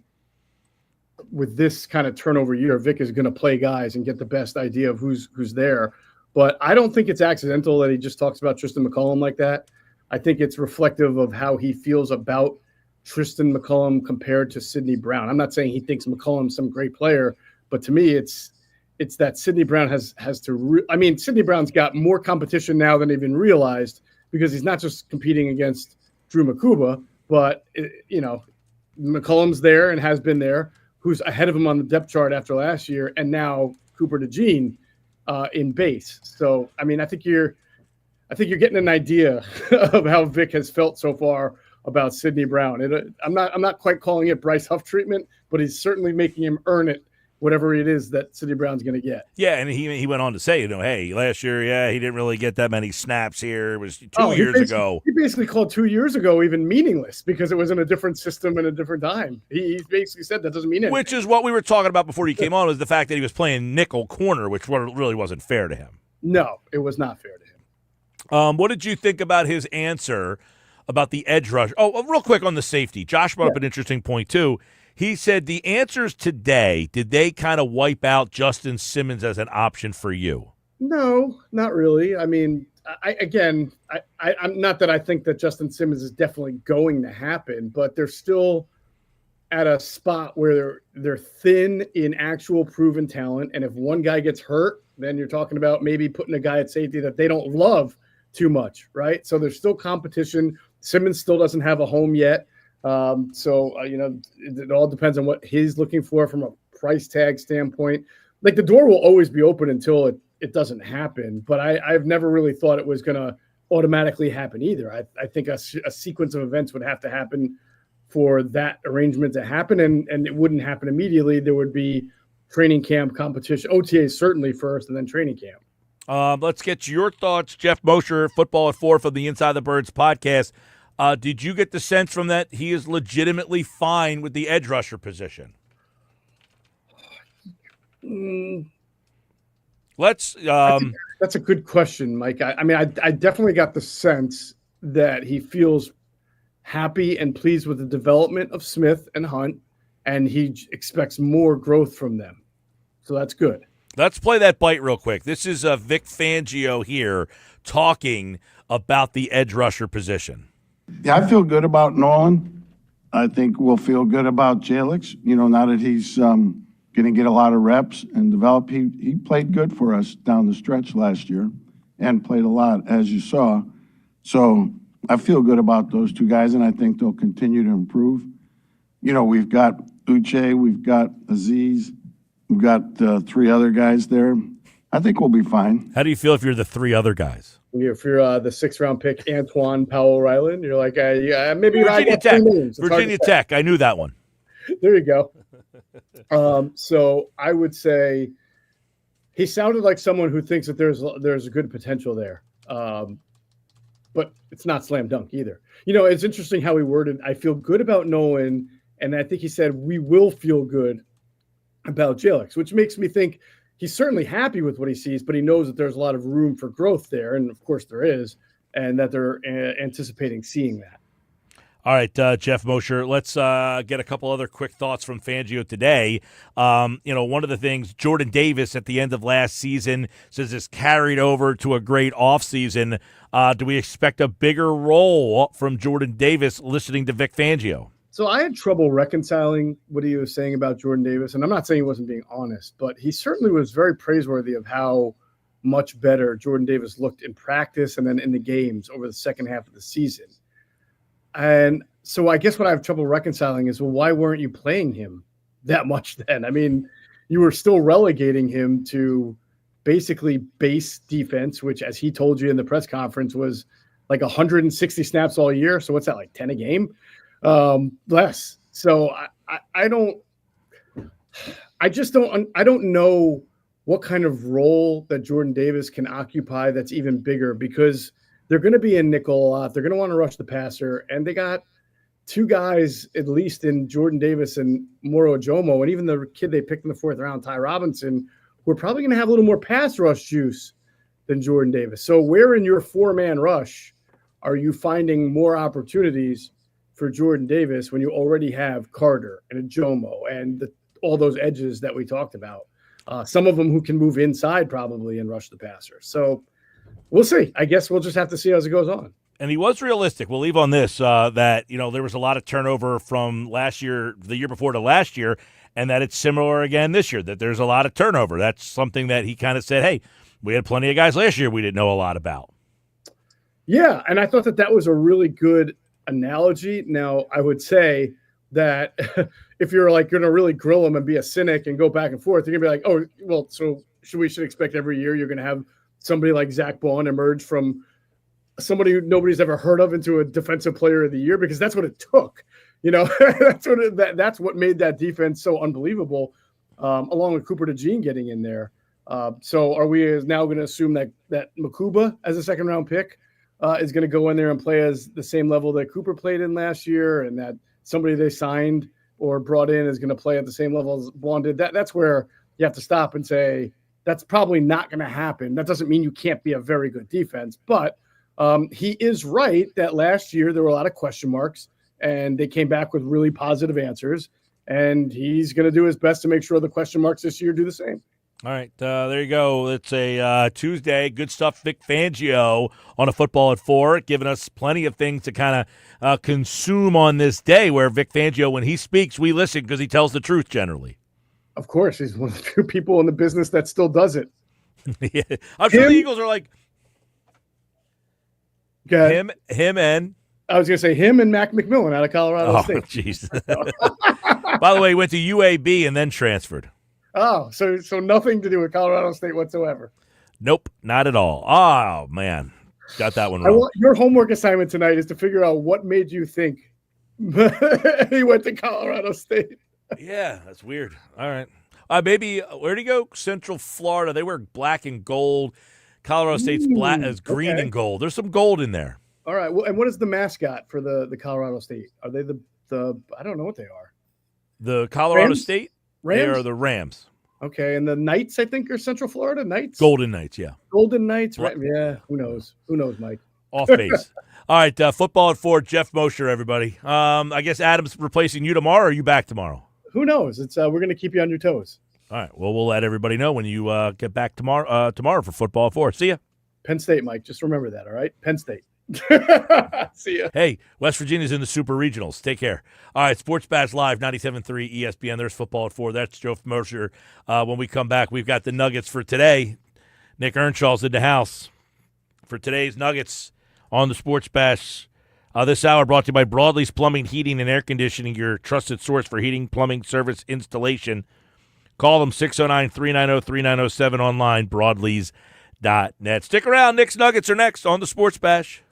with this kind of turnover year, Vic is going to play guys and get the best idea of who's there. But I don't think it's accidental that he just talks about Tristan McCollum like that. I think it's reflective of how he feels about Tristan McCollum compared to Sidney Brown. I'm not saying he thinks McCollum's some great player, but to me, it's that Sidney Brown has to. Sidney Brown's got more competition now than even realized because he's not just competing against Drew Makuba, but McCollum's there and has been there, who's ahead of him on the depth chart after last year, and now Cooper DeJean in base. So I think you're getting an idea of how Vic has felt so far about Sidney Brown. I'm not quite calling it Bryce Huff treatment, but he's certainly making him earn it, whatever it is that Sidney Brown's going to get. Yeah, and he went on to say, hey, last year, he didn't really get that many snaps here. It was 2 years ago. He basically called 2 years ago even meaningless because it was in a different system and a different time. He basically said that doesn't mean anything. Which is what we were talking about before he came on, was the fact that he was playing nickel corner, which really wasn't fair to him. No, it was not fair to him. What did you think about his answer about the edge rush? Oh, real quick on the safety. Josh brought up an interesting point, too. He said the answers today, did they kind of wipe out Justin Simmons as an option for you? No, not really. I'm not that I think that Justin Simmons is definitely going to happen, but they're still at a spot where they're thin in actual proven talent. And if one guy gets hurt, then you're talking about maybe putting a guy at safety that they don't love too much, right? So there's still competition. Simmons still doesn't have a home yet. It all depends on what he's looking for from a price tag standpoint. Like the door will always be open until it doesn't happen. But I've never really thought it was going to automatically happen either. I think a sequence of events would have to happen for that arrangement to happen. And it wouldn't happen immediately. There would be training camp competition, OTAs certainly first, and then training camp. Let's get your thoughts. Jeff Mosher, Football at 4 from the Inside the Birds podcast. Did you get the sense from that he is legitimately fine with the edge rusher position? That's a good question, Mike. I definitely got the sense that he feels happy and pleased with the development of Smith and Hunt, and he expects more growth from them. So that's good. Let's play that bite real quick. This is Vic Fangio here talking about the edge rusher position. Yeah, I feel good about Nolan. I think we'll feel good about Jalix, now that he's going to get a lot of reps and develop. He played good for us down the stretch last year and played a lot, as you saw. So I feel good about those two guys, and I think they'll continue to improve. You know, we've got Uche, we've got Aziz, we've got 3 other guys there. I think we'll be fine. How do you feel if you're the 3 other guys? If you're the 6th-round pick, Antoine Powell-Ryland, you're like, yeah, maybe Virginia Tech. Virginia Tech. I knew that one. There you go. So I would say he sounded like someone who thinks that there's a good potential there. But it's not slam dunk either. You know, it's interesting how he worded, I feel good about Nolan, and I think he said, we will feel good about Jalix, which makes me think he's certainly happy with what he sees, but he knows that there's a lot of room for growth there, and of course there is, and that they're anticipating seeing that. All right, Jeff Mosher, let's get a couple other quick thoughts from Fangio today. You know, one of the things Jordan Davis at the end of last season says is carried over to a great offseason. Do we expect a bigger role from Jordan Davis listening to Vic Fangio? So I had trouble reconciling what he was saying about Jordan Davis, and I'm not saying he wasn't being honest, but he certainly was very praiseworthy of how much better Jordan Davis looked in practice and then in the games over the second half of the season. And so I guess what I have trouble reconciling is, well, why weren't you playing him that much then? I mean, you were still relegating him to basically base defense, which, as he told you in the press conference, was like 160 snaps all year. So what's that, like 10 a game? Less. So I don't know what kind of role that Jordan Davis can occupy that's even bigger, because they're going to be in nickel a lot. They're going to want to rush the passer, and they got 2 guys at least in Jordan Davis and Moro Ojomo, and even the kid they picked in the 4th round, Ty Robinson, who are probably going to have a little more pass rush juice than Jordan Davis. So where in your 4-man rush are you finding more opportunities for Jordan Davis when you already have Carter and Ojomo and all those edges that we talked about? Some of them who can move inside probably and rush the passer. So we'll see. I guess we'll just have to see as it goes on. And he was realistic. We'll leave on this, that, you know, there was a lot of turnover from last year, the year before to last year, and that it's similar again this year, that there's a lot of turnover. That's something that he kind of said, hey, we had plenty of guys last year we didn't know a lot about. Yeah, and I thought that was a really good analogy. Now, I would say that if you're like going to really grill him and be a cynic and go back and forth, you're going to be like, oh, well, so we should expect every year you're going to have somebody like Zach Bond emerge from somebody who nobody's ever heard of into a defensive player of the year, because that's what it took. You know, that's what made that defense so unbelievable, along with Cooper DeJean getting in there. So are we now going to assume that Makuba as a 2nd-round pick is going to go in there and play as the same level that Cooper played in last year, and that somebody they signed or brought in is going to play at the same level as Bond did? That's where you have to stop and say, that's probably not going to happen. That doesn't mean you can't be a very good defense, but he is right that last year there were a lot of question marks, and they came back with really positive answers, and he's going to do his best to make sure the question marks this year do the same. All right, there you go. It's a Tuesday. Good stuff, Vic Fangio on a Football at 4, giving us plenty of things to kind of consume on this day, where Vic Fangio, when he speaks, we listen because he tells the truth generally. Of course, he's one of the few people in the business that still does it. Yeah. I'm sure the Eagles are like, him and I was going to say him and Mac McMillan out of Colorado State. Jeez. By the way, he went to UAB and then transferred. Oh, so nothing to do with Colorado State whatsoever. Nope, not at all. Oh, man. Got that one wrong. Your homework assignment tonight is to figure out what made you think he went to Colorado State. Yeah, that's weird. All right. Maybe, where'd he go? Central Florida. They wear black and gold. Colorado State's black as green and gold. There's some gold in there. All right. Well, and what is the mascot for the Colorado State? Are they the I don't know what they are. The Colorado Rams? State? Rams? They are the Rams. Okay, and the Knights, I think, are Central Florida Knights? Golden Knights, yeah. Golden Knights, right? Yeah, who knows? Who knows, Mike? Off base. All right, Football at 4, Jeff Mosher, everybody. I guess Adam's replacing you tomorrow, or are you back tomorrow? Who knows? It's we're going to keep you on your toes. All right, well, we'll let everybody know when you get back tomorrow for Football at 4. See ya. Penn State, Mike. Just remember that, all right? Penn State. See ya. Hey, West Virginia's in the Super Regionals. Take care. All right, Sports Bash Live, 97.3 ESPN. There's football at 4. That's Joe Mosher. When we come back, we've got the Nuggets for today. Nick Earnshaw's in the house for today's Nuggets on the Sports Bash. This hour brought to you by Broadlee's Plumbing, Heating, and Air Conditioning, your trusted source for heating, plumbing, service, installation. Call them 609-390-3907 online, broadlees.net. Stick around. Nick's Nuggets are next on the Sports Bash.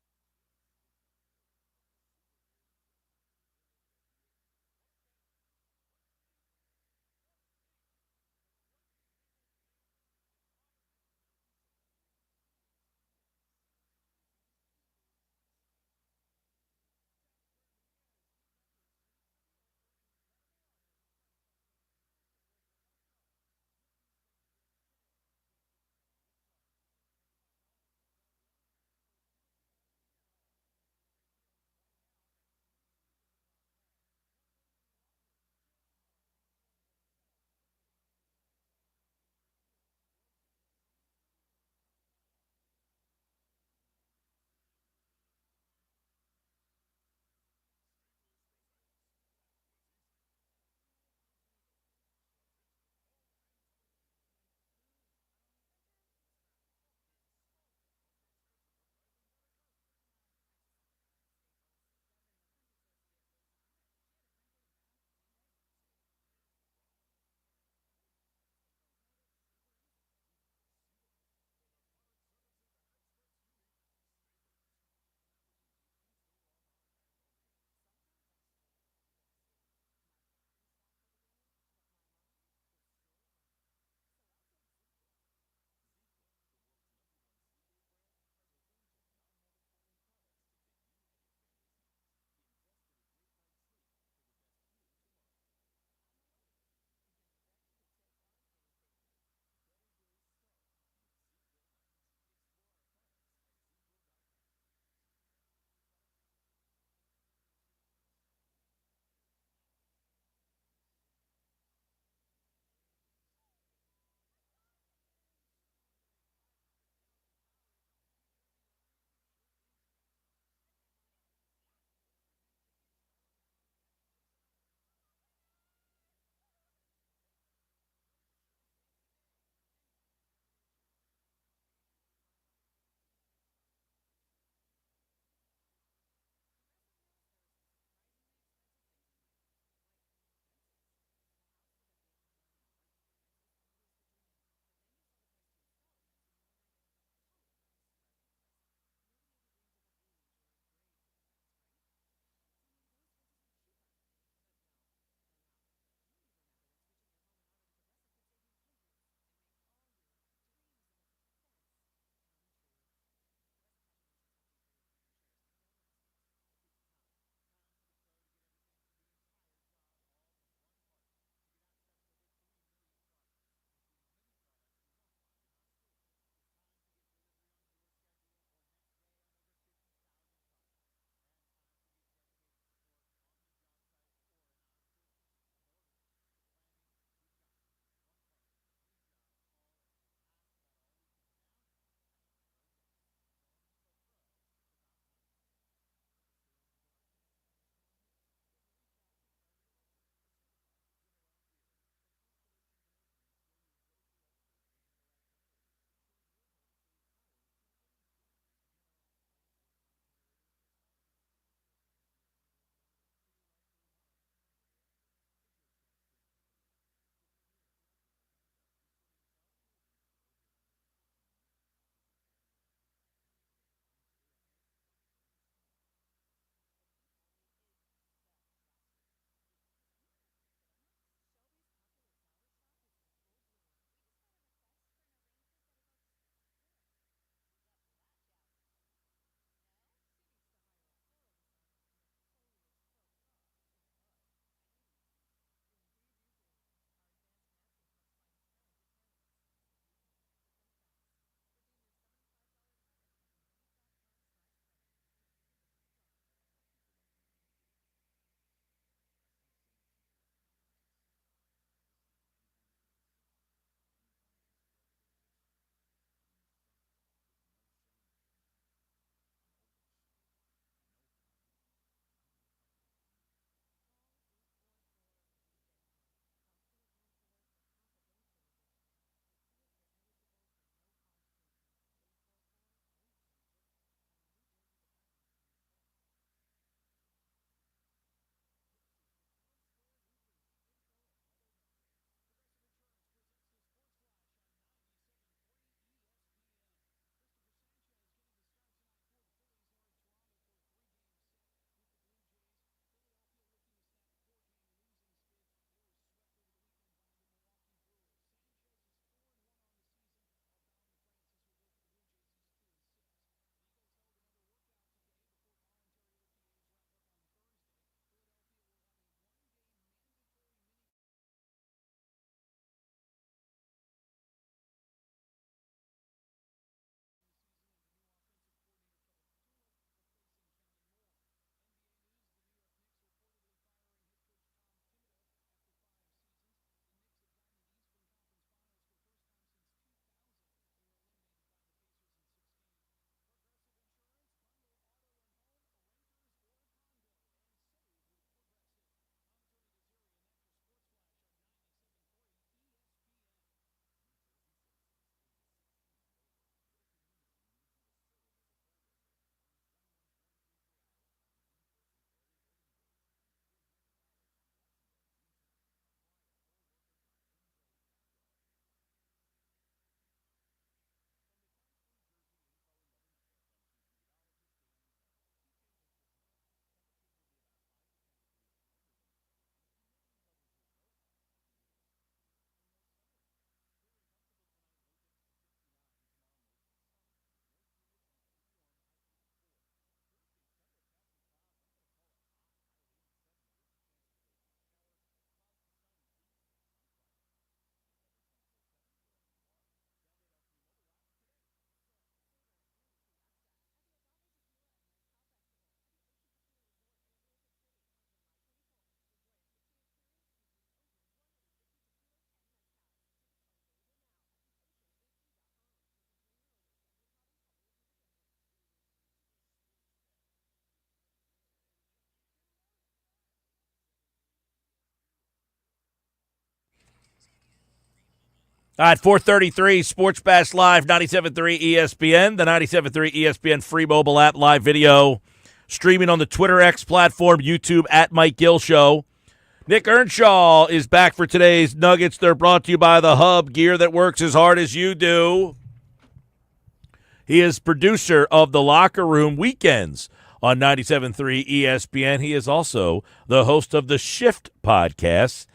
All right, 433 Sports Bash Live, 97.3 ESPN, the 97.3 ESPN free mobile app, live video, streaming on the Twitter X platform, YouTube at Mike Gill Show. Nick Earnshaw is back for today's Nuggets. They're brought to you by the Hub, gear that works as hard as you do. He is producer of the Locker Room Weekends on 97.3 ESPN. He is also the host of the Shift podcast,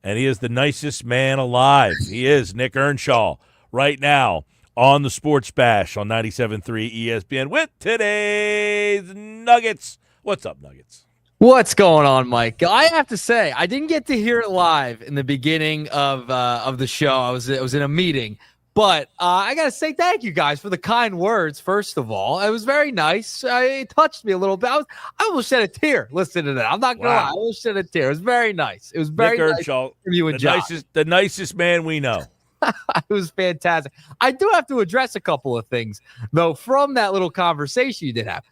and he is the nicest man alive. He is Nick Earnshaw right now on the Sports Bash on 97.3 ESPN with today's Nuggets. What's up, Nuggets? What's going on, Mike? I have to say, I didn't get to hear it live in the beginning of the show. I was in a meeting. But I got to say thank you guys for the kind words, first of all. It was very nice. It touched me a little bit. I almost shed a tear listening to that. I'm not going to lie. I almost shed a tear. It was very nice. It was very Nick nice Earnshaw, from you and John. the nicest man we know. It was fantastic. I do have to address a couple of things, though, from that little conversation you did have.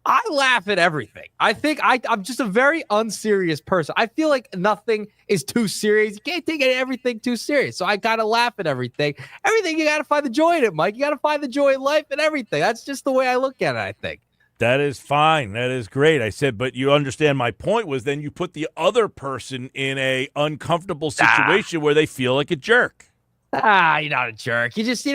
I laugh at everything. I think I'm just a very unserious person. I feel like nothing is too serious. You can't take everything too serious. So I got to laugh at everything. Everything, you got to find the joy in it, Mike. You got to find the joy in life and everything. That's just the way I look at it, I think. That is fine. That is great. I said, but you understand my point was then you put the other person in a uncomfortable situation where they feel like a jerk. You're not a jerk. You just,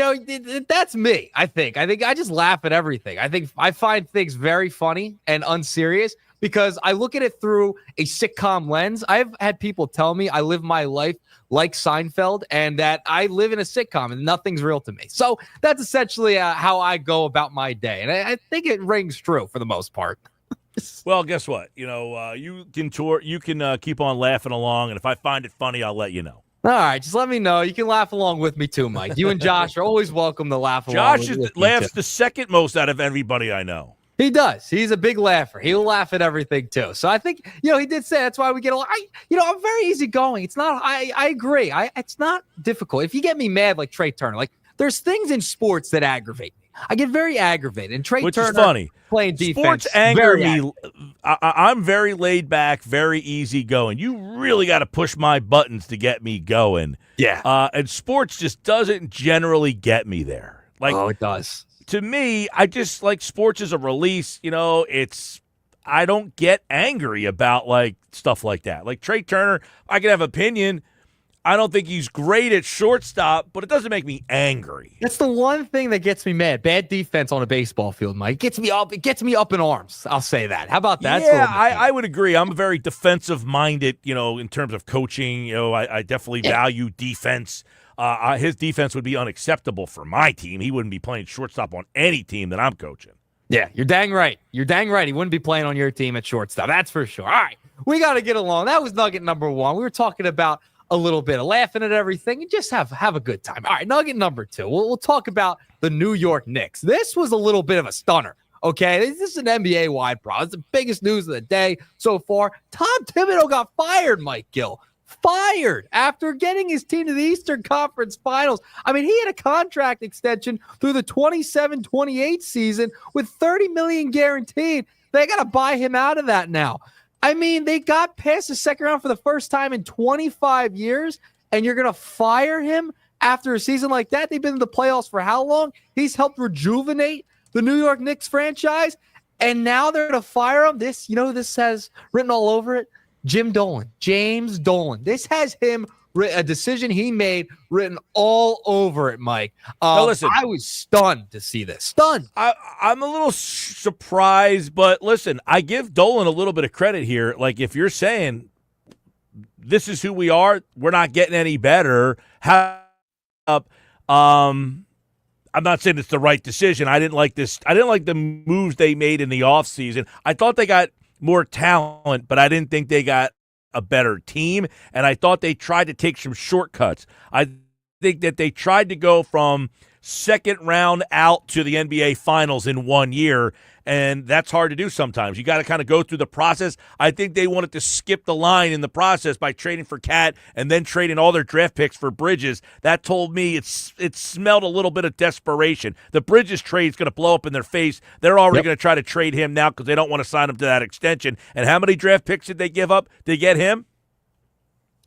that's me, I think. I just laugh at everything. I think I find things very funny and unserious because I look at it through a sitcom lens. I've had people tell me I live my life like Seinfeld and that I live in a sitcom and nothing's real to me. So that's essentially how I go about my day. And I think it rings true for the most part. Well, guess what? You can keep on laughing along. And if I find it funny, I'll let you know. All right, just let me know. You can laugh along with me too, Mike. You and Josh are always welcome to laugh along. Josh laughs the second most out of everybody I know. He does. He's a big laugher. He'll laugh at everything too. So I think, he did say that's why we get along. I'm very easygoing. It's not. I agree. It's not difficult. If you get me mad like Trey Turner, like there's things in sports that aggravate me. I get very aggravated. And Trey Turner, is funny. Playing defense. Sports anger me. I'm very laid back, very easy going. You really got to push my buttons to get me going. Yeah. And sports just doesn't generally get me there. It does. To me, I just like sports as a release. I don't get angry about stuff like that. Like Trey Turner, I can have opinion. I don't think he's great at shortstop, but it doesn't make me angry. That's the one thing that gets me mad. Bad defense on a baseball field, Mike. It gets me up in arms. I'll say that. How about that? Yeah, I would agree. I'm very defensive-minded, in terms of coaching. I definitely value defense. His defense would be unacceptable for my team. He wouldn't be playing shortstop on any team that I'm coaching. Yeah, you're dang right. You're dang right. He wouldn't be playing on your team at shortstop. That's for sure. All right, we got to get along. That was nugget number one. We were talking about a little bit of laughing at everything and just have a good time. All right, nugget number two. We'll talk about the New York Knicks. This was a little bit of a stunner, okay? This is an NBA-wide problem. It's the biggest news of the day so far. Tom Thibodeau got fired, Mike Gill. Fired after getting his team to the Eastern Conference Finals. I mean, he had a contract extension through the 27-28 season with $30 million guaranteed. They got to buy him out of that now. I mean, they got past the second round for the first time in 25 years, and you're going to fire him after a season like that? They've been in the playoffs for how long? He's helped rejuvenate the New York Knicks franchise, and now they're going to fire him? This has written all over it? James Dolan. This has him, a decision he made, written all over it, Mike. Now listen, I was stunned to see this. Stunned. I'm a little surprised, but listen, I give Dolan a little bit of credit here. Like, if you're saying this is who we are, we're not getting any better. I'm not saying it's the right decision. I didn't like this. I didn't like the moves they made in the offseason. I thought they got more talent, but I didn't think they got a better team, and I thought they tried to take some shortcuts. I think that they tried to go from second round out to the NBA Finals in 1 year, and that's hard to do sometimes. You got to kind of go through the process. I think they wanted to skip the line in the process by trading for Cat and then trading all their draft picks for Bridges. That told me it smelled a little bit of desperation. The Bridges trade is going to blow up in their face. They're already going to try to trade him now because they don't want to sign him to that extension. And how many draft picks did they give up to get him?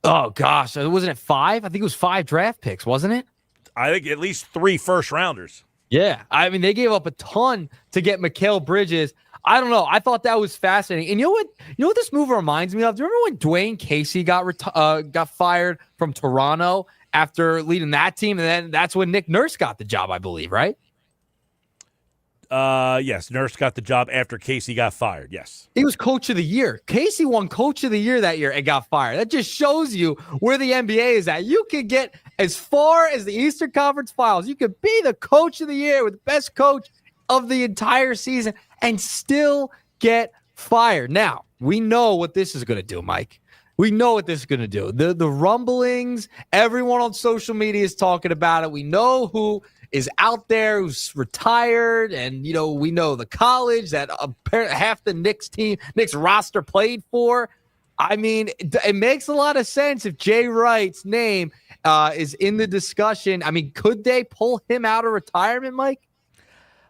Oh, gosh. Wasn't it 5? I think it was 5 draft picks, wasn't it? I think at least 3 first-rounders. Yeah, I mean, they gave up a ton to get Mikal Bridges. I don't know. I thought that was fascinating. And you know what? You know what this move reminds me of? Do you remember when Dwayne Casey got fired from Toronto after leading that team? And then that's when Nick Nurse got the job, I believe, right? Yes, Nurse got the job after Casey got fired. Yes. He was coach of the year. Casey won coach of the year that year and got fired. That just shows you where the NBA is at. You can get as far as the Eastern Conference Finals. You could be the coach of the year with the best coach of the entire season and still get fired. Now, we know what this is going to do, Mike. We know what this is going to do. The rumblings, everyone on social media is talking about it. We know who is out there who's retired, and we know the college that apparently half the Knicks roster played for. I mean, it makes a lot of sense if Jay Wright's name is in the discussion. I mean, could they pull him out of retirement, Mike?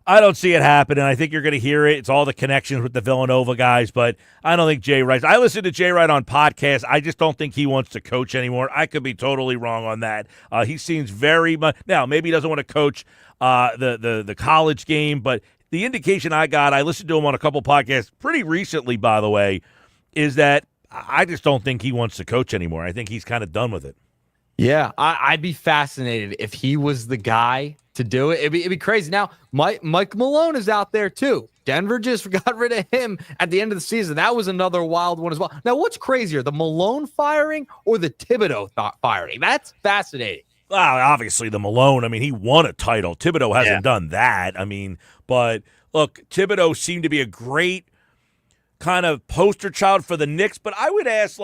I don't see it happening. I think you're going to hear it. It's all the connections with the Villanova guys, but I don't think Jay Wright. I listen to Jay Wright on podcasts. I just don't think he wants to coach anymore. I could be totally wrong on that. He seems very much now. Maybe he doesn't want to coach the college game, but the indication I got, I listened to him on a couple podcasts pretty recently, by the way, is that I just don't think he wants to coach anymore. I think he's kind of done with it. Yeah, I'd be fascinated if he was the guy to do it. It'd be crazy. Now, Mike Malone is out there too. Denver just got rid of him at the end of the season. That was another wild one as well. Now, what's crazier, the Malone firing or the Thibodeau firing? That's fascinating. Well, obviously the Malone. I mean, he won a title. Thibodeau hasn't done that. I mean, but look, Thibodeau seemed to be a great kind of poster child for the Knicks. But I would ask,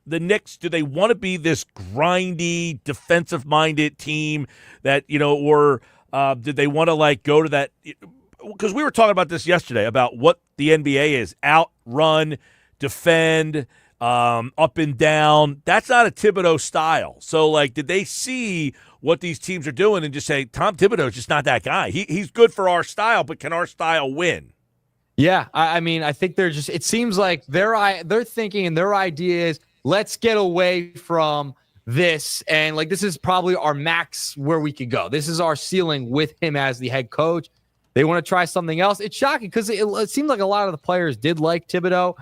the Knicks, do they want to be this grindy, defensive-minded team that, or did they want to, go to that? Because we were talking about this yesterday, about what the NBA is. Outrun, defend, up and down. That's not a Thibodeau style. So, did they see what these teams are doing and just say, Tom Thibodeau is just not that guy. He's good for our style, but can our style win? Yeah, I mean, I think it seems like their thinking and their idea is, let's get away from this. And this is probably our max where we could go. This is our ceiling with him as the head coach. They want to try something else. It's shocking because it seems like a lot of the players did like Thibodeau.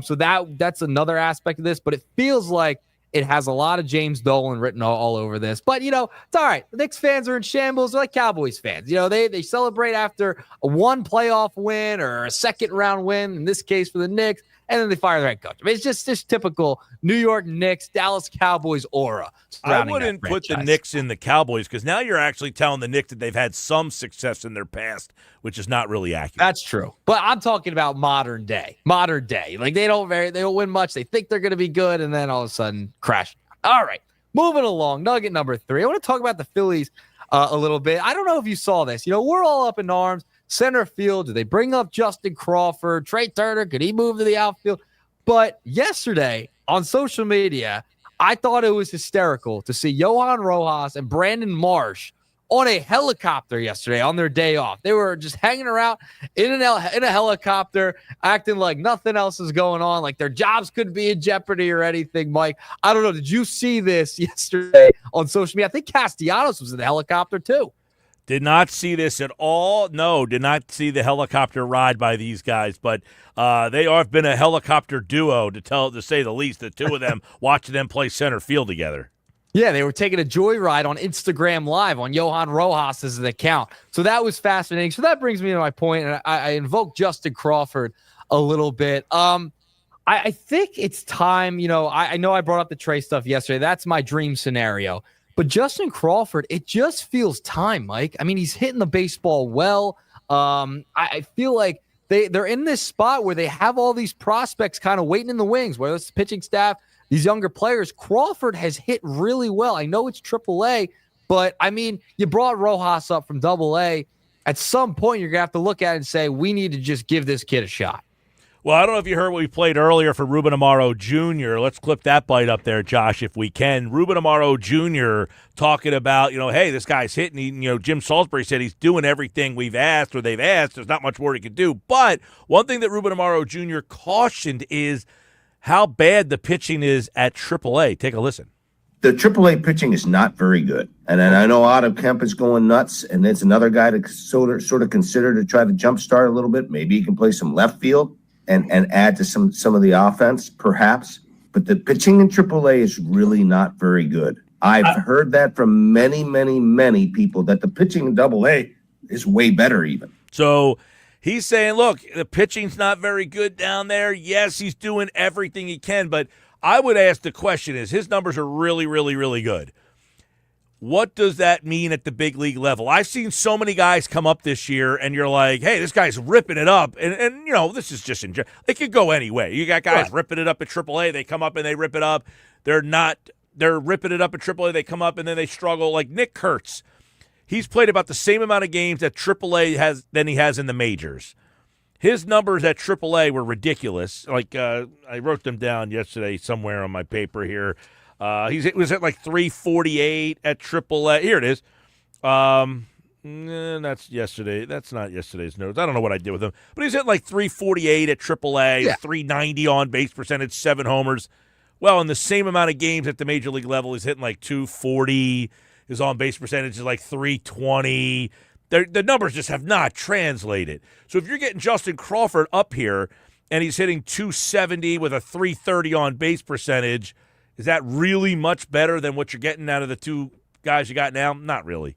So that's another aspect of this, but it feels like it has a lot of James Dolan written all over this. But, it's all right. The Knicks fans are in shambles. They're like Cowboys fans. They celebrate after a one playoff win or a second round win, in this case for the Knicks. And then they fire their head coach. I mean, it's just this typical New York Knicks, Dallas Cowboys aura. I wouldn't put the Knicks in the Cowboys because now you're actually telling the Knicks that they've had some success in their past, which is not really accurate. That's true. But I'm talking about modern day. They don't win much. They think they're going to be good, and then all of a sudden crash. All right, moving along. Nugget number 3. I want to talk about the Phillies a little bit. I don't know if you saw this. We're all up in arms. Center field, do they bring up Justin Crawford? Trey Turner, could he move to the outfield? But yesterday on social media, I thought it was hysterical to see Johan Rojas and Brandon Marsh on a helicopter yesterday on their day off. They were just hanging around in a helicopter, acting like nothing else is going on, like their jobs could be in jeopardy or anything, Mike. I don't know. Did you see this yesterday on social media? I think Castellanos was in the helicopter too. Did not see this at all. No, did not see the helicopter ride by these guys, but they have been a helicopter duo to say the least. The two of them watching them play center field together. Yeah, they were taking a joyride on Instagram Live on Johan Rojas' account. So that was fascinating. So that brings me to my point, and I invoke Justin Crawford a little bit. I think it's time. I know I brought up the Trey stuff yesterday. That's my dream scenario. But Justin Crawford, it just feels time, Mike. I mean, he's hitting the baseball well. I feel like they're in this spot where they have all these prospects kind of waiting in the wings, whether it's the pitching staff, these younger players. Crawford has hit really well. I know it's AAA, but, I mean, you brought Rojas up from AA. At some point, you're going to have to look at it and say, we need to just give this kid a shot. Well, I don't know if you heard what we played earlier for Ruben Amaro Jr. Let's clip that bite up there, Josh, if we can. Ruben Amaro Jr. talking about, hey, this guy's hitting. Jim Salisbury said he's doing everything we've asked or they've asked. There's not much more he could do. But one thing that Ruben Amaro Jr. cautioned is how bad the pitching is at AAA. Take a listen. the AAA pitching is not very good. And then I know Otto Kemp is going nuts, and it's another guy to sort of consider to try to jumpstart a little bit. Maybe he can play some left field and add to some of the offense, perhaps. But the pitching in AAA is really not very good. I've heard that from many, many, many people that the pitching in AA is way better even. So he's saying, look, the pitching's not very good down there. Yes, he's doing everything he can, but I would ask the question is his numbers are really, really, really good. What does that mean at the big league level? I've seen so many guys come up this year, and you're like, hey, this guy's ripping it up. And you know, this is just it could go any way. You got guys ripping it up at AAA. They come up and they rip it up. They're ripping it up at AAA. They come up and then they struggle. Like Nick Kurtz, he's played about the same amount of games at AAA than he has in the majors. His numbers at AAA were ridiculous. Like I wrote them down yesterday somewhere on my paper here. He was at like 348 at AAA. Here it is. That's yesterday. That's not yesterday's notes. I don't know what I did with him. But he's at like 348 at AAA, 390 on base percentage, 7 homers. Well, in the same amount of games at the major league level, he's hitting like 240. His on base percentage is like 320. The numbers just have not translated. So if you're getting Justin Crawford up here and he's hitting 270 with a 330 on base percentage, is that really much better than what you're getting out of the two guys you got now? Not really.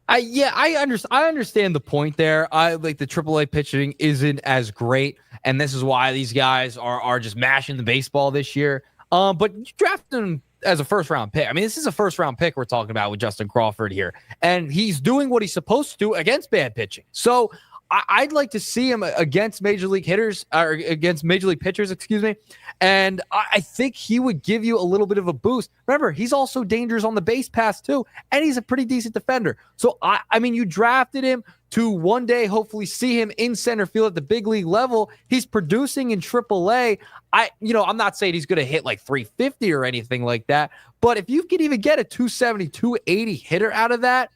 I understand the point there. I like the AAA pitching isn't as great, and this is why these guys are just mashing the baseball this year. But you drafted him as a first-round pick. I mean, this is a first-round pick we're talking about with Justin Crawford here, and he's doing what he's supposed to do against bad pitching. So I'd like to see him against major league hitters, or against major league pitchers, excuse me. And I think he would give you a little bit of a boost. Remember, he's also dangerous on the base pass too, and he's a pretty decent defender. So I mean, you drafted him to one day hopefully see him in center field at the big league level. He's producing in AAA. I'm not saying he's going to hit like 350 or anything like that, but if you could even get a 270, 280 hitter out of that,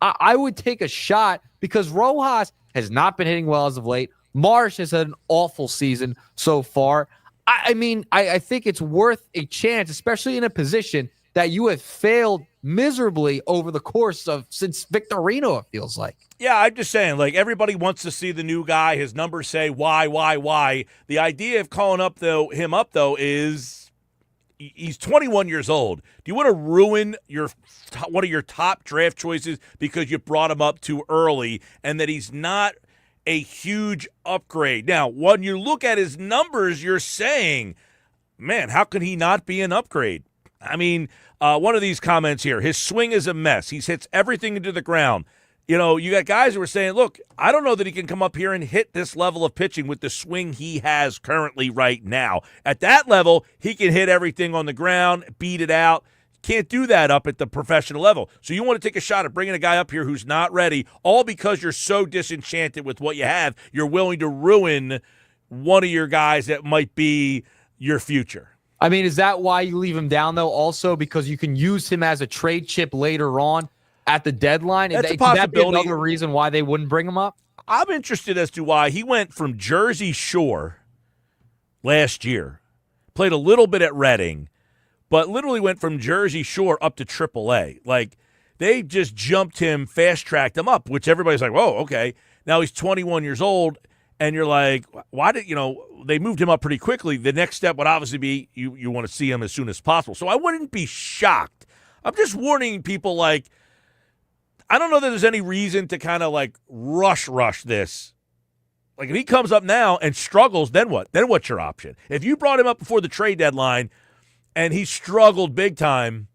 I would take a shot, because Rojas has not been hitting well as of late. Marsh has had an awful season so far. I mean, I think it's worth a chance, especially in a position that you have failed miserably over the course of since Victorino, it feels like. Yeah, I'm just saying, like, everybody wants to see the new guy. His numbers say why. The idea of calling him up, though, is he's 21 years old. Do you want to ruin one of your top draft choices because you brought him up too early and that he's not a huge upgrade? Now, when you look at his numbers, you're saying, man, how can he not be an upgrade? I mean, one of these comments here, his swing is a mess. He hits everything into the ground. You know, you got guys who are saying, look, I don't know that he can come up here and hit this level of pitching with the swing he has currently right now. At that level, he can hit everything on the ground, beat it out. Can't do that up at the professional level. So you want to take a shot at bringing a guy up here who's not ready, all because you're so disenchanted with what you have, you're willing to ruin one of your guys that might be your future. I mean, is that why you leave him down, though, also because you can use him as a trade chip later on at the deadline? That's a possibility. Could that be another reason why they wouldn't bring him up? I'm interested as to why he went from Jersey Shore last year, played a little bit at Reading, but literally went from Jersey Shore up to AAA. Like, they just jumped him, fast-tracked him up, which everybody's like, whoa, okay. Now he's 21 years old, and you're like, why did, they moved him up pretty quickly. The next step would obviously be you want to see him as soon as possible. So I wouldn't be shocked. I'm just warning people, like, I don't know that there's any reason to kind of like rush this. Like, if he comes up now and struggles, then what? Then what's your option? If you brought him up before the trade deadline and he struggled big time,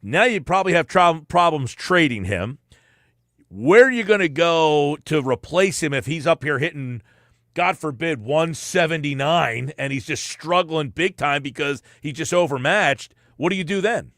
now you probably have problems trading him. Where are you going to go to replace him if he's up here hitting, God forbid, 179 and he's just struggling big time because he's just overmatched? What do you do then?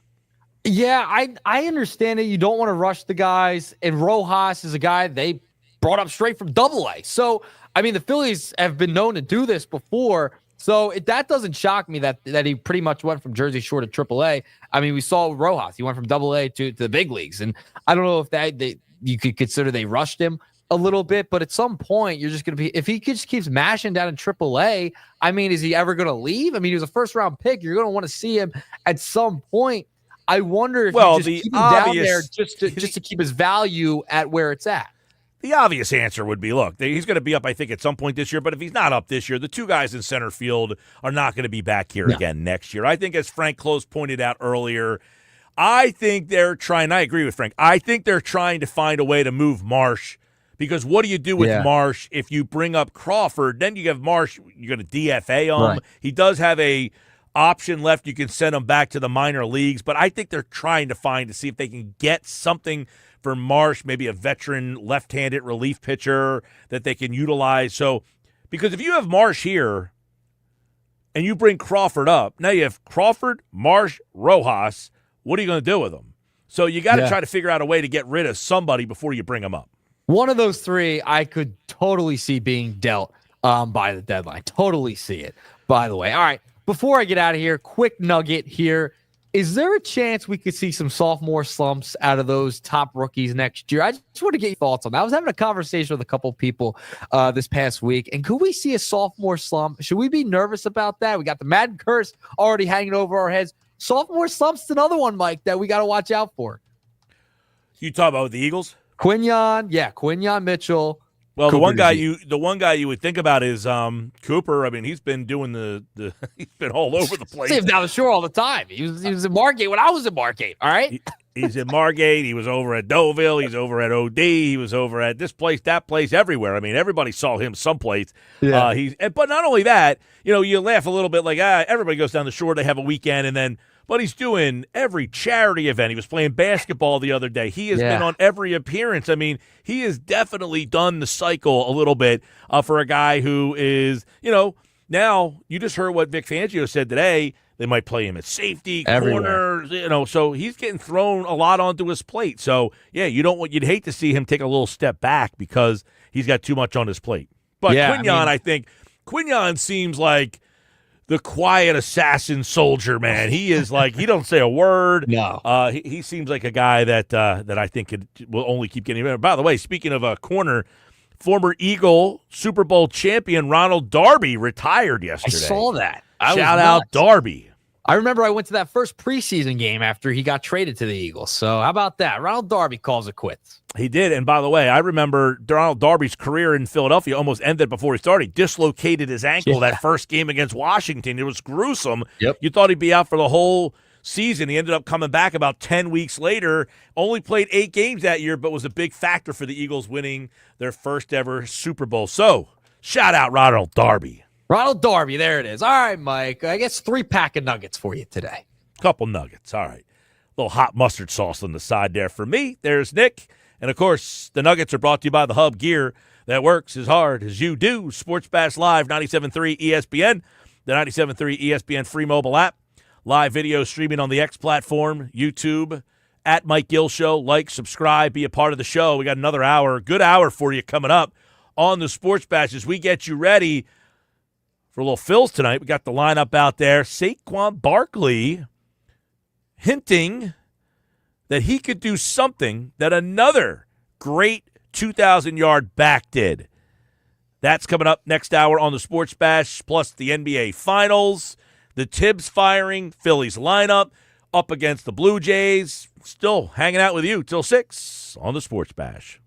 Yeah, I understand that you don't want to rush the guys, and Rojas is a guy they brought up straight from AA. So, I mean, the Phillies have been known to do this before, so that doesn't shock me that he pretty much went from Jersey Shore to AAA. I mean, we saw Rojas. He went from AA to the big leagues, and I don't know if you could consider they rushed him a little bit, but at some point, you're just going to be – if he just keeps mashing down in AAA, I mean, is he ever going to leave? I mean, he was a first-round pick. You're going to want to see him at some point. I wonder if Well, you just the keep him down there obvious- just to keep his value at where it's at. The obvious answer would be, look, he's going to be up, I think, at some point this year. But if he's not up this year, the two guys in center field are not going to be back here again next year. I think, as Frank Close pointed out earlier, I think they're trying – I agree with Frank. I think they're trying to find a way to move Marsh, because what do you do with Marsh if you bring up Crawford? Then you have Marsh, you're going to DFA him. Right. He does have a option left. You can send him back to the minor leagues. But I think they're trying to see if they can get something – for Marsh, maybe a veteran left-handed relief pitcher that they can utilize. So, because if you have Marsh here and you bring Crawford up, now you have Crawford, Marsh, Rojas. What are you going to do with them? So you got to try to figure out a way to get rid of somebody before you bring them up. One of those three I could totally see being dealt by the deadline. Totally see it, by the way. All right, before I get out of here, quick nugget here. Is there a chance we could see some sophomore slumps out of those top rookies next year? I just want to get your thoughts on that. I was having a conversation with a couple of people this past week, and could we see a sophomore slump? Should we be nervous about that? We got the Madden curse already hanging over our heads. Sophomore slump's another one, Mike, that we got to watch out for. You talk about the Eagles? Quinyon Mitchell. Well, Cooper the one guy you would think about is Cooper. I mean, he's been doing he's been all over the place. See him down the shore all the time. He was in Margate when I was in Margate. All right. He's in Margate. He was over at Deauville. He's over at OD. He was over at this place, that place, everywhere. I mean, everybody saw him someplace. Yeah. But not only that, you laugh a little bit like everybody goes down the shore. They have a weekend, and then. But he's doing every charity event. He was playing basketball the other day. He has been on every appearance. I mean, he has definitely done the cycle a little bit for a guy who is, now you just heard what Vic Fangio said today. They might play him at safety, corners, so he's getting thrown a lot onto his plate. So, you'd hate to see him take a little step back because he's got too much on his plate. But Quinyon, I think Quinyon seems like the quiet assassin soldier, man. He is like, he don't say a word. No. He seems like a guy that I think will only keep getting better. By the way, speaking of a corner, former Eagle Super Bowl champion Ronald Darby retired yesterday. I saw that. Shout out Darby. I remember I went to that first preseason game after he got traded to the Eagles. So how about that? Ronald Darby calls it quits. He did. And by the way, I remember Ronald Darby's career in Philadelphia almost ended before he started. He dislocated his ankle that first game against Washington. It was gruesome. Yep. You thought he'd be out for the whole season. He ended up coming back about 10 weeks later. Only played 8 games that year, but was a big factor for the Eagles winning their first ever Super Bowl. So, shout out Ronald Darby. Ronald Darby, there it is. All right, Mike. I guess 3-pack of nuggets for you today. Couple nuggets. All right. Little hot mustard sauce on the side there for me. There's Nick. And, of course, the nuggets are brought to you by the Hub Gear that works as hard as you do. Sports Bash Live, 97.3 ESPN, the 97.3 ESPN free mobile app. Live video streaming on the X platform, YouTube, at Mike Gill Show. Like, subscribe, be a part of the show. We got another hour, good hour for you coming up on the Sports Bash as we get you ready for a little Phils tonight. We got the lineup out there. Saquon Barkley hinting that he could do something that another great 2,000-yard back did. That's coming up next hour on the Sports Bash, plus the NBA Finals, the Tibbs firing, Phillies lineup up against the Blue Jays. Still hanging out with you till 6 on the Sports Bash.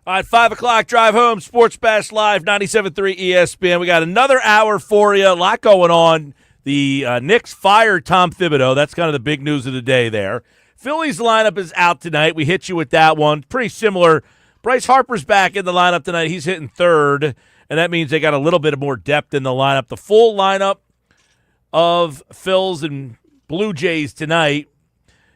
All right, 5 o'clock, drive home, Sports Bash Live, 97.3 ESPN. We got another hour for you. A lot going on. The Knicks fired Tom Thibodeau. That's kind of the big news of the day there. Phillies lineup is out tonight. We hit you with that one. Pretty similar. Bryce Harper's back in the lineup tonight. He's hitting third, and that means they got a little bit more depth in the lineup. The full lineup of Phils and Blue Jays tonight,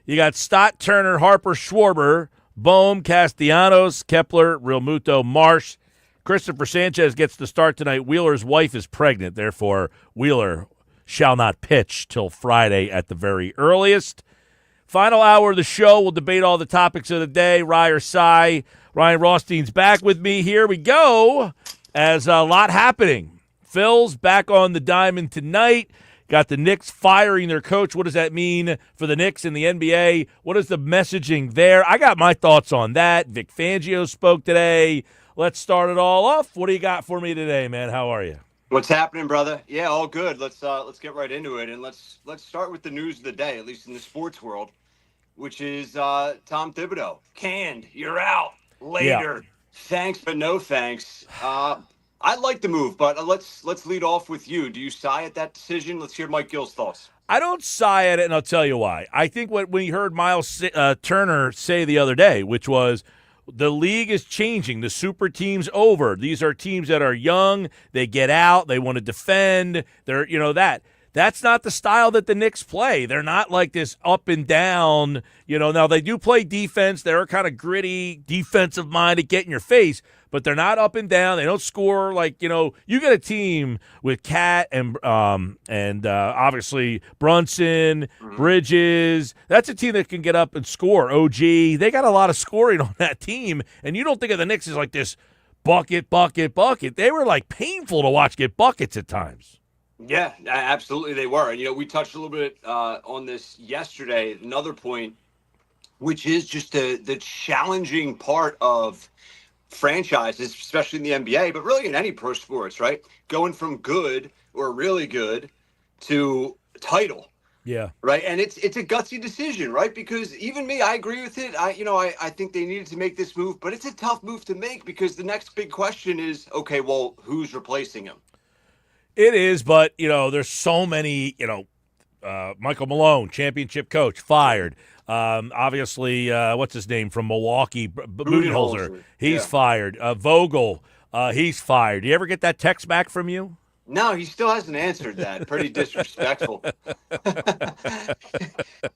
you got Stott, Turner, Harper, Schwarber, Bohm, Castellanos, Kepler, Realmuto, Marsh. Christopher Sanchez gets the start tonight. Wheeler's wife is pregnant. Therefore, Wheeler shall not pitch till Friday at the very earliest. Final hour of the show, we'll debate all the topics of the day. Rye or Cy. Ryan Rothstein's back with me. Here we go. As a lot happening. Phil's back on the diamond tonight. Got the Knicks firing their coach. What does that mean for the Knicks in the NBA? What is the messaging there? I got my thoughts on that. Vic Fangio spoke today. Let's start it all off. What do you got for me today, man? How are you? What's happening, brother? Yeah, all good. Let's get right into it, and let's start with the news of the day, at least in the sports world, which is Tom Thibodeau. Canned. You're out. Later. Yeah. Thanks, but no thanks. I like the move, but let's lead off with you. Do you sigh at that decision? Let's hear Mike Gill's thoughts. I don't sigh at it, and I'll tell you why. I think what we heard Miles Turner say the other day, which was the league is changing. The super team's over. These are teams that are young. They get out. They want to defend. They're, that. That's not the style that the Knicks play. They're not like this up and down. Now they do play defense. They're kind of gritty, defensive-minded, get in your face, but they're not up and down. They don't score like, you get a team with Cat and obviously Brunson, Bridges. That's a team that can get up and score. OG. They got a lot of scoring on that team, and you don't think of the Knicks as like this bucket, bucket, bucket. They were like painful to watch get buckets at times. Yeah, absolutely they were. And, we touched a little bit on this yesterday. Another point, which is just the challenging part of franchises, especially in the NBA, but really in any pro sports, right? Going from good or really good to title. Yeah. Right. And it's a gutsy decision, right? Because even me, I agree with it. I think they needed to make this move, but it's a tough move to make because the next big question is, okay, well, who's replacing him? It is, but, there's so many, Michael Malone, championship coach, fired. Obviously, what's his name from Milwaukee? Budenholzer. He's fired. Vogel, he's fired. You ever get that text back from you? No, he still hasn't answered that. Pretty disrespectful.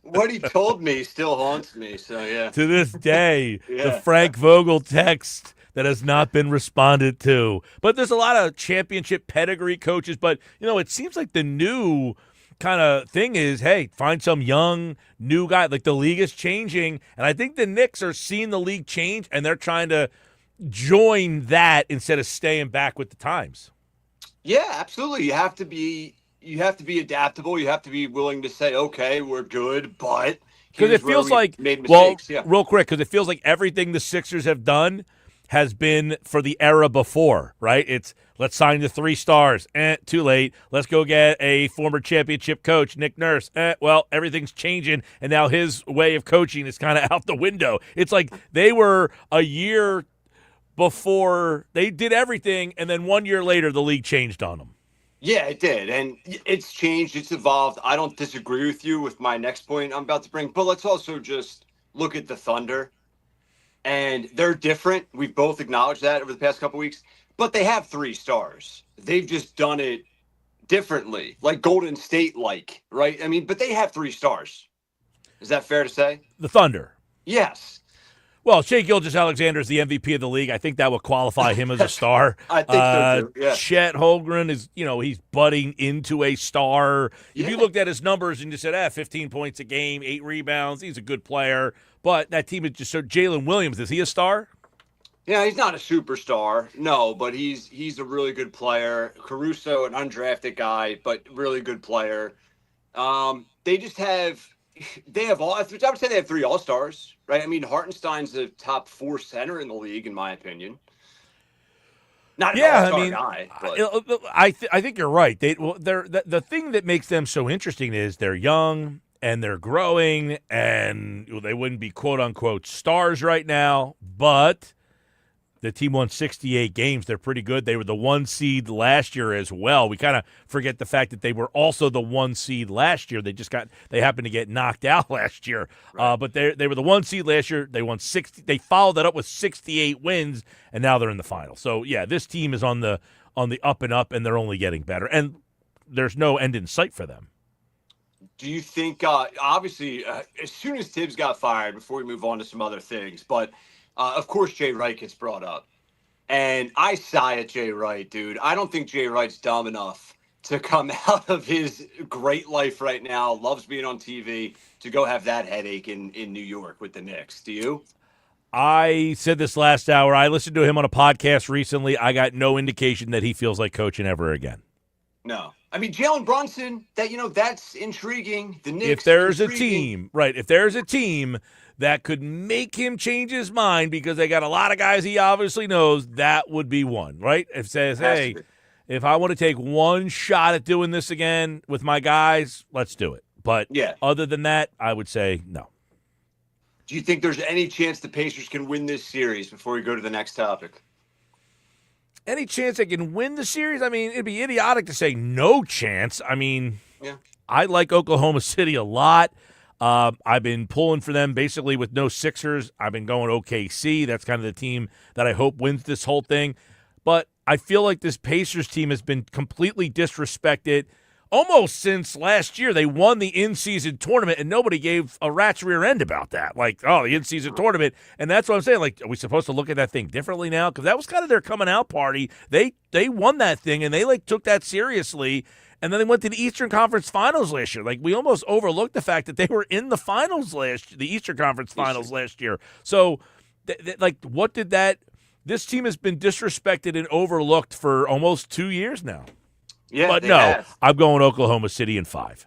What he told me still haunts me, so yeah. To this day, Yeah. the Frank Vogel text that has not been responded to. But there's a lot of championship pedigree coaches. But, it seems like the new kind of thing is, hey, find some young, new guy. Like the league is changing. And I think the Knicks are seeing the league change, and they're trying to join that instead of staying back with the times. Yeah, absolutely. You have to be adaptable. You have to be willing to say, okay, we're good, but because it feels like, made mistakes. Yeah. real quick, because it feels like everything the Sixers have done has been for the era before, right? It's let's sign the 3 stars. Too late. Let's go get a former championship coach, Nick Nurse. Well, everything's changing, and now his way of coaching is kind of out the window. It's like they were a year before they did everything, and then 1 year later the league changed on them. Yeah, it did, and it's changed. It's evolved. I don't disagree with you with my next point I'm about to bring, but let's also just look at the Thunder. And they're different. We've both acknowledged that over the past couple weeks. But they have 3 stars. They've just done it differently, like Golden State-like, right? I mean, but they have 3 stars. Is that fair to say? The Thunder. Yes. Well, Shai Gilgeous-Alexander is the MVP of the league. I think that will qualify him as a star. I think so, too. Yeah. Chet Holmgren is, he's budding into a star. If you looked at his numbers and you said, 15 points a game, 8 rebounds, he's a good player. But that team is just so Jalen Williams. Is he a star? Yeah, he's not a superstar, no, but he's a really good player. Caruso, an undrafted guy, but really good player. They just have all. I would say they have 3 all-stars, right? I mean, Hartenstein's the top 4 center in the league, in my opinion. Not an all-star guy. But. I think you're right. The thing that makes them so interesting is they're young and they're growing, and they wouldn't be quote unquote stars right now, but The team won 68 games. They're pretty good. They were the 1 seed last year as well. We kind of forget the fact that they were also the 1 seed last year. They happened to get knocked out last year. Right. But they were the 1 seed last year. They won 60. They followed that up with 68 wins, and now they're in the final. So yeah, this team is on the up and up, and they're only getting better. And there's no end in sight for them. Do you think, obviously, as soon as Tibbs got fired, before we move on to some other things, but of course Jay Wright gets brought up. And I sigh at Jay Wright, dude. I don't think Jay Wright's dumb enough to come out of his great life right now, loves being on TV, to go have that headache in New York with the Knicks. Do you? I said this last hour. I listened to him on a podcast recently. I got no indication that he feels like coaching ever again. No. I mean, Jalen Brunson, that's intriguing. The Knicks, if there's a team that could make him change his mind because they got a lot of guys he obviously knows, that would be one, right? If it says, hey, if I want to take one shot at doing this again with my guys, let's do it. But other than that, I would say no. Do you think there's any chance the Pacers can win this series before we go to the next topic? Any chance they can win the series? I mean, it'd be idiotic to say no chance. I mean, I like Oklahoma City a lot. I've been pulling for them basically with no Sixers. I've been going OKC. That's kind of the team that I hope wins this whole thing. But I feel like this Pacers team has been completely disrespected almost since last year. They won the in-season tournament, and nobody gave a rat's rear end about that. Like, the in-season tournament. And that's what I'm saying. Like, are we supposed to look at that thing differently now? Because that was kind of their coming-out party. They won that thing, and they, took that seriously. And then they went to the Eastern Conference Finals last year. Like, we almost overlooked the fact that they were in the finals the Eastern Conference Finals last year. So, what did that – this team has been disrespected and overlooked for almost 2 years now. Yeah, but no, I'm going Oklahoma City in 5.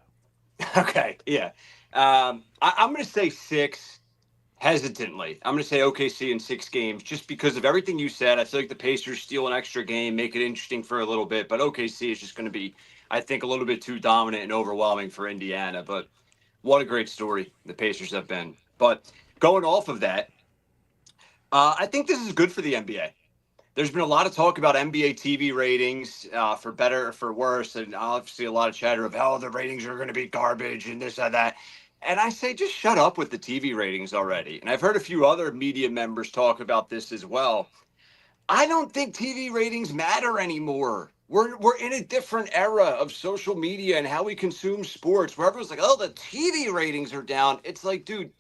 Okay, yeah. I'm going to say 6 hesitantly. I'm going to say OKC in 6 games just because of everything you said. I feel like the Pacers steal an extra game, make it interesting for a little bit, but OKC is just going to be, I think, a little bit too dominant and overwhelming for Indiana. But what a great story the Pacers have been. But going off of that, I think this is good for the NBA. There's been a lot of talk about NBA TV ratings, for better or for worse, and obviously a lot of chatter of how the ratings are going to be garbage and this and that. And I say, just shut up with the TV ratings already. And I've heard a few other media members talk about this as well. I don't think TV ratings matter anymore. We're in a different era of social media and how we consume sports, where everyone's like, oh, the TV ratings are down. It's like, dude,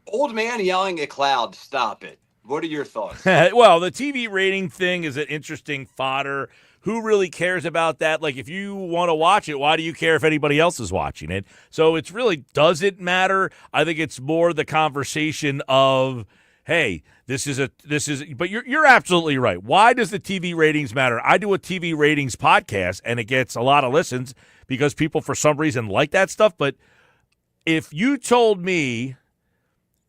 old man yelling at cloud, stop it. What are your thoughts? Well, the TV rating thing is an interesting fodder. Who really cares about that? Like, if you want to watch it, why do you care if anybody else is watching it? So it's really, does it matter? I think it's more the conversation of, hey, but you're absolutely right. Why does the TV ratings matter? I do a TV ratings podcast, and it gets a lot of listens because people, for some reason, like that stuff. But if you told me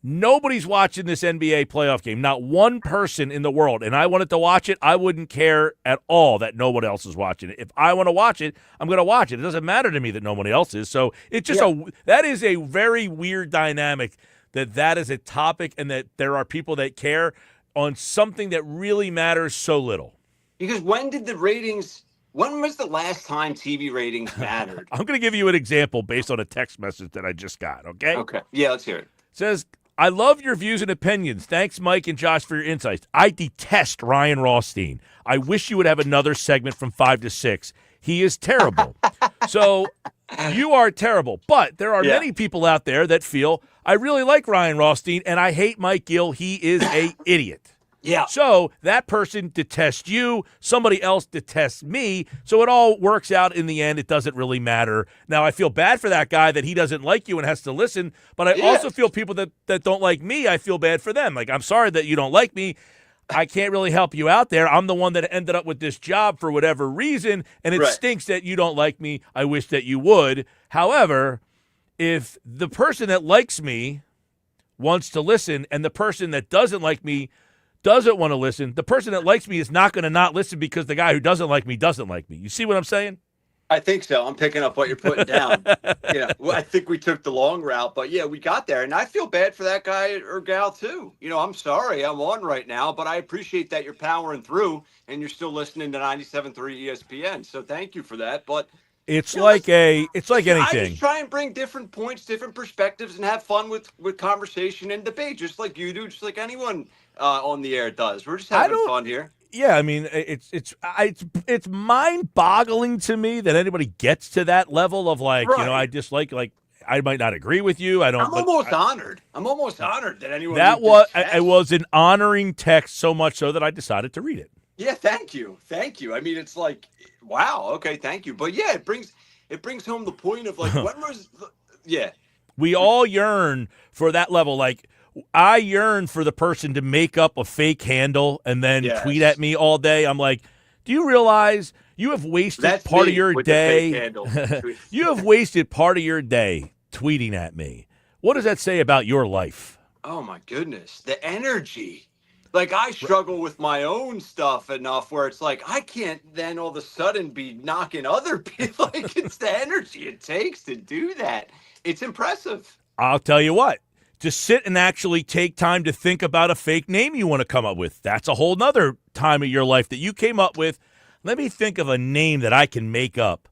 nobody's watching this NBA playoff game, not one person in the world, and I wanted to watch it, I wouldn't care at all that nobody else is watching it. If I want to watch it, I'm going to watch it. It doesn't matter to me that nobody else is. So it's just that is a very weird dynamic, that is a topic and that there are people that care on something that really matters so little. Because when was the last time TV ratings mattered? I'm going to give you an example based on a text message that I just got, okay? Okay. Yeah, let's hear it. It says, I love your views and opinions. Thanks, Mike and Josh, for your insights. I detest Ryan Rothstein. I wish you would have another segment from 5 to 6. He is terrible. So you are terrible. But there are many people out there that feel, I really like Ryan Rothstein, and I hate Mike Gill. He is an idiot. Yeah. So that person detests you. Somebody else detests me. So it all works out in the end. It doesn't really matter. Now, I feel bad for that guy that he doesn't like you and has to listen. But I also feel people that don't like me, I feel bad for them. Like, I'm sorry that you don't like me. I can't really help you out there. I'm the one that ended up with this job for whatever reason. And it stinks that you don't like me. I wish that you would. However, if the person that likes me wants to listen and the person that doesn't like me doesn't want to listen, the person that likes me is not going to not listen because the guy who doesn't like me doesn't like me. You see what I'm saying? I think so. I'm picking up what you're putting down. Well, I think we took the long route, but yeah, we got there. And I feel bad for that guy or gal too. I'm sorry I'm on right now, but I appreciate that you're powering through and you're still listening to 97.3 ESPN. So thank you for that. But it's like I anything. just try and bring different points, different perspectives, and have fun with conversation and debate, just like you do, just like anyone on the air does. We're just having fun here. Yeah, I mean, it's mind-boggling to me that anybody gets to that level of like, I dislike, like, I might not agree with you. I don't. I'm almost honored. I'm almost honored that anyone. That was it was an honoring text, so much so that I decided to read it. Yeah, thank you. I mean, it's like, wow, okay, thank you. But yeah, it brings home the point of like, when was, we all yearn for that level. Like, I yearn for the person to make up a fake handle and then tweet at me all day. I'm like, do you realize you have wasted part of your day? You have wasted part of your day tweeting at me. What does that say about your life? Oh my goodness, the energy. Like, I struggle with my own stuff enough where it's like, I can't then all of a sudden be knocking other people. Like, it's the energy it takes to do that. It's impressive. I'll tell you what. To sit and actually take time to think about a fake name you want to come up with. That's a whole nother time of your life that you came up with. Let me think of a name that I can make up.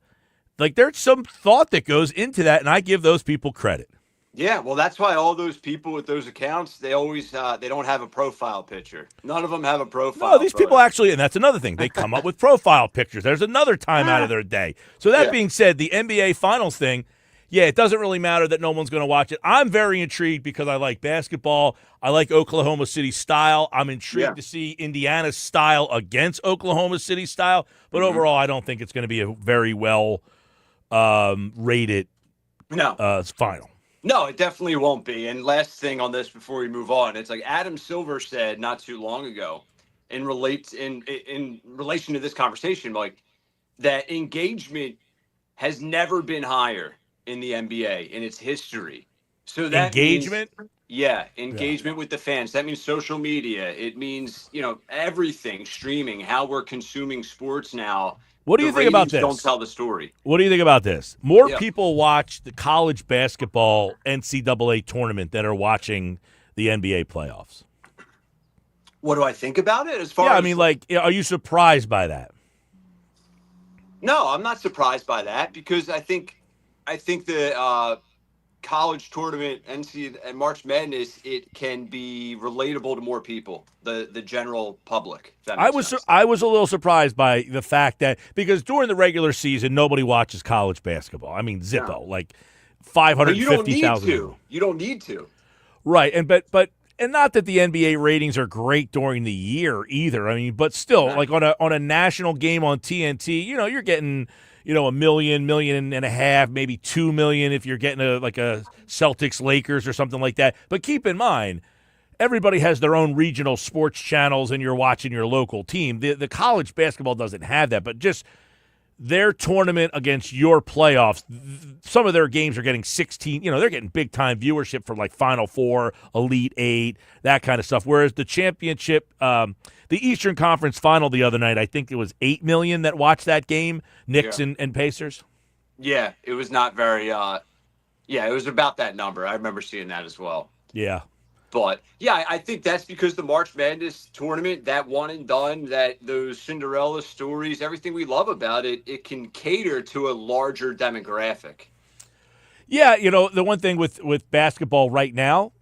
Like, there's some thought that goes into that, and I give those people credit. Yeah, well, that's why all those people with those accounts, they always they don't have a profile picture. None of them have a profile. No, these people actually, and that's another thing, they come up with profile pictures. There's another time out of their day. So that being said, the NBA Finals thing, yeah, it doesn't really matter that no one's going to watch it. I'm very intrigued because I like basketball. I like Oklahoma City style. I'm intrigued to see Indiana's style against Oklahoma City style. But overall, I don't think it's going to be a very well rated final. No, it definitely won't be. And last thing on this before we move on, it's like Adam Silver said not too long ago in relation to this conversation, like that engagement has never been higher in the NBA in its history. So that engagement? Engagement with the fans. That means social media. It means, everything, streaming, how we're consuming sports now. What do you think about this? Don't tell the story. What do you think about this? More people watch the college basketball NCAA tournament than are watching the NBA playoffs. What do I think about it? Are you surprised by that? No, I'm not surprised by that because I think the college tournament, NCAA and March Madness, it can be relatable to more people, the general public. I was a little surprised by the fact that because during the regular season nobody watches college basketball. I mean, Zippo, like 550,000. You don't need to. Right, and but not that the NBA ratings are great during the year either. I mean, but still, like on a national game on TNT, you're getting $1 million, $1.5 million, maybe $2 million if you're getting a Celtics Lakers or something like that. But keep in mind, everybody has their own regional sports channels, and you're watching your local team. The college basketball doesn't have that, but just their tournament against your playoffs, some of their games are getting 16, they're getting big-time viewership for like Final Four, Elite Eight, that kind of stuff. Whereas the championship, the Eastern Conference Final the other night, I think it was 8 million that watched that game, Knicks and Pacers. Yeah, it was not very, it was about that number. I remember seeing that as well. Yeah. But, yeah, I think that's because the March Madness tournament, that one and done, that those Cinderella stories, everything we love about it, it can cater to a larger demographic. Yeah, the one thing with basketball right now,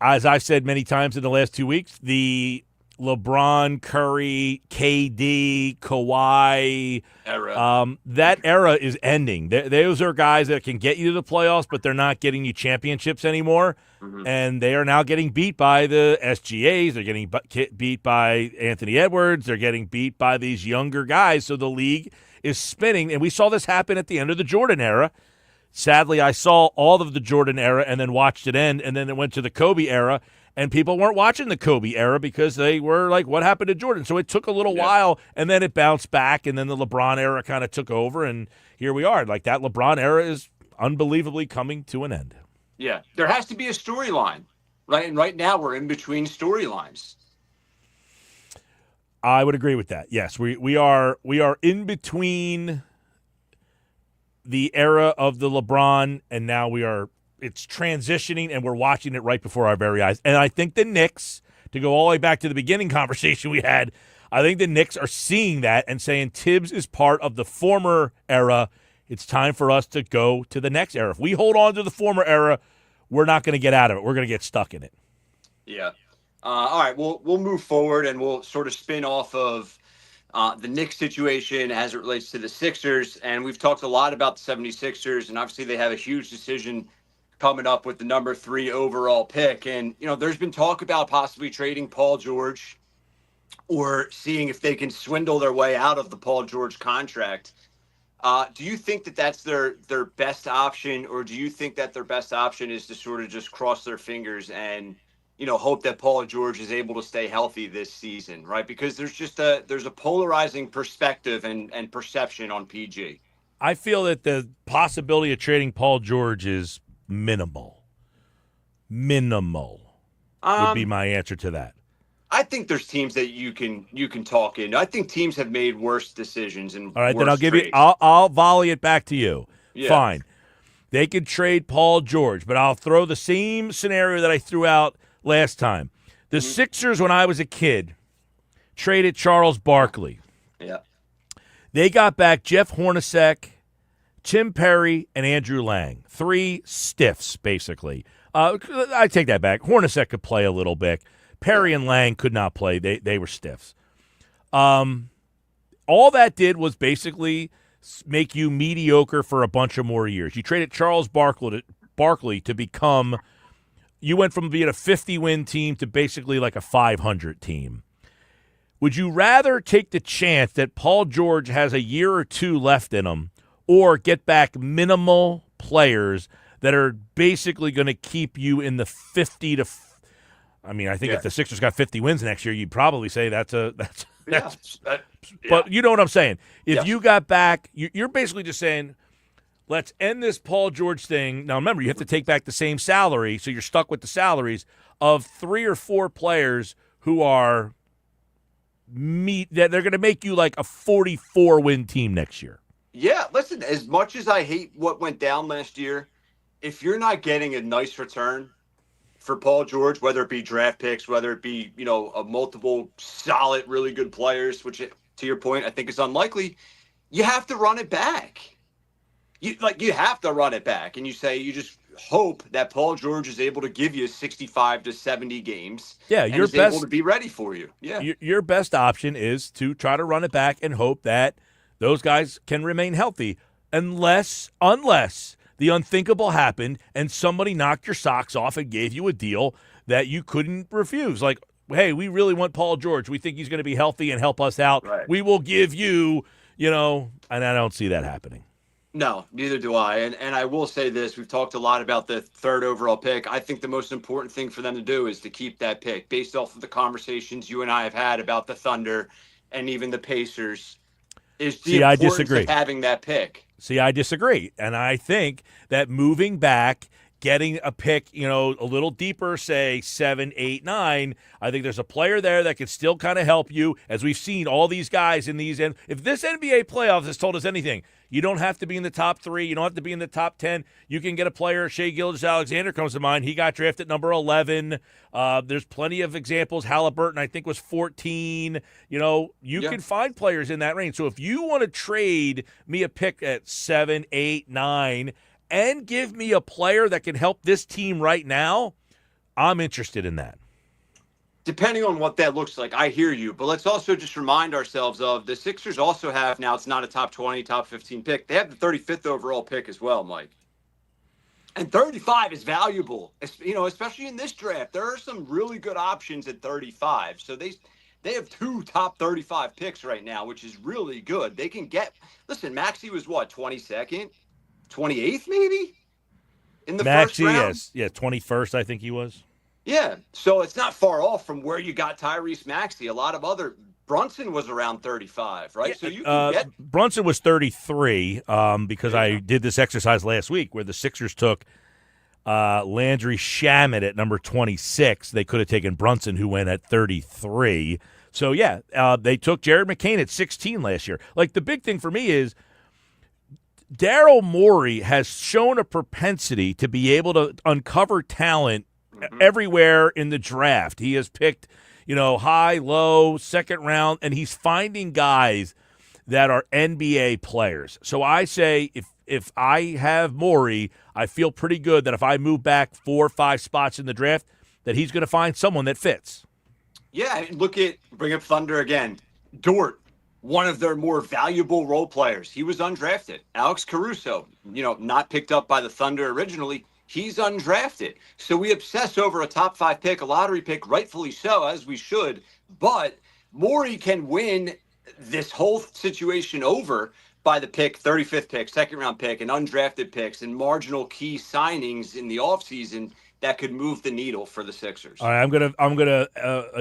as I've said many times in the last 2 weeks, the LeBron, Curry, KD, Kawhi era. That era is ending. Those are guys that can get you to the playoffs, but they're not getting you championships anymore. Mm-hmm. And they are now getting beat by the SGAs. They're getting beat by Anthony Edwards. They're getting beat by these younger guys. So the league is spinning. And we saw this happen at the end of the Jordan era. Sadly, I saw all of the Jordan era and then watched it end. And then it went to the Kobe era. And people weren't watching the Kobe era because they were like, what happened to Jordan? So it took a little while, and then it bounced back, and then the LeBron era kind of took over, and here we are. Like, that LeBron era is unbelievably coming to an end. Yeah, there has to be a storyline, right? And right now we're in between storylines. I would agree with that. Yes, we are in between the era of the LeBron, and now it's transitioning, and we're watching it right before our very eyes. And I think the Knicks, to go all the way back to the beginning conversation we had, I think the Knicks are seeing that and saying Tibbs is part of the former era. It's time for us to go to the next era. If we hold on to the former era, we're not going to get out of it. We're going to get stuck in it. Yeah. All right, we'll move forward, and we'll sort of spin off of the Knicks situation as it relates to the Sixers. And we've talked a lot about the 76ers, and obviously they have a huge decision coming up with the number 3 overall pick. And, there's been talk about possibly trading Paul George or seeing if they can swindle their way out of the Paul George contract. Do you think that that's their best option, or do you think that their best option is to sort of just cross their fingers and, hope that Paul George is able to stay healthy this season, right? Because there's a polarizing perspective and perception on PG. I feel that the possibility of trading Paul George is minimal. Would be my answer to that. I think there's teams that you can talk into. I think teams have made worse decisions and all right. worse Then I'll give trades. you. I'll volley it back to you. Yeah. Fine. They could trade Paul George, but I'll throw the same scenario that I threw out last time. The Sixers, when I was a kid, traded Charles Barkley. Yeah. They got back Jeff Hornacek, Tim Perry, and Andrew Lang. 3 stiffs, basically. I take that back. Hornacek could play a little bit. Perry and Lang could not play. They were stiffs. All that did was basically make you mediocre for a bunch of more years. You traded Charles Barkley to become – you went from being a 50-win team to basically like a 500 team. Would you rather take the chance that Paul George has a year or 2 left in him or get back minimal players that are basically going to keep you in the 50 to – I mean, I think if the Sixers got 50 wins next year, you'd probably say that's. But you know what I'm saying. If you got back, you're basically just saying, let's end this Paul George thing. Now, remember, you have to take back the same salary, so you're stuck with the salaries of 3 or 4 players who are that they're going to make you like a 44-win team next year. Yeah, listen, as much as I hate what went down last year, if you're not getting a nice return for Paul George, whether it be draft picks, whether it be, a multiple solid, really good players, which to your point, I think is unlikely, you have to run it back. You have to run it back. And you just hope that Paul George is able to give you 65 to 70 games. Yeah, and is able to be ready for you. Yeah. Your best option is to try to run it back and hope that those guys can remain healthy unless the unthinkable happened and somebody knocked your socks off and gave you a deal that you couldn't refuse. Like, hey, we really want Paul George. We think he's going to be healthy and help us out. Right. We will give you, and I don't see that happening. No, neither do I. And I will say this. We've talked a lot about the 3rd overall pick. I think the most important thing for them to do is to keep that pick based off of the conversations you and I have had about the Thunder and even the Pacers. Is the importance of having that pick. See, I disagree. And I think that moving back, getting a pick, a little deeper, say 7, 8, 9, I think there's a player there that can still kind of help you, as we've seen all these guys in these. And if this NBA playoffs has told us anything, you don't have to be in the top 3. You don't have to be in the top 10. You can get a player. Shai Gilgeous-Alexander comes to mind. He got drafted number 11. There's plenty of examples. Halliburton, I think, was 14. You can find players in that range. So if you want to trade me a pick at 7, 8, 9, and give me a player that can help this team right now, I'm interested in that. Depending on what that looks like, I hear you. But let's also just remind ourselves of the Sixers also have, now it's not a top 20, top 15 pick. They have the 35th overall pick as well, Mike. And 35 is valuable, especially in this draft. There are some really good options at 35. So they have 2 top 35 picks right now, which is really good. They can get, listen, Maxey was what, 22nd? 28th maybe in the first round? Yes, 21st I think he was. Yeah, so it's not far off from where you got Tyrese Maxey. A lot of other Brunson was around 35, right? So you can get Brunson was 33 because I did this exercise last week where the Sixers took Landry Shamet at number 26. They could have taken Brunson, who went at 33. So yeah, they took Jared McCain at 16 last year. Like, the big thing for me is, Daryl Morey has shown a propensity to be able to uncover talent everywhere in the draft. He has picked, high, low, second round, and he's finding guys that are NBA players. So I say if I have Morey, I feel pretty good that if I move back 4 or 5 spots in the draft, that he's going to find someone that fits. Yeah, bring up Thunder again. Dort, one of their more valuable role players. He was undrafted. Alex Caruso, not picked up by the Thunder originally. He's undrafted. So we obsess over a top 5 pick, a lottery pick, rightfully so, as we should. But Morey can win this whole situation over by the pick, 35th pick, second round pick, and undrafted picks and marginal key signings in the offseason that could move the needle for the Sixers. All right, I'm gonna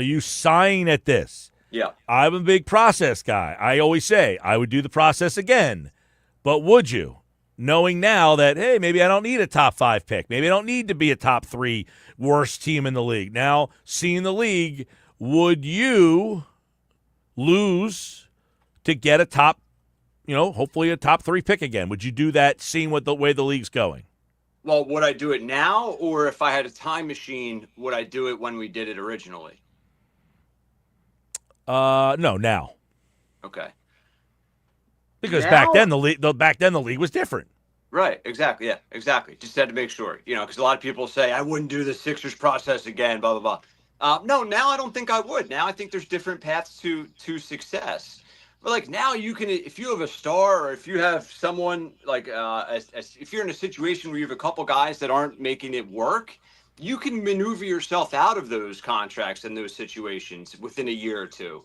you sighing at this. Yeah. I'm a big process guy. I always say I would do the process again, but would you? Knowing now that, hey, maybe I don't need a top 5 pick. Maybe I don't need to be a top 3 worst team in the league. Now, seeing the league, would you lose to get a top, hopefully a top 3 pick again? Would you do that seeing what the way the league's going? Well, would I do it now, or if I had a time machine, would I do it when we did it originally? No, now. Okay. Because Now? back then the league was different. Right. Exactly. Yeah. Exactly. Just had to make sure. Because a lot of people say I wouldn't do the Sixers process again. Blah blah blah. No, now I don't think I would. Now I think there's different paths to success. But like now you can, if you have a star or if you have someone like, if you're in a situation where you have a couple guys that aren't making it work, you can maneuver yourself out of those contracts and those situations within a year or two.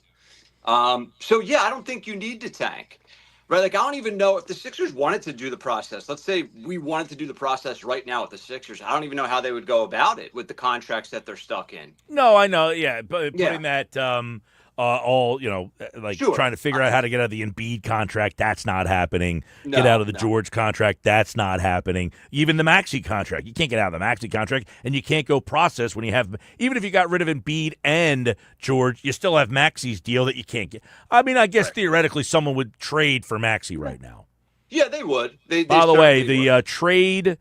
So yeah, I don't think you need to tank. Right, like I don't even know if the Sixers wanted to do the process. Let's say we wanted to do the process right now with the Sixers. I don't even know how they would go about it with the contracts that they're stuck in. No, I know. Yeah, but putting that all, Sure. trying to figure out how to get out of the Embiid contract, that's not happening. No, get out of the no. George contract, that's not happening. Even the Maxey contract, you can't get out of the Maxey contract, and you can't go process when you have, even if you got rid of Embiid and George, you still have Maxey's deal that you can't get. I mean, I guess theoretically someone would trade for Maxey right now. Yeah, they would. By the way, the trade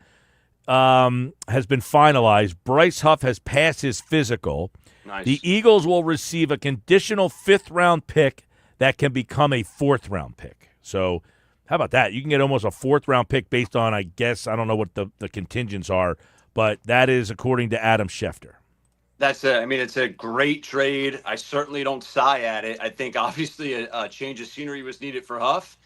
has been finalized. Bryce Huff has passed his physical. Nice. The Eagles will receive a conditional 5th-round pick that can become a 4th-round pick. So how about that? You can get almost a 4th-round pick based on, I guess, I don't know what the contingents are, but that is according to Adam Schefter. It's a great trade. I certainly don't sigh at it. I think obviously a change of scenery was needed for Huff.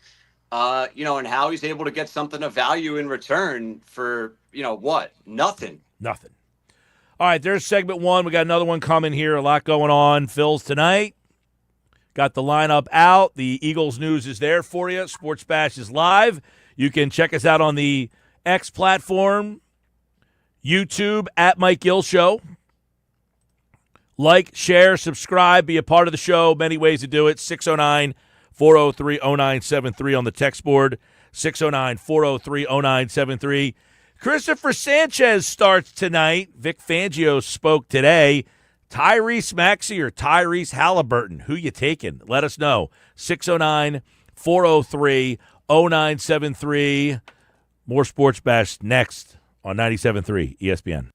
And how he's able to get something of value in return for, what? Nothing. All right, there's segment 1. We got another one coming here. A lot going on. Phil's tonight. Got the lineup out. The Eagles news is there for you. Sports Bash is live. You can check us out on the X platform, YouTube, at Mike Gill Show. Like, share, subscribe, be a part of the show. Many ways to do it. 609-403-0973 on the text board. 609-403-0973. Christopher Sanchez starts tonight. Vic Fangio spoke today. Tyrese Maxey or Tyrese Halliburton, who you taking? Let us know. 609-403-0973. More Sports Bash next on 97.3 ESPN.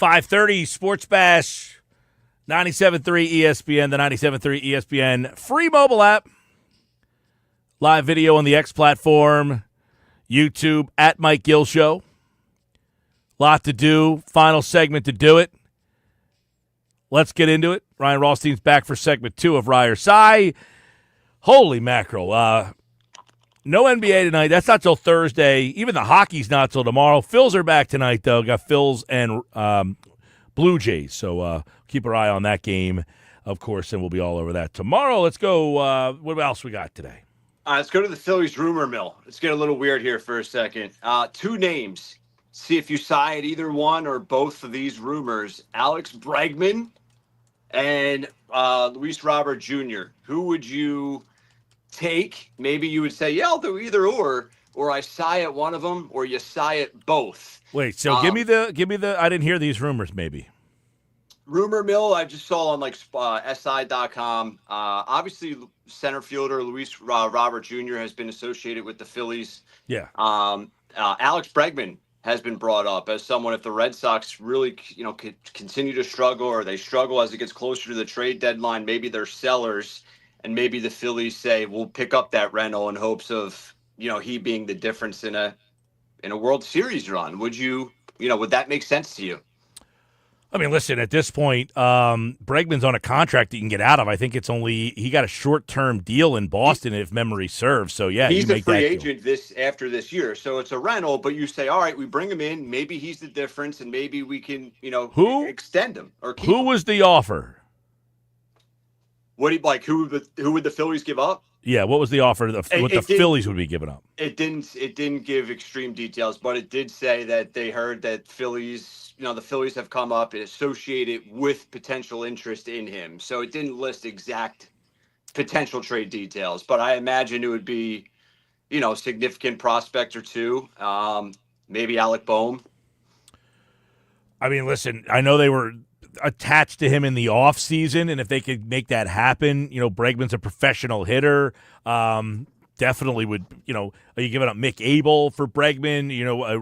5:30 Sports Bash, 97.3 ESPN, the 97.3 ESPN free mobile app. Live video on the X platform, YouTube, at Mike Gill Show. Lot to do. Final segment to do it. Let's get into it. Ryan Rothstein's back for segment 2 of Ryer Cy. Holy mackerel. No NBA tonight. That's not till Thursday. Even the hockey's not till tomorrow. Phils are back tonight, though. Got Phils and Blue Jays. So keep our eye on that game, of course, and we'll be all over that tomorrow. Let's go. What else we got today? Let's go to the Phillies rumor mill. Let's get a little weird here for a second. 2 names. See if you side either one or both of these rumors. Alex Bregman and Luis Robert Jr. Who would you take? Maybe you would say, yeah, I'll do either or I sigh at one of them, or you sigh at both. Wait, so give me the. I didn't hear these rumors. Maybe rumor mill. I just saw on like SI.com. Obviously, center fielder Luis Robert Jr. has been associated with the Phillies. Yeah. Alex Bregman has been brought up as someone, if the Red Sox really, could continue to struggle, or they struggle as it gets closer to the trade deadline, maybe they're sellers, and maybe the Phillies say, we'll pick up that rental in hopes of, he being the difference in a World Series run. Would that make sense to you? I mean, listen, at this point, Bregman's on a contract that you can get out of. I think he got a short-term deal in Boston, if memory serves. So, yeah, he's you make a free that agent after this year. So it's a rental, but you say, all right, we bring him in. Maybe he's the difference, and maybe we can, extend him or keep him. Who was the offer? What do you like? Who would the Phillies give up? Yeah, what was the offer? What the Phillies would be giving up? It didn't give extreme details, but it did say that they heard that Phillies, the Phillies have come up and associated with potential interest in him. So it didn't list exact potential trade details, but I imagine it would be, a significant prospect or two. Maybe Alec Boehm. I mean, listen, I know they were attached to him in the offseason, and if they could make that happen, Bregman's a professional hitter. Definitely would, are you giving up Mick Abel for Bregman,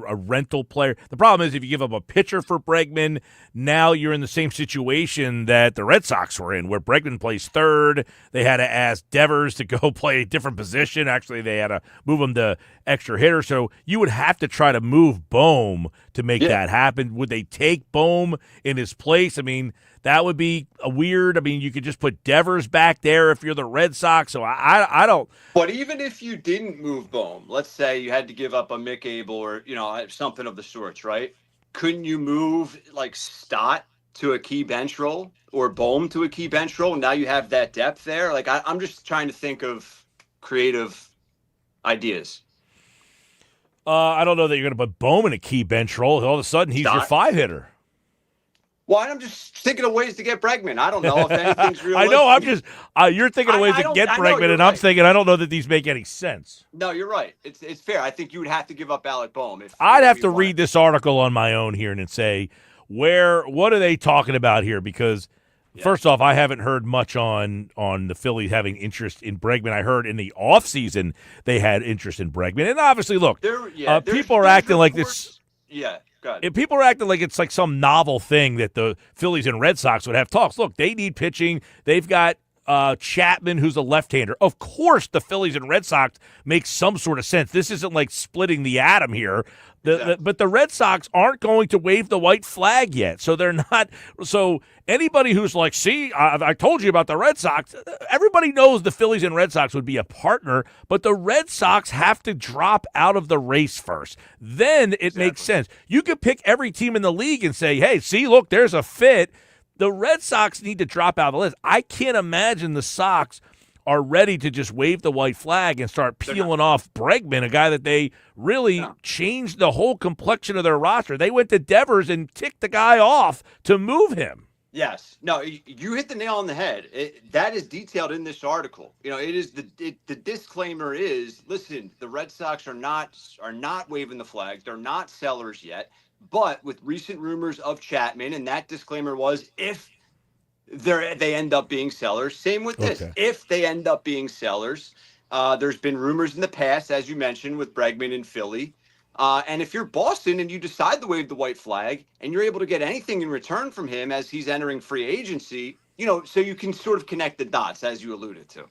a rental player? The problem is if you give up a pitcher for Bregman, now you're in the same situation that the Red Sox were in, where Bregman plays third. They had to ask Devers to go play a different position. Actually, they had to move him to extra hitter. So you would have to try to move Boehm to make that happen. Would they take Boehm in his place? I mean, that would be weird. I mean, you could just put Devers back there if you're the Red Sox. So I don't. But even if you didn't move Boehm, let's say you had to give up a Mick Abel or, something of the sorts, right? Couldn't you move like Stott to a key bench role or Boehm to a key bench role? And now you have that depth there. Like I'm just trying to think of creative ideas. I don't know that you're going to put Boehm in a key bench role. All of a sudden, he's your 5-hitter. Well, I'm just thinking of ways to get Bregman. I don't know if anything's realistic. I know. I'm just you're thinking of ways to get Bregman, and I'm thinking I don't know that these make any sense. No, you're right. It's fair. I think you would have to give up Alec Boehm. I'd have to read this article on my own here and say what are they talking about here? Because first off, I haven't heard much on the Phillies having interest in Bregman. I heard in the offseason they had interest in Bregman, and obviously, look, people are acting like this. Yeah. If people are acting like it's like some novel thing that the Phillies and Red Sox would have talks. Look, they need pitching. They've got Chapman, who's a left-hander. Of course, the Phillies and Red Sox make some sort of sense. This isn't like splitting the atom here. But the Red Sox aren't going to wave the white flag yet. So they're not. So anybody who's like, see, I told you about the Red Sox, everybody knows the Phillies and Red Sox would be a partner, but the Red Sox have to drop out of the race first. Then it makes sense. You could pick every team in the league and say, hey, see, look, there's a fit. The Red Sox need to drop out of the list. I can't imagine the Sox are ready to just wave the white flag and start peeling off Bregman, a guy that they really changed the whole complexion of their roster. They went to Devers and ticked the guy off to move him. Yes. No, you hit the nail on the head. That is detailed in this article. It is the disclaimer is, listen, the Red Sox are not waving the flags. They're not sellers yet. But with recent rumors of Chapman, and that disclaimer was if they end up being sellers. Same with this. Okay. If they end up being sellers, there's been rumors in the past, as you mentioned, with Bregman in Philly. And if you're Boston and you decide to wave the white flag and you're able to get anything in return from him as he's entering free agency, so you can sort of connect the dots as you alluded to.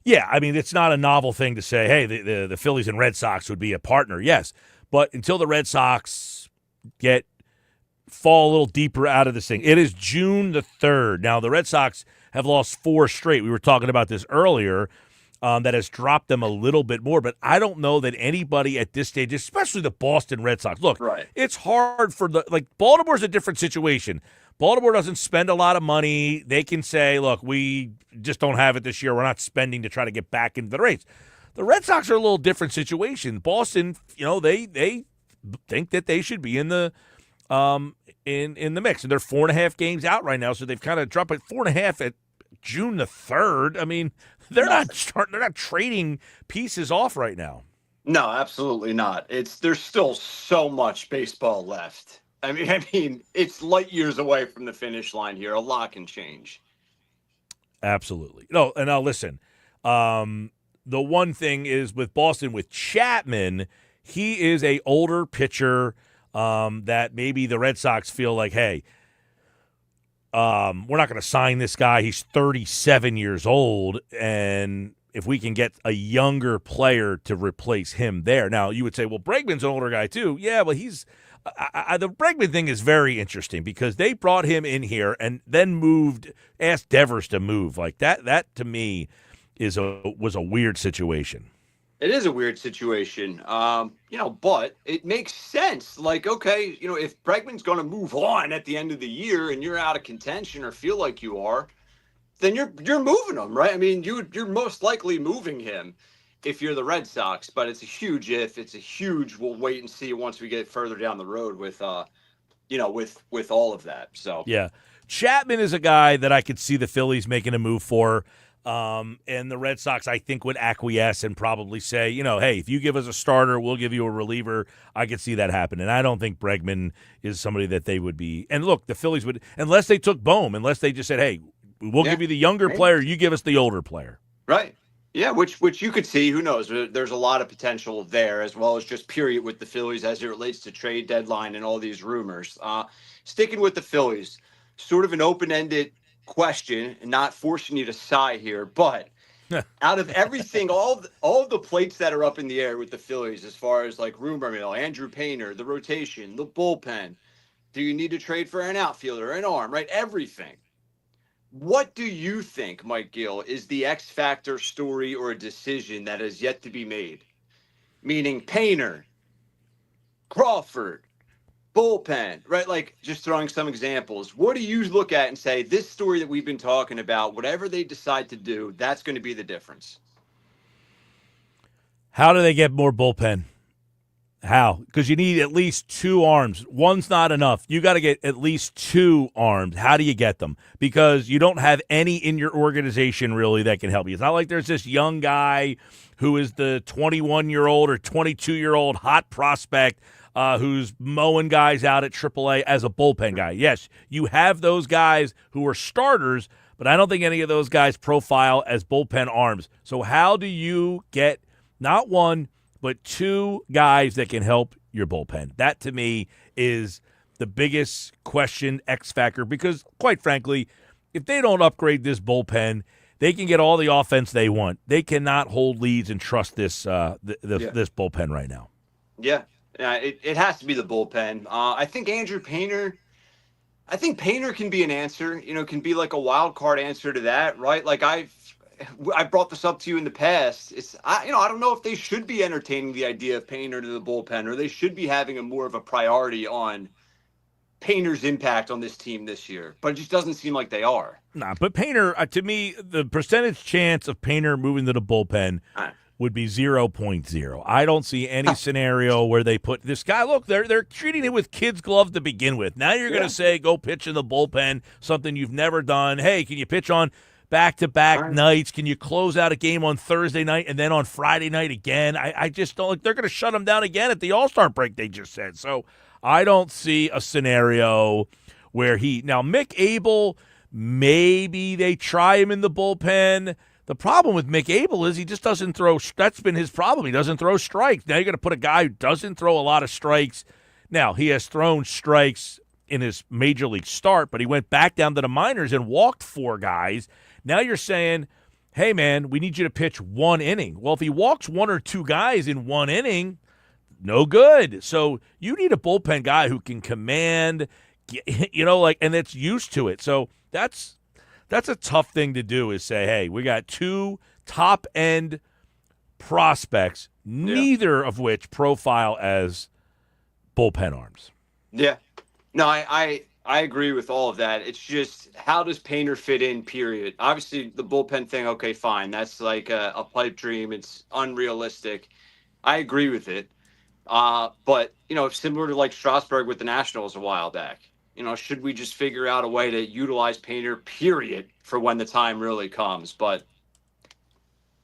Yeah, I mean, it's not a novel thing to say, hey, the Phillies and Red Sox would be a partner. Yes, but until the Red Sox fall a little deeper out of this thing, it is June the 3rd. Now, the Red Sox have lost 4 straight. We were talking about this earlier. That has dropped them a little bit more, but I don't know that anybody at this stage, especially the Boston Red Sox. Look, It's hard for Baltimore's a different situation. Baltimore doesn't spend a lot of money. They can say, look, we just don't have it this year. We're not spending to try to get back into the race. The Red Sox are a little different situation. Boston, they think that they should be in the in the mix, and they're 4.5 games out right now, so they've kind of dropped 4.5 at June the 3rd. I mean, they're not trading pieces off right now. No, absolutely not. There's still so much baseball left. I mean, it's light years away from the finish line here. A lot can change. Absolutely. No, and now listen. The one thing is with Boston, with Chapman, he is a older pitcher that maybe the Red Sox feel like, hey, we're not going to sign this guy. He's 37 years old, and if we can get a younger player to replace him there. Now, you would say, well, Bregman's an older guy too. Yeah, well, he's the Bregman thing is very interesting because they brought him in here and then asked Devers to move. Like that to me was a weird situation. It is a weird situation, but it makes sense. Like, okay, if Bregman's going to move on at the end of the year and you're out of contention or feel like you are, then you're moving him, right? I mean, you're most likely moving him if you're the Red Sox, but it's a huge if. It's a huge we'll wait and see once we get further down the road with all of that. So yeah, Chapman is a guy that I could see the Phillies making a move for. And the Red Sox, I think, would acquiesce and probably say, hey, if you give us a starter, we'll give you a reliever. I could see that happen. And I don't think Bregman is somebody that they would be. And look, the Phillies would, unless they took Bohm, unless they just said, hey, we'll give you the younger player, you give us the older player. Right. Yeah, which you could see. Who knows? There's a lot of potential there, as well as just period with the Phillies as it relates to trade deadline and all these rumors. Sticking with the Phillies, sort of an open-ended question, and not forcing you to sigh here, but out of everything, all of the plates that are up in the air with the Phillies, as far as like rumor mill, Andrew Painter, the rotation, the bullpen, do you need to trade for an outfielder, an arm, right? Everything. What do you think, Mike Gill, is the X factor story or a decision that has yet to be made? Meaning Painter, Crawford, bullpen, right? Like just throwing some examples. What do you look at and say, this story that we've been talking about, whatever they decide to do, that's going to be the difference? How do they get more bullpen? How? Because you need at least 2 arms. One's not enough. You got to get at least 2 arms. How do you get them? Because you don't have any in your organization really that can help you. It's not like there's this young guy who is the 21-year-old or 22-year-old hot prospect who's mowing guys out at AAA as a bullpen guy. Yes, you have those guys who are starters, but I don't think any of those guys profile as bullpen arms. So how do you get not 1, but 2 guys that can help your bullpen? That, to me, is the biggest question, X factor, because, quite frankly, if they don't upgrade this bullpen, they can get all the offense they want. They cannot hold leads and trust this this bullpen right now. Yeah. It has to be the bullpen. I think Painter can be an answer, can be like a wild card answer to that, right? Like I brought this up to you in the past. I don't know if they should be entertaining the idea of Painter to the bullpen, or they should be having more of a priority on Painter's impact on this team this year, but it just doesn't seem like they are. Nah, but Painter, to me, the percentage chance of Painter moving to the bullpen would be 0.0. I don't see any scenario where they put this guy. Look, they're treating it with kids' gloves to begin with. Now you're going to say go pitch in the bullpen, something you've never done. Hey, can you pitch on back-to-back nights? Can you close out a game on Thursday night and then on Friday night again? I just don't like. They're going to shut him down again at the All-Star break, they just said. So I don't see a scenario where now Mick Abel, maybe they try him in the bullpen. The problem with Mick Abel is he just doesn't throw. That's been his problem. He doesn't throw strikes. Now you're going to put a guy who doesn't throw a lot of strikes. Now, he has thrown strikes in his major league start, but he went back down to the minors and walked 4 guys. Now you're saying, hey, man, we need you to pitch 1 inning. Well, if he walks 1 or 2 guys in 1 inning, no good. So you need a bullpen guy who can command, and that's used to it. So that's a tough thing to do, is say, hey, we got 2 top-end prospects, neither of which profile as bullpen arms. Yeah. No, I agree with all of that. It's just, how does Painter fit in, period? Obviously, the bullpen thing, okay, fine. That's like a pipe dream. It's unrealistic. I agree with it. But, similar to like Strasburg with the Nationals a while back, should we just figure out a way to utilize Painter, period, for when the time really comes? But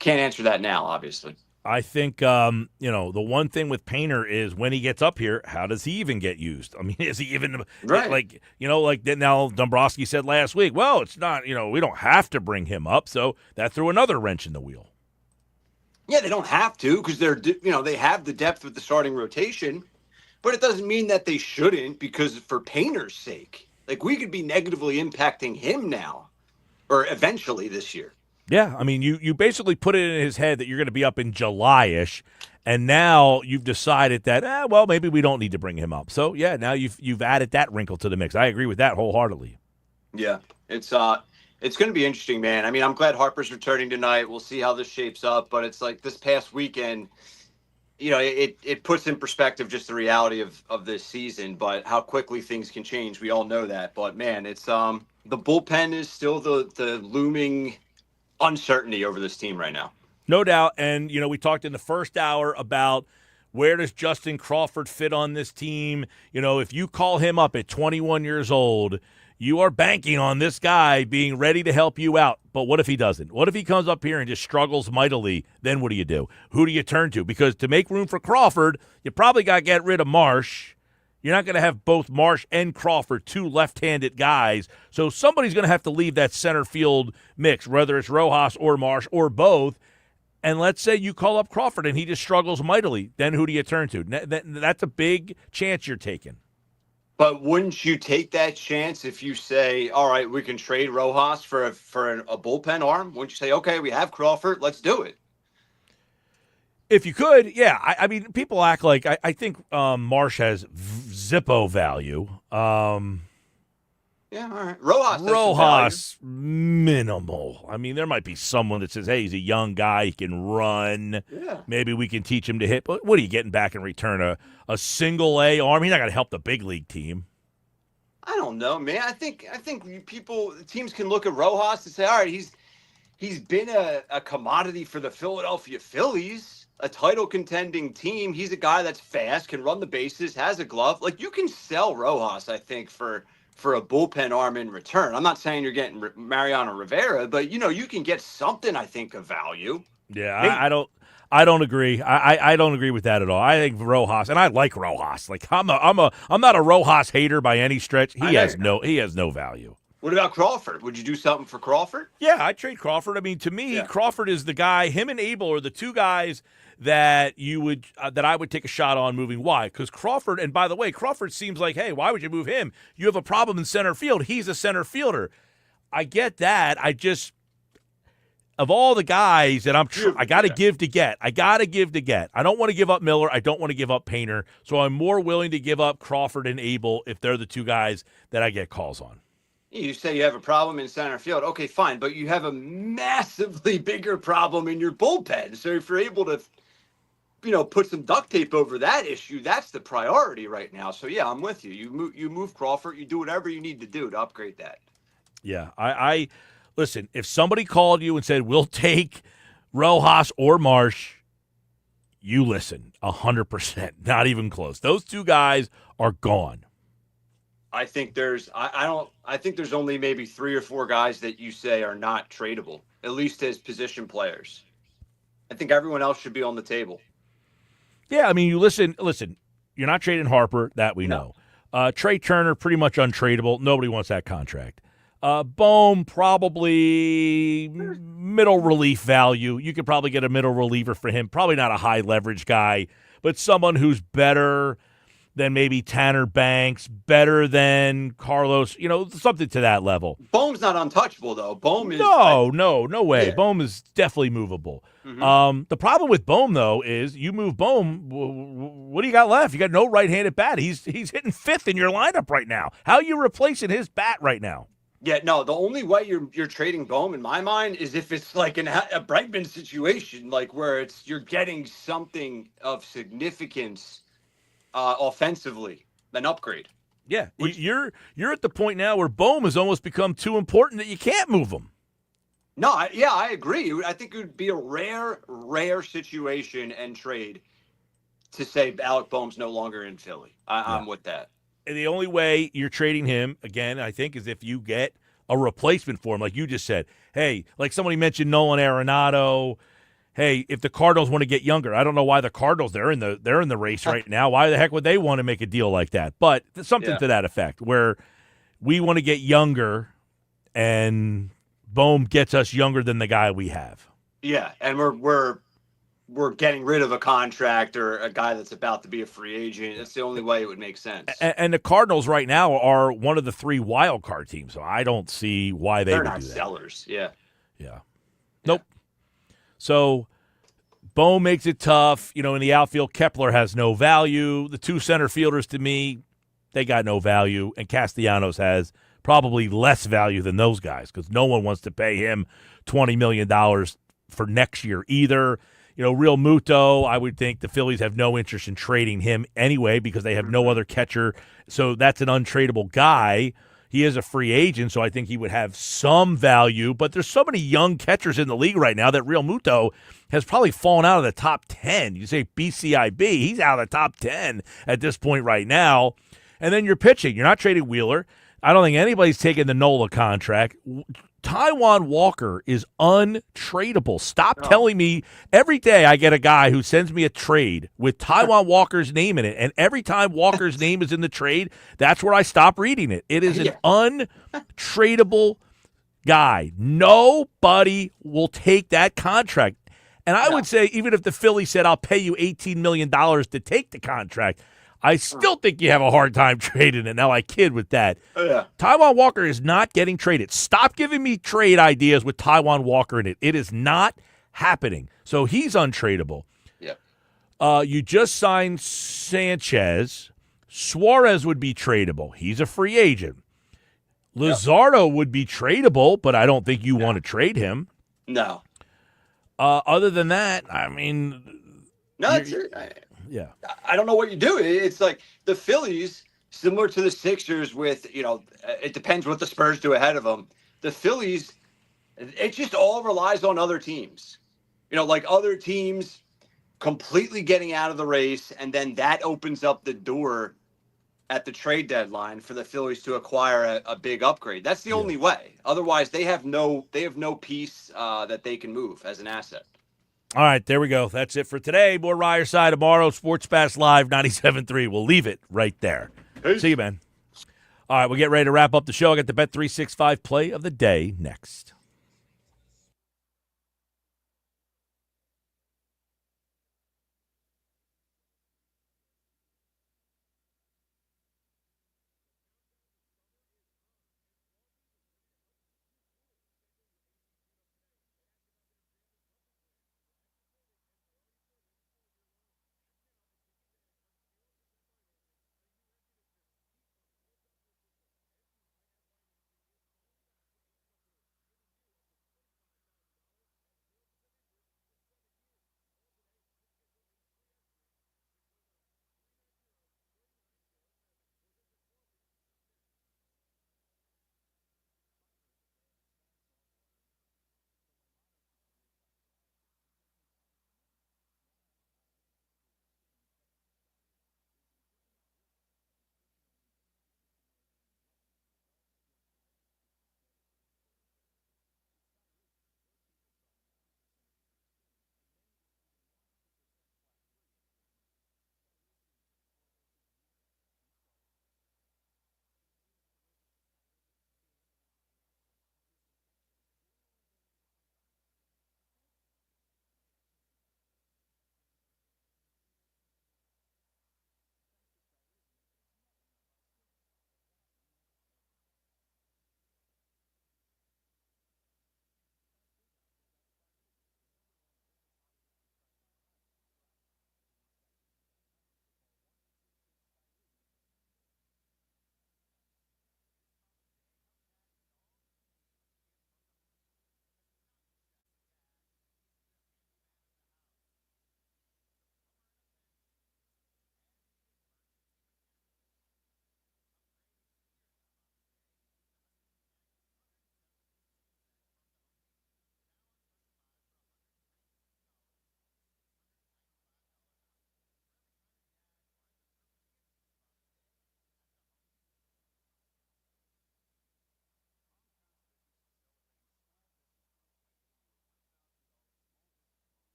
can't answer that now, obviously. I think, the one thing with Painter is when he gets up here, how does he even get used? I mean, is he even right? Like now Dombrowski said last week, well, it's not, we don't have to bring him up. So that threw another wrench in the wheel. Yeah, they don't have to, because they have the depth with the starting rotation, but it doesn't mean that they shouldn't, because for Painter's sake, like, we could be negatively impacting him now or eventually this year. Yeah, I mean, you basically put it in his head that you're going to be up in July-ish, and now you've decided that, maybe we don't need to bring him up. So, yeah, now you've added that wrinkle to the mix. I agree with that wholeheartedly. Yeah, it's going to be interesting, man. I mean, I'm glad Harper's returning tonight. We'll see how this shapes up, but it's like this past weekend, it puts in perspective just the reality of this season, but how quickly things can change. We all know that. But, man, it's the bullpen is still the looming uncertainty over this team right now. No doubt. And, we talked in the first hour about where does Justin Crawford fit on this team. If you call him up at 21 years old, you are banking on this guy being ready to help you out. But what if he doesn't? What if he comes up here and just struggles mightily? Then what do you do? Who do you turn to? Because to make room for Crawford, you probably got to get rid of Marsh. You're not going to have both Marsh and Crawford, 2 left-handed guys. So somebody's going to have to leave that center field mix, whether it's Rojas or Marsh or both. And let's say you call up Crawford and he just struggles mightily. Then who do you turn to? That's a big chance you're taking. But wouldn't you take that chance if you say, all right, we can trade Rojas for a bullpen arm? Wouldn't you say, okay, we have Crawford, let's do it? If you could, yeah. I mean, people act like I think Marsh has Zippo value. Yeah, all right. Rojas minimal. I mean, there might be someone that says, hey, he's a young guy, he can run. Yeah. Maybe we can teach him to hit. But what are you getting back in return? A single-A arm? He's not going to help the big league team. I don't know, man. I think teams can look at Rojas and say, all right, he's been a commodity for the Philadelphia Phillies. A title contending team. He's a guy that's fast, can run the bases, has a glove. Like, you can sell Rojas, I think, for a bullpen arm in return. I'm not saying you're getting Mariano Rivera, but you can get something, I think, of value. Yeah, I don't agree. I don't agree with that at all. I think Rojas, and I like Rojas. Like, I'm not a Rojas hater by any stretch. He has no value. What about Crawford? Would you do something for Crawford? Yeah, I'd trade Crawford. I mean, to me, Crawford is the guy. Him and Abel are the 2 guys that I would take a shot on moving. Why? Because Crawford, and by the way, Crawford seems like, hey, why would you move him? You have a problem in center field. He's a center fielder. I get that. Of all the guys that I got to give to get. I don't want to give up Miller. I don't want to give up Painter. So I'm more willing to give up Crawford and Abel if they're the 2 guys that I get calls on. You say you have a problem in center field. Okay, fine. But you have a massively bigger problem in your bullpen. So if you're able to, put some duct tape over that issue, that's the priority right now. So, yeah, I'm with you. You move Crawford. You do whatever you need to do to upgrade that. Yeah, I listen, if somebody called you and said, we'll take Rojas or Marsh, you listen 100%, not even close. Those 2 guys are gone. I think there's I think there's only maybe 3 or 4 guys that you say are not tradable, at least as position players. I think everyone else should be on the table. Yeah, I mean, you listen, you're not trading Harper, that we know. Trey Turner, pretty much untradeable. Nobody wants that contract. Bohm, probably middle relief value. You could probably get a middle reliever for him. Probably not a high leverage guy, but someone who's better than maybe Tanner Banks, better than Carlos, something to that level. Bohm's not untouchable, though. Bohm is... No way. Yeah. Bohm is definitely movable. Mhm. The problem with Bohm, though, is you move Bohm, what do you got left? You got no right-handed bat. He's hitting fifth in your lineup right now. How are you replacing his bat right now? Yeah, no, the only way you're trading Bohm, in my mind, is if it's like a Bregman situation, like where you're getting something of significance offensively, an upgrade. Yeah, you're at the point now where Bohm has almost become too important that you can't move him. No, I agree. I think it would be a rare situation and trade to say Alec Bohm's no longer in Philly. I'm with that. And the only way you're trading him, again, I think, is if you get a replacement for him, like you just said. Hey, like somebody mentioned Nolan Arenado. Hey, if the Cardinals want to get younger, I don't know why the Cardinals, they're in the race right now. Why the heck would they want to make a deal like that? But something to that effect, where we want to get younger, and Bohm gets us younger than the guy we have. Yeah, and we're getting rid of a contract or a guy that's about to be a free agent. That's the only way it would make sense. And the Cardinals right now are one of the 3 wild card teams, so I don't see why They're would not do that. sellers. Yeah. Nope. So Bohm makes it tough. In the outfield, Kepler has no value. The 2 center fielders, to me, they got no value. And Castellanos has probably less value than those guys because no one wants to pay him $20 million for next year either. Real Muto, I would think the Phillies have no interest in trading him anyway because they have no other catcher. So that's an untradeable guy. He is a free agent, so I think he would have some value. But there's so many young catchers in the league right now that Real Muto has probably fallen out of the top 10. You say BCIB, he's out of the top 10 at this point right now. And then you're pitching. You're not trading Wheeler. I don't think anybody's taking the Nola contract. Taijuan Walker is untradeable. Stop telling me. Every day I get a guy who sends me a trade with Taijuan Walker's name in it, and every time Walker's name is in the trade, that's where I stop reading it. It is an untradeable guy. Nobody will take that contract. And I would say even if the Phillies said, I'll pay you $18 million to take the contract, I still think you have a hard time trading it. Now, I kid with that. Yeah. Taijuan Walker is not getting traded. Stop giving me trade ideas with Taijuan Walker in it. It is not happening. So he's untradeable. Yeah. You just signed Sanchez. Suarez would be tradable. He's a free agent. Luzardo would be tradable, but I don't think you want to trade him. No. Other than that, I mean, that's yeah. I don't know what you do. It's like the Phillies, similar to the Sixers with, it depends what the Spurs do ahead of them. The Phillies, it just all relies on other teams. Like other teams completely getting out of the race, and then that opens up the door at the trade deadline for the Phillies to acquire a big upgrade. That's the only way. Otherwise, they have no piece that they can move as an asset. All right, there we go. That's it for today. More Ryer Side tomorrow. Sports Pass Live 97.3. We'll leave it right there. See you, man. All right, we'll get ready to wrap up the show. I got the Bet365 play of the day next.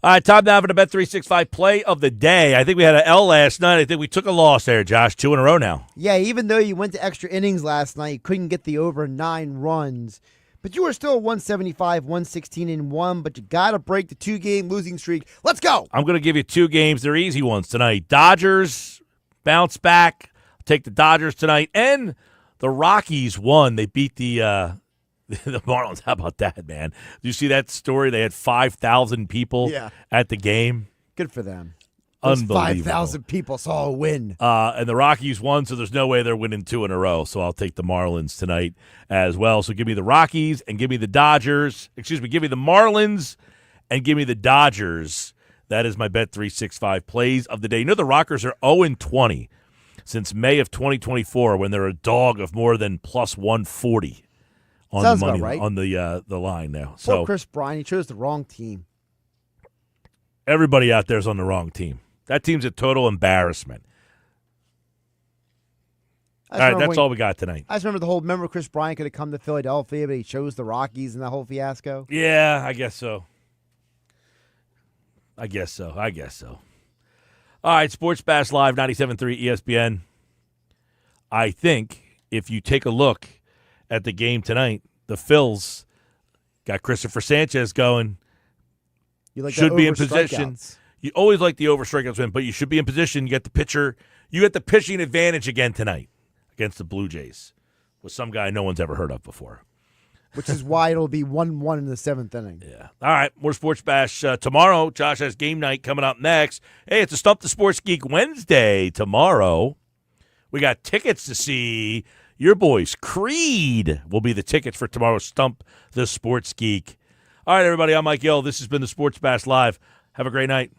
All right, time now for the Bet365 play of the day. I think we had an L last night. I think we took a loss there, Josh. 2 in a row now. Yeah, even though you went to extra innings last night, you couldn't get the over 9 runs. But you were still 175, 116 and 1, but you got to break the 2-game losing streak. Let's go. I'm going to give you 2 games. They're easy ones tonight. Dodgers bounce back. Take the Dodgers tonight. And the Rockies won. They beat the Marlins. How about that, man? Did you see that story? They had 5,000 people at the game. Good for them. Those Unbelievable. 5,000 people saw a win. And the Rockies won, so there's no way they're winning 2 in a row. So I'll take the Marlins tonight as well. So give me the Rockies and give me the Dodgers. Excuse me, give me the Marlins and give me the Dodgers. That is my Bet365 plays of the day. You know the Rockers are 0-20 since May of 2024 when they're a dog of more than plus 140 on Sounds the money about right. on the line now. Poor So Chris Bryant, he chose the wrong team. everybody out there's on the wrong team. That team's a total embarrassment. All right, that's all we got tonight. I just remember Chris Bryant could have come to Philadelphia, but he chose the Rockies in that whole fiasco. Yeah, I guess so. I guess so. All right, Sports Bash Live, 97.3 ESPN. I think if you take a look at the game tonight, the Phils got Christopher Sanchez going. You like should that be in over position. strikeouts. You always like the over strikeouts win, but you should be in position. You get the pitcher. You get the pitching advantage again tonight against the Blue Jays with some guy no one's ever heard of before. Which is why it'll be 1-1 in the 7th inning. Yeah. All right, more Sports Bash tomorrow. Josh has game night coming up next. Hey, it's a Stump the Sports Geek Wednesday tomorrow. We got tickets to see your boys. Creed will be the tickets for tomorrow's Stump the Sports Geek. All right, everybody, I'm Mike Gill. This has been the Sports Bash Live. Have a great night.